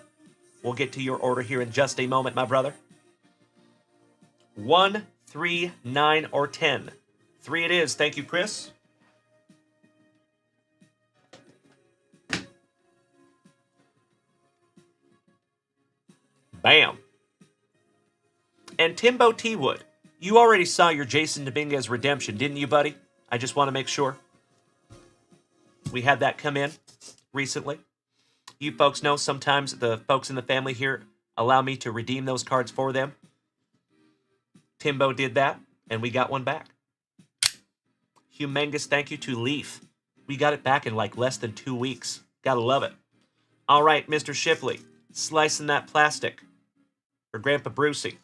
We'll get to your order here in just a moment, my brother. 1, 3, 9, or 10. 3 it is. Thank you, Chris. Bam. And Timbo T. Wood, you already saw your Jason Dominguez redemption, didn't you, buddy? I just want to make sure. We had that come in recently. You folks know sometimes the folks in the family here allow me to redeem those cards for them. Timbo did that, and we got one back. Humongous thank you to Leaf. We got it back in like less than 2 weeks. Gotta love it. All right, Mr. Shipley, slicing that plastic for Grandpa Brucey.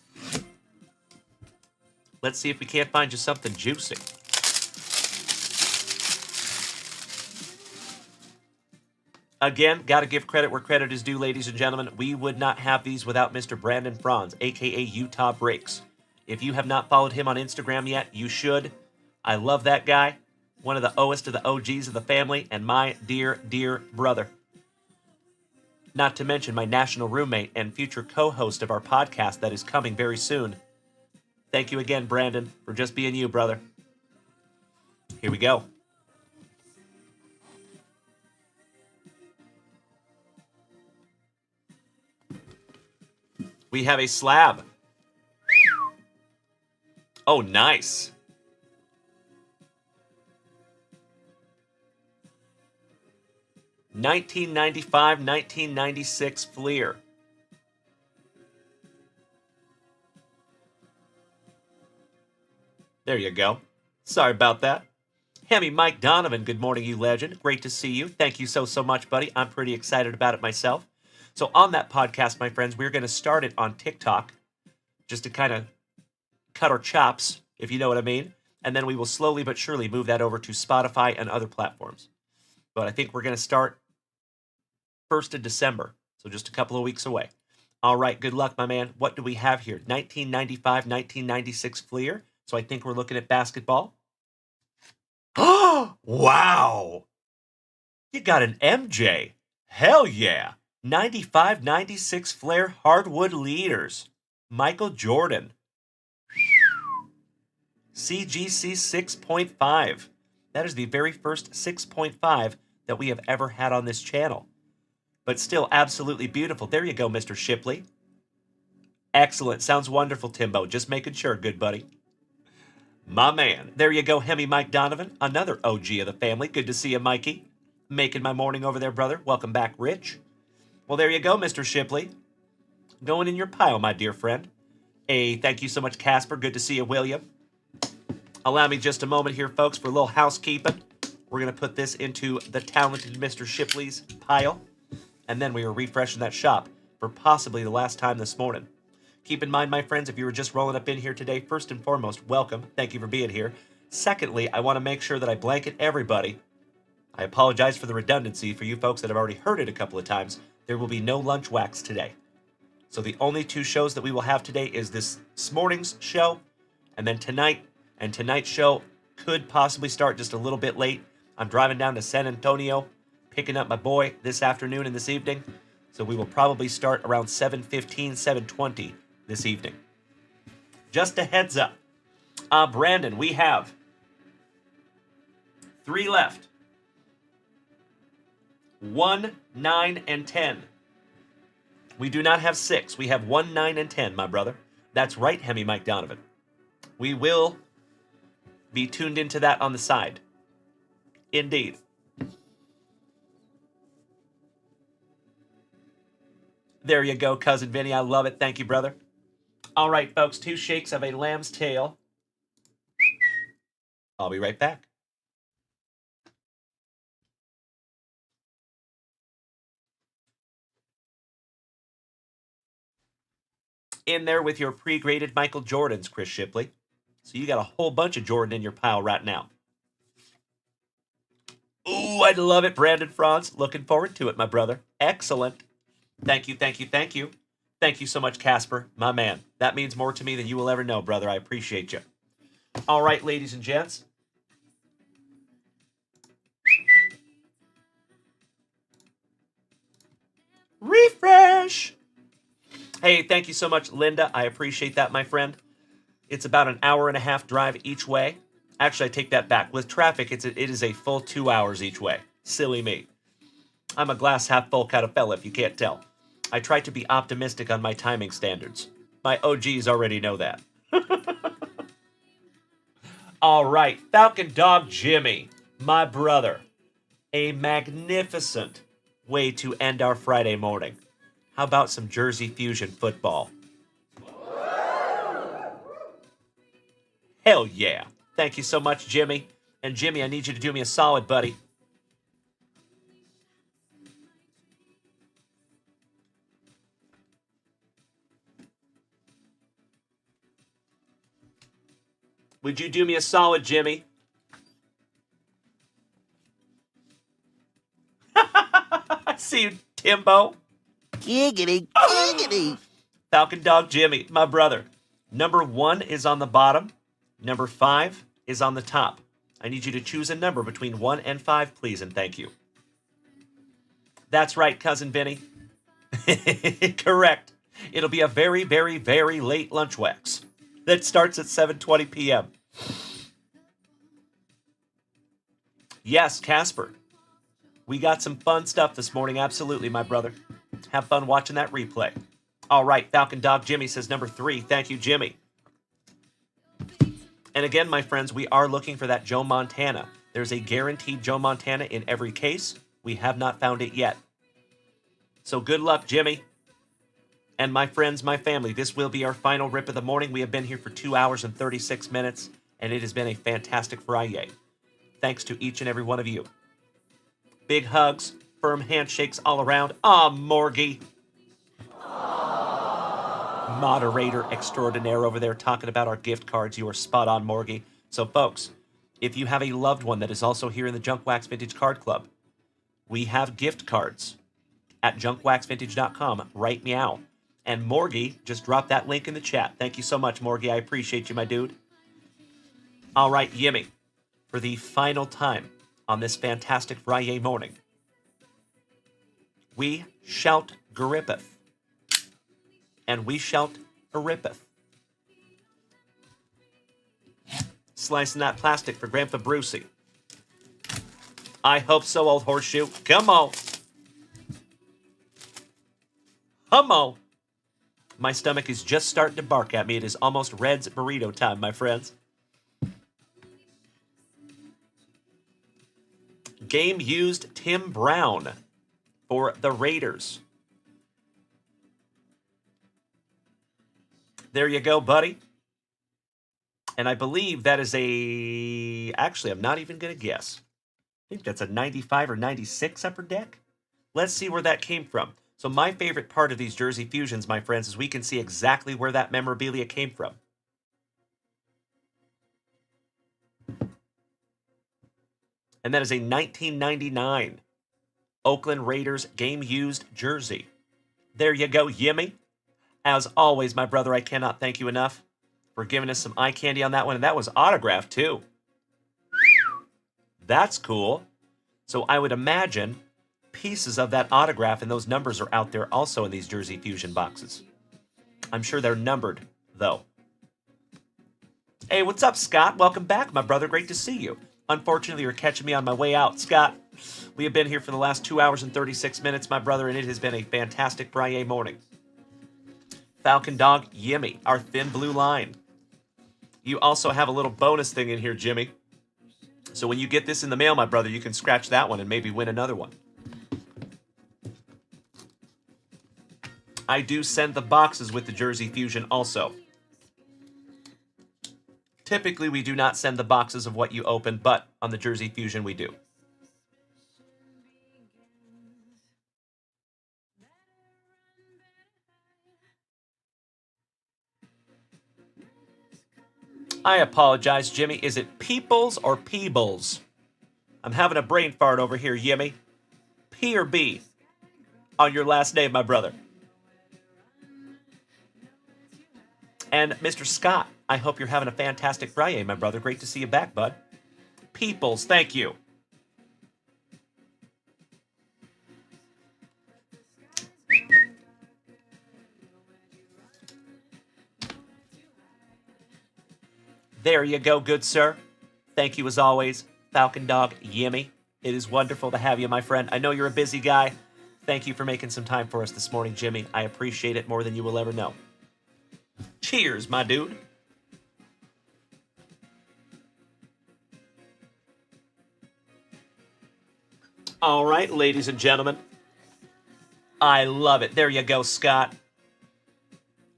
Let's see if we can't find you something juicy. Again, got to give credit where credit is due, ladies and gentlemen. We would not have these without Mr. Brandon Franz, a.k.a. Utah Breaks. If you have not followed him on Instagram yet, you should. I love that guy. One of the OGs of the family, and my dear, dear brother. Not to mention my national roommate and future co-host of our podcast that is coming very soon. Thank you again, Brandon, for just being you, brother. Here we go. We have a slab. Oh, nice. $1995-1996 Fleer. There you go. Sorry about that. Hemi Mike Donovan, good morning, you legend. Great to see you. Thank you so much, buddy. I'm pretty excited about it myself. So on that podcast, my friends, we're going to start it on TikTok, just to kind of cut our chops, if you know what I mean. And then we will slowly but surely move that over to Spotify and other platforms. But I think we're going to start 1st of December, so just a couple of weeks away. All right, good luck, my man. What do we have here? 1995-1996 Fleer. So I think we're looking at basketball. Oh, wow. You got an MJ. Hell yeah. 95-96 Flair Hardwood Leaders. Michael Jordan. CGC 6.5. That is the very first 6.5 that we have ever had on this channel. But still absolutely beautiful. There you go, Mr. Shipley. Excellent. Sounds wonderful, Timbo. Just making sure, good buddy. My man. There you go, Hemi Mike Donovan. Another OG of the family. Good to see you, Mikey. Making my morning over there, brother. Welcome back, Rich. Well, there you go, Mr. Shipley. Going in your pile, my dear friend. Hey, thank you so much, Casper. Good to see you, William. Allow me just a moment here, folks, for a little housekeeping. We're going to put this into the talented Mr. Shipley's pile. And then we are refreshing that shop for possibly the last time this morning. Keep in mind, my friends, if you were just rolling up in here today, first and foremost, welcome. Thank you for being here. Secondly, I want to make sure that I blanket everybody. I apologize for the redundancy for you folks that have already heard it a couple of times. There will be no lunch wax today. So the only two shows that we will have today is this morning's show and then tonight. And tonight's show could possibly start just a little bit late. I'm driving down to San Antonio, picking up my boy this afternoon and this evening. So we will probably start around 7:15, 7:20 this evening. Just a heads up. Brandon, we have 3 left. 1, 9, and 10. We do not have 6. We have 1, 9, and 10, my brother. That's right, Hemi Mike Donovan. We will be tuned into that on the side. Indeed. There you go, Cousin Vinny. I love it. Thank you, brother. All right, folks. 2 shakes of a lamb's tail. I'll be right back. In there with your pre-graded Michael Jordans, Chris Shipley. So you got a whole bunch of Jordan in your pile right now. Ooh, I love it, Brandon Franz. Looking forward to it, my brother. Excellent. Thank you, thank you, thank you. Thank you so much, Casper, my man. That means more to me than you will ever know, brother. I appreciate you. All right, ladies and gents. Refresh. Hey, thank you so much, Linda. I appreciate that, my friend. It's about an hour and a half drive each way. Actually, I take that back. With traffic, it is a full 2 hours each way. Silly me. I'm a glass half full kind of fella, if you can't tell. I try to be optimistic on my timing standards. My OGs already know that. All right, Falcon Dog Jimmy, my brother. A magnificent way to end our Friday morning. How about some Jersey Fusion football? Hell yeah. Thank you so much, Jimmy. And Jimmy, I need you to do me a solid, buddy. Would you do me a solid, Jimmy? I see you, Timbo. Giggity, giggity. Falcon Dog Jimmy, my brother. Number 1 is on the bottom. Number 5 is on the top. I need you to choose a number between 1 and 5, please, and thank you. That's right, Cousin Vinny. Correct. It'll be a very, very, very late lunch wax that starts at 7:20 p.m. Yes, Casper. We got some fun stuff this morning. Absolutely, my brother. Have fun watching that replay. All right, Falcon Dog Jimmy says number 3. Thank you, Jimmy. And again, my friends, we are looking for that Joe Montana. There's a guaranteed Joe Montana in every case. We have not found it yet. So good luck, Jimmy. And my friends, my family, this will be our final rip of the morning. We have been here for 2 hours and 36 minutes, and it has been a fantastic FRIYAY. Thanks to each and every one of you. Big hugs, firm handshakes all around. Ah, Morgie. Moderator extraordinaire over there talking about our gift cards. You are spot on, Morgie. So, folks, if you have a loved one that is also here in the Junkwax Vintage Card Club, we have gift cards at junkwaxvintage.com. Right meow. And Morgie just dropped that link in the chat. Thank you so much, Morgie. I appreciate you, my dude. All right, Yimmy, for the final time on this fantastic FRIYAY morning, we shout Grippeth, and we shout Arippeth. Slicing that plastic for Grandpa Brucey. I hope so, old horseshoe. Come on. Come on. My stomach is just starting to bark at me. It is almost Red's burrito time, my friends. Game used Tim Brown for the Raiders. There you go, buddy. And I believe that is a... Actually, I'm not even going to guess. I think that's a 95 or 96 upper deck. Let's see where that came from. So my favorite part of these Jersey Fusions, my friends, is we can see exactly where that memorabilia came from. And that is a 1999 Oakland Raiders game-used jersey. There you go, Yimmy. As always, my brother, I cannot thank you enough for giving us some eye candy on that one. And that was autographed, too. That's cool. So I would imagine pieces of that autograph and those numbers are out there also in these Jersey Fusion boxes. I'm sure they're numbered, though. Hey, what's up, Scott? Welcome back, my brother. Great to see you. Unfortunately, you're catching me on my way out, Scott. We have been here for the last 2 hours and 36 minutes, my brother, and it has been a fantastic FRIYAY morning. Falcon Dog Yimmy, our thin blue line. You also have a little bonus thing in here, Jimmy. So when you get this in the mail, my brother, you can scratch that one and maybe win another one. I do send the boxes with the Jersey Fusion also. Typically, we do not send the boxes of what you open, but on the Jersey Fusion, we do. I apologize, Jimmy. Is it Peoples or Peebles? I'm having a brain fart over here, Yimmy. P or B on your last name, my brother. And Mr. Scott, I hope you're having a fantastic FRIYAY, my brother. Great to see you back, bud. Peoples, thank you. There you go, good sir. Thank you as always, Falcon Dog Yimmy. It is wonderful to have you, my friend. I know you're a busy guy. Thank you for making some time for us this morning, Jimmy. I appreciate it more than you will ever know. Cheers, my dude. All right, ladies and gentlemen. I love it. There you go, Scott.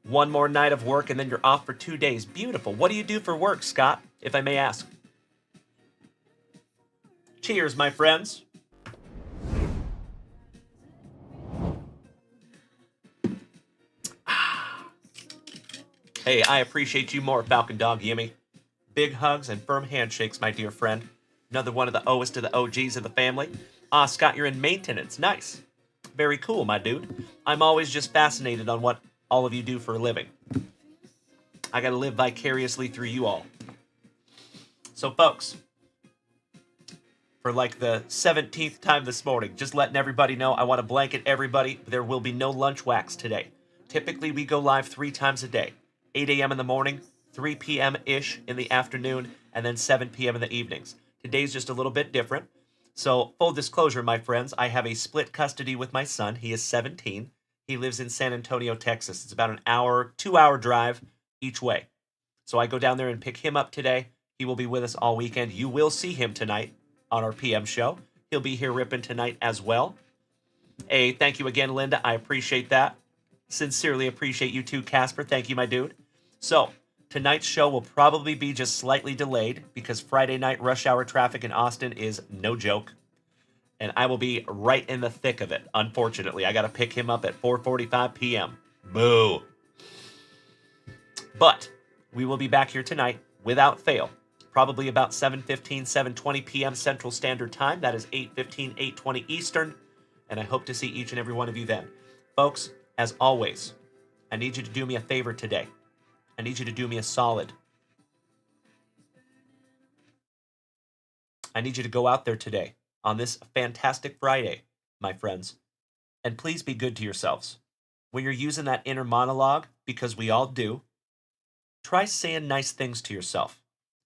One more night of work, and then you're off for 2 days. Beautiful. What do you do for work, Scott, if I may ask? Cheers, my friends. Hey, I appreciate you more, Falcon Dog Yimmy. Big hugs and firm handshakes, my dear friend. Another one of the Oest to the OGs of the family. Ah, Scott, you're in maintenance. Nice. Very cool, my dude. I'm always just fascinated on what all of you do for a living. I gotta live vicariously through you all. So, folks, for like the 17th time this morning. Just letting everybody know, I want to blanket everybody. There will be no lunch wax today. Typically, we go live 3 times a day. 8 a.m. in the morning, 3 p.m.-ish in the afternoon, and then 7 p.m. in the evenings. Today's just a little bit different. So, full disclosure, my friends, I have a split custody with my son. He is 17. He lives in San Antonio, Texas. It's about an hour, 2-hour drive each way. So I go down there and pick him up today. He will be with us all weekend. You will see him tonight on our PM show. He'll be here ripping tonight as well. Hey, thank you again, Linda. I appreciate that. Sincerely appreciate you too, Casper. Thank you, my dude. So, tonight's show will probably be just slightly delayed because Friday night rush hour traffic in Austin is no joke. And I will be right in the thick of it, unfortunately. I got to pick him up at 4:45 p.m. Boo. But we will be back here tonight without fail. Probably about 7:15, 7:20 p.m. Central Standard Time. That is 8:15, 8:20 Eastern. And I hope to see each and every one of you then. Folks, as always, I need you to do me a favor today. I need you to do me a solid. I need you to go out there today on this fantastic Friday, my friends. And please be good to yourselves. When you're using that inner monologue, because we all do, try saying nice things to yourself.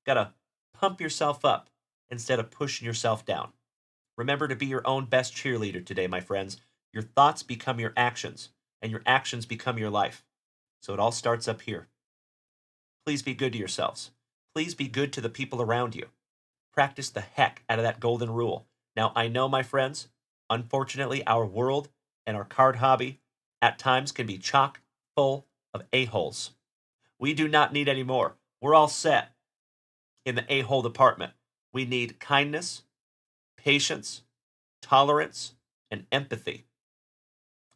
Gotta pump yourself up instead of pushing yourself down. Remember to be your own best cheerleader today, my friends. Your thoughts become your actions, and your actions become your life. So it all starts up here. Please be good to yourselves. Please be good to the people around you. Practice the heck out of that golden rule. Now, I know, my friends, unfortunately, our world and our card hobby at times can be chock full of a-holes. We do not need any more. We're all set in the a-hole department. We need kindness, patience, tolerance, and empathy.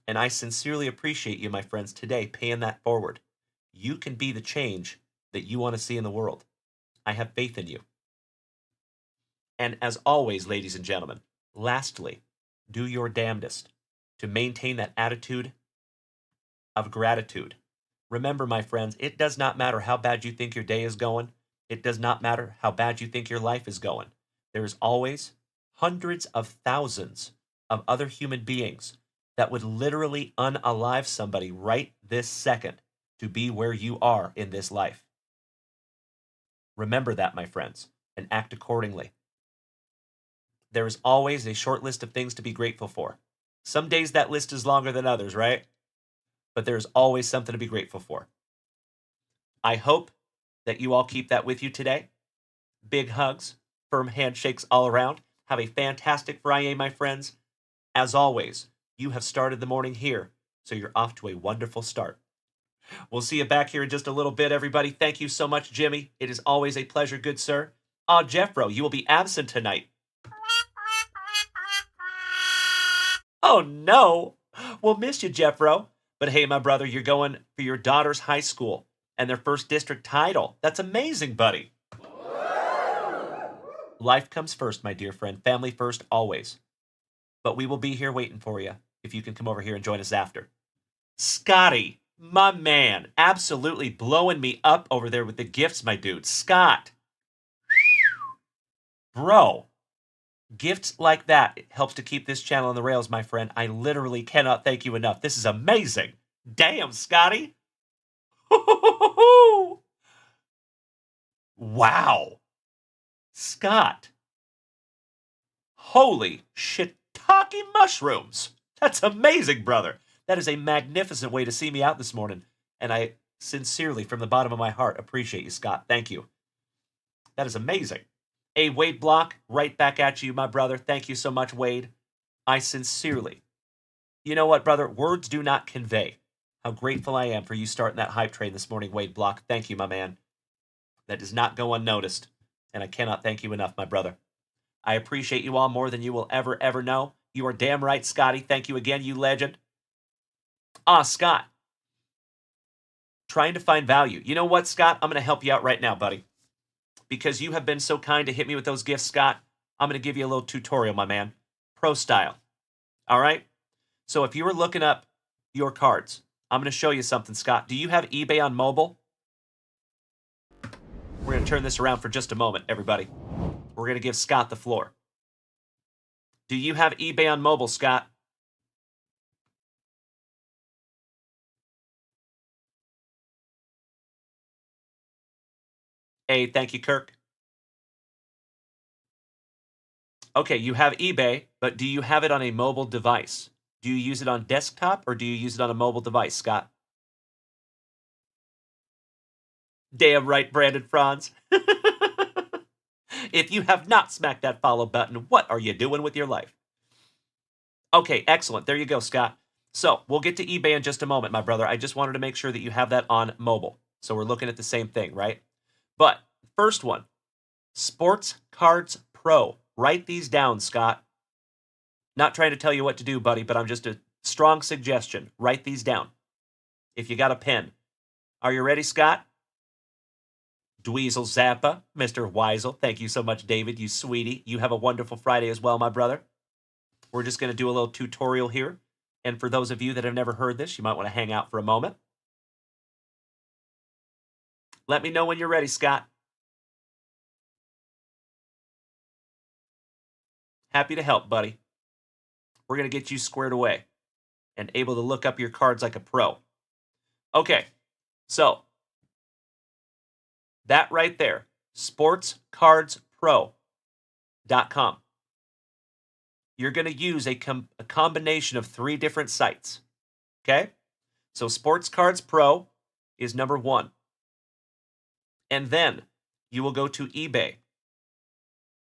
And I sincerely appreciate you, my friends, today paying that forward. You can be the change that you want to see in the world. I have faith in you. And as always, ladies and gentlemen, lastly, do your damnedest to maintain that attitude of gratitude. Remember, my friends, it does not matter how bad you think your day is going. It does not matter how bad you think your life is going. There is always hundreds of thousands of other human beings that would literally unalive somebody right this second to be where you are in this life. Remember that, my friends, and act accordingly. There is always a short list of things to be grateful for. Some days that list is longer than others, right? But there's always something to be grateful for. I hope that you all keep that with you today. Big hugs, firm handshakes all around. Have a fantastic Friday, my friends. As always, you have started the morning here, so you're off to a wonderful start. We'll see you back here in just a little bit, everybody. Thank you so much, Jimmy. It is always a pleasure, good sir. Jeffro, you will be absent tonight. Oh, no. We'll miss you, Jeffro. But hey, my brother, you're going for your daughter's high school and their first district title. That's amazing, buddy. Life comes first, my dear friend. Family first, always. But we will be here waiting for you if you can come over here and join us after. Scotty, my man, absolutely blowing me up over there with the gifts, my dude. Scott. Bro. Gifts like that helps to keep this channel on the rails, my friend. I literally cannot thank you enough. This is amazing. Damn, Scotty. Wow. Scott. Holy shiitake mushrooms. That's amazing, brother. That is a magnificent way to see me out this morning. And I sincerely, from the bottom of my heart, appreciate you, Scott. Thank you. That is amazing. Hey, Wade Block, right back at you, my brother. Thank you so much, Wade. I sincerely. You know what, brother? Words do not convey how grateful I am for you starting that hype train this morning, Wade Block. Thank you, my man. That does not go unnoticed, and I cannot thank you enough, my brother. I appreciate you all more than you will ever know. You are damn right, Scotty. Thank you again, you legend. Scott. Trying to find value. You know what, Scott? I'm going to help you out right now, buddy. Because you have been so kind to hit me with those gifts, Scott, I'm going to give you a little tutorial, my man. Pro style. All right? So if you were looking up your cards, I'm going to show you something, Scott. Do you have eBay on mobile? We're going to turn this around for just a moment, everybody. We're going to give Scott the floor. Do you have eBay on mobile, Scott? A, thank you, Kirk. Okay, you have eBay, but do you have it on a mobile device? Do you use it on desktop or do you use it on a mobile device, Scott? Damn right, Brandon Franz. If you have not smacked that follow button, what are you doing with your life? Okay, excellent. There you go, Scott. So we'll get to eBay in just a moment, my brother. I just wanted to make sure that you have that on mobile. So we're looking at the same thing, right? But first one, Sports Cards Pro. Write these down, Scott. Not trying to tell you what to do, buddy, but I'm just a strong suggestion. Write these down. If you got a pen. Are you ready, Scott? Dweezil Zappa, Mr. Weisel. Thank you so much, David, you sweetie. You have a wonderful Friday as well, my brother. We're just going to do a little tutorial here. And for those of you that have never heard this, you might want to hang out for a moment. Let me know when you're ready, Scott. Happy to help, buddy. We're going to get you squared away and able to look up your cards like a pro. Okay, so that right there, sportscardspro.com. You're going to use a combination of 3 different sites, okay? So Sports Cards Pro is number 1. And then you will go to eBay.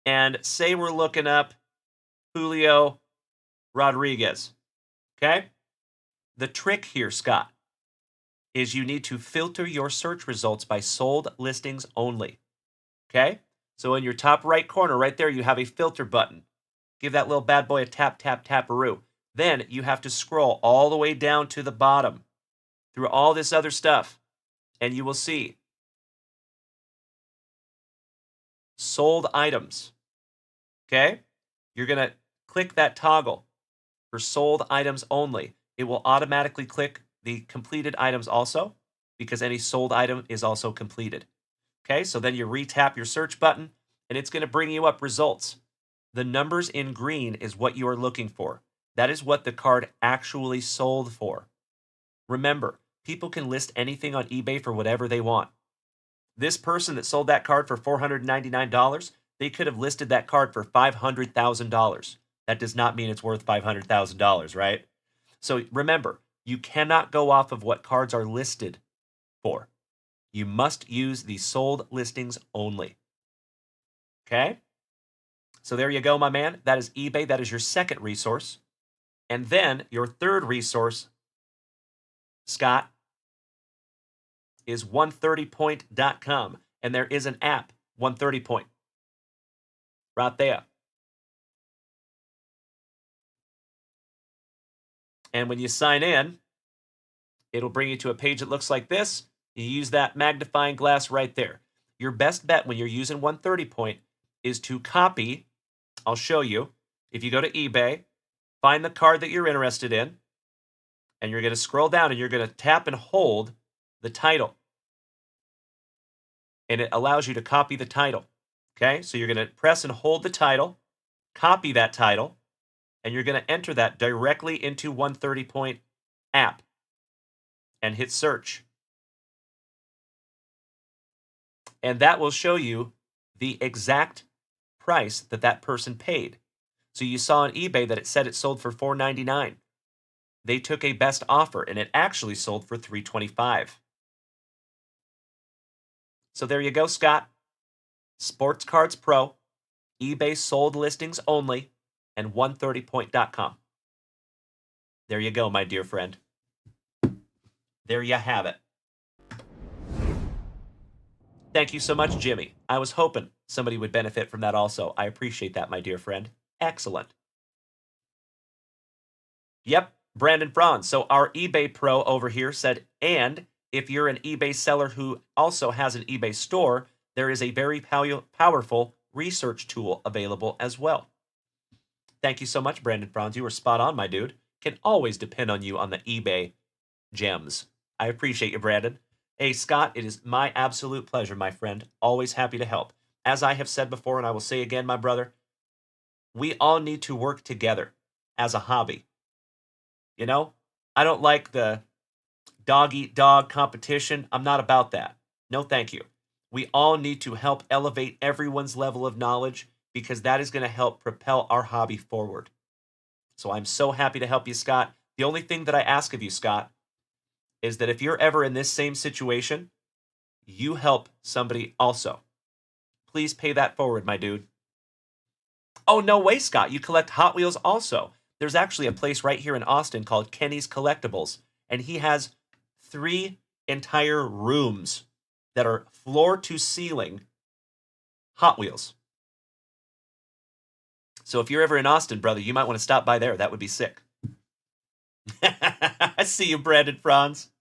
And say we're looking up Julio Rodriguez, okay? The trick here, Scott, is you need to filter your search results by sold listings only, okay? So in your top right corner, right there, you have a filter button. Give that little bad boy a tap, tap, tap-a-roo. Then you have to scroll all the way down to the bottom through all this other stuff, and you will see sold items, okay? You're going to click that toggle for sold items only. It will automatically click the completed items also because any sold item is also completed. Okay, so then you re-tap your search button and it's going to bring you up results. The numbers in green is what you are looking for. That is what the card actually sold for. Remember, people can list anything on eBay for whatever they want. This person that sold that card for $499, they could have listed that card for $500,000. That does not mean it's worth $500,000, right? So remember, you cannot go off of what cards are listed for. You must use the sold listings only. Okay? So there you go, my man. That is eBay. That is your second resource. And then your third resource, Scott, is 130point.com. And there is an app, 130point. Right there. And when you sign in, it'll bring you to a page that looks like this. You use that magnifying glass right there. Your best bet when you're using 130point is to copy. I'll show you. If you go to eBay, find the card that you're interested in, and you're going to scroll down and you're going to tap and hold the title. And it allows you to copy the title. Okay, so you're going to press and hold the title, copy that title, and you're going to enter that directly into 130point app and hit search. And that will show you the exact price that that person paid. So you saw on eBay that it said it sold for $499. They took a best offer and it actually sold for $325. So there you go, Scott. Sports Cards Pro, eBay sold listings only, and 130point.com. There you go, my dear friend. There you have it. Thank you so much, Jimmy. I was hoping somebody would benefit from that also. I appreciate that, my dear friend. Excellent. Yep, Brandon Franz. So our eBay pro over here said, and if you're an eBay seller who also has an eBay store, there is a very powerful research tool available as well. Thank you so much, Brandon Franz. You were spot on, my dude. Can always depend on you on the eBay gems. I appreciate you, Brandon. Hey, Scott, it is my absolute pleasure, my friend. Always happy to help. As I have said before, and I will say again, my brother, We all need to work together as a hobby. You know, I don't like the dog eat dog competition. I'm not about that. No, thank you. We all need to help elevate everyone's level of knowledge because that is going to help propel our hobby forward. So I'm so happy to help you, Scott. The only thing that I ask of you, Scott, is that if you're ever in this same situation, you help somebody also. Please pay that forward, my dude. Oh, no way, Scott. You collect Hot Wheels also. There's actually a place right here in Austin called Kenny's Collectibles, and he has 3 entire rooms that are floor to ceiling Hot Wheels. So if you're ever in Austin, brother, you might want to stop by there. That would be sick. I see you, Brandon Franz.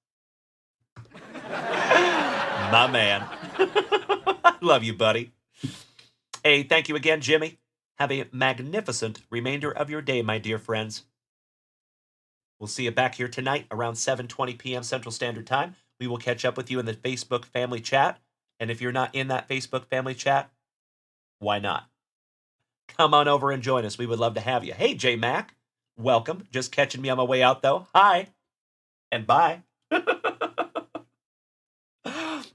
My man. I love you, buddy. Hey, thank you again, Jimmy. Have a magnificent remainder of your day, my dear friends. We'll see you back here tonight around 7:20 p.m. Central Standard Time. We will catch up with you in the Facebook family chat. And if you're not in that Facebook family chat, why not? Come on over and join us. We would love to have you. Hey, J Mac. Welcome. Just catching me on my way out, though. Hi. And bye.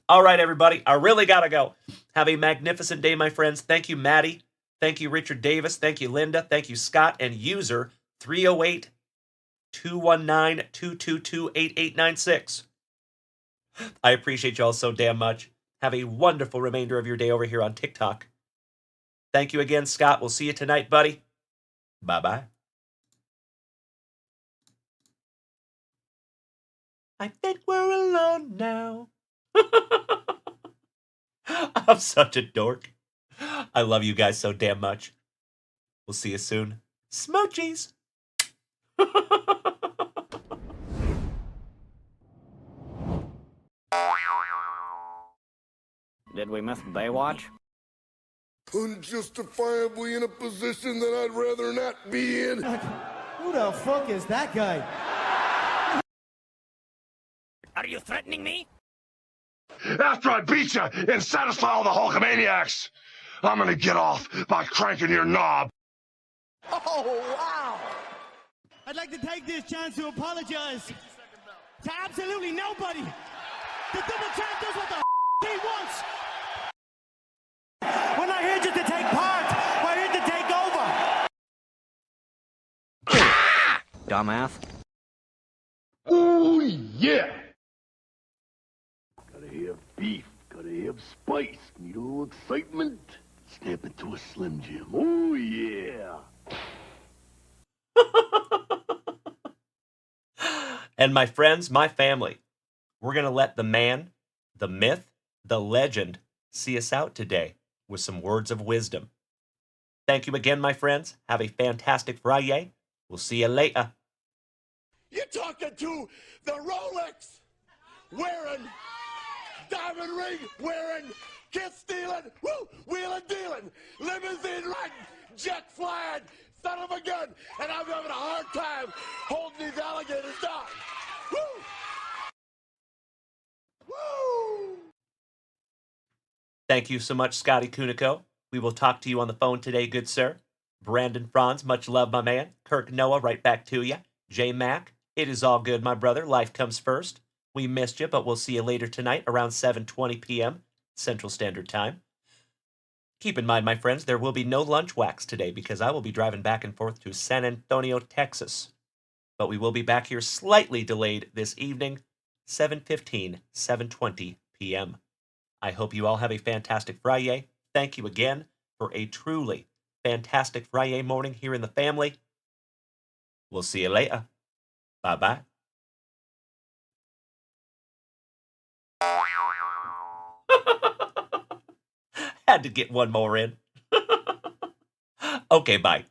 All right, everybody. I really got to go. Have a magnificent day, my friends. Thank you, Maddie. Thank you, Richard Davis. Thank you, Linda. Thank you, Scott. And user 308-219-222-8896. I appreciate y'all so damn much. Have a wonderful remainder of your day over here on TikTok. Thank you again, Scott. We'll see you tonight, buddy. Bye-bye. I think we're alone now. I'm such a dork. I love you guys so damn much. We'll see you soon. Smoochies. Did we miss Baywatch? Unjustifiably in a position that I'd rather not be in. Who the fuck is that guy? Are you threatening me? After I beat you and satisfy all the Hulkamaniacs, I'm gonna get off by cranking your knob. Oh, wow! I'd like to take this chance to apologize to absolutely nobody. The double champ does what the he wants. We're not here just to take part. We're here to take over. Dumbass. Oh, yeah! Gotta have beef, gotta have spice, need a little excitement. Snap into a Slim Jim. Oh, yeah! And my friends, my family, we're going to let the man, the myth, the legend see us out today with some words of wisdom. Thank you again, my friends. Have a fantastic Friday. We'll see you later. You're talking to the Rolex wearing, diamond ring wearing, kiss stealing, woo, wheeling dealing, limousine riding, jet flying, son of a gun, and I'm having a hard time holding these alligators down. Woo! Woo! Thank you so much, Scotty Kunico. We will talk to you on the phone today, good sir. Brandon Franz, much love, my man. Kirk Noah, right back to you. J Mac, it is all good, my brother. Life comes first. We missed you, but we'll see you later tonight around 7:20 p.m. Central Standard Time. Keep in mind, my friends, there will be no lunch wax today because I will be driving back and forth to San Antonio, Texas. But we will be back here slightly delayed this evening, 7:15, 7:20 p.m. I hope you all have a fantastic Friday. Thank you again for a truly fantastic Friday morning here in the family. We'll see you later. Bye-bye. Had to get one more in. Okay, bye.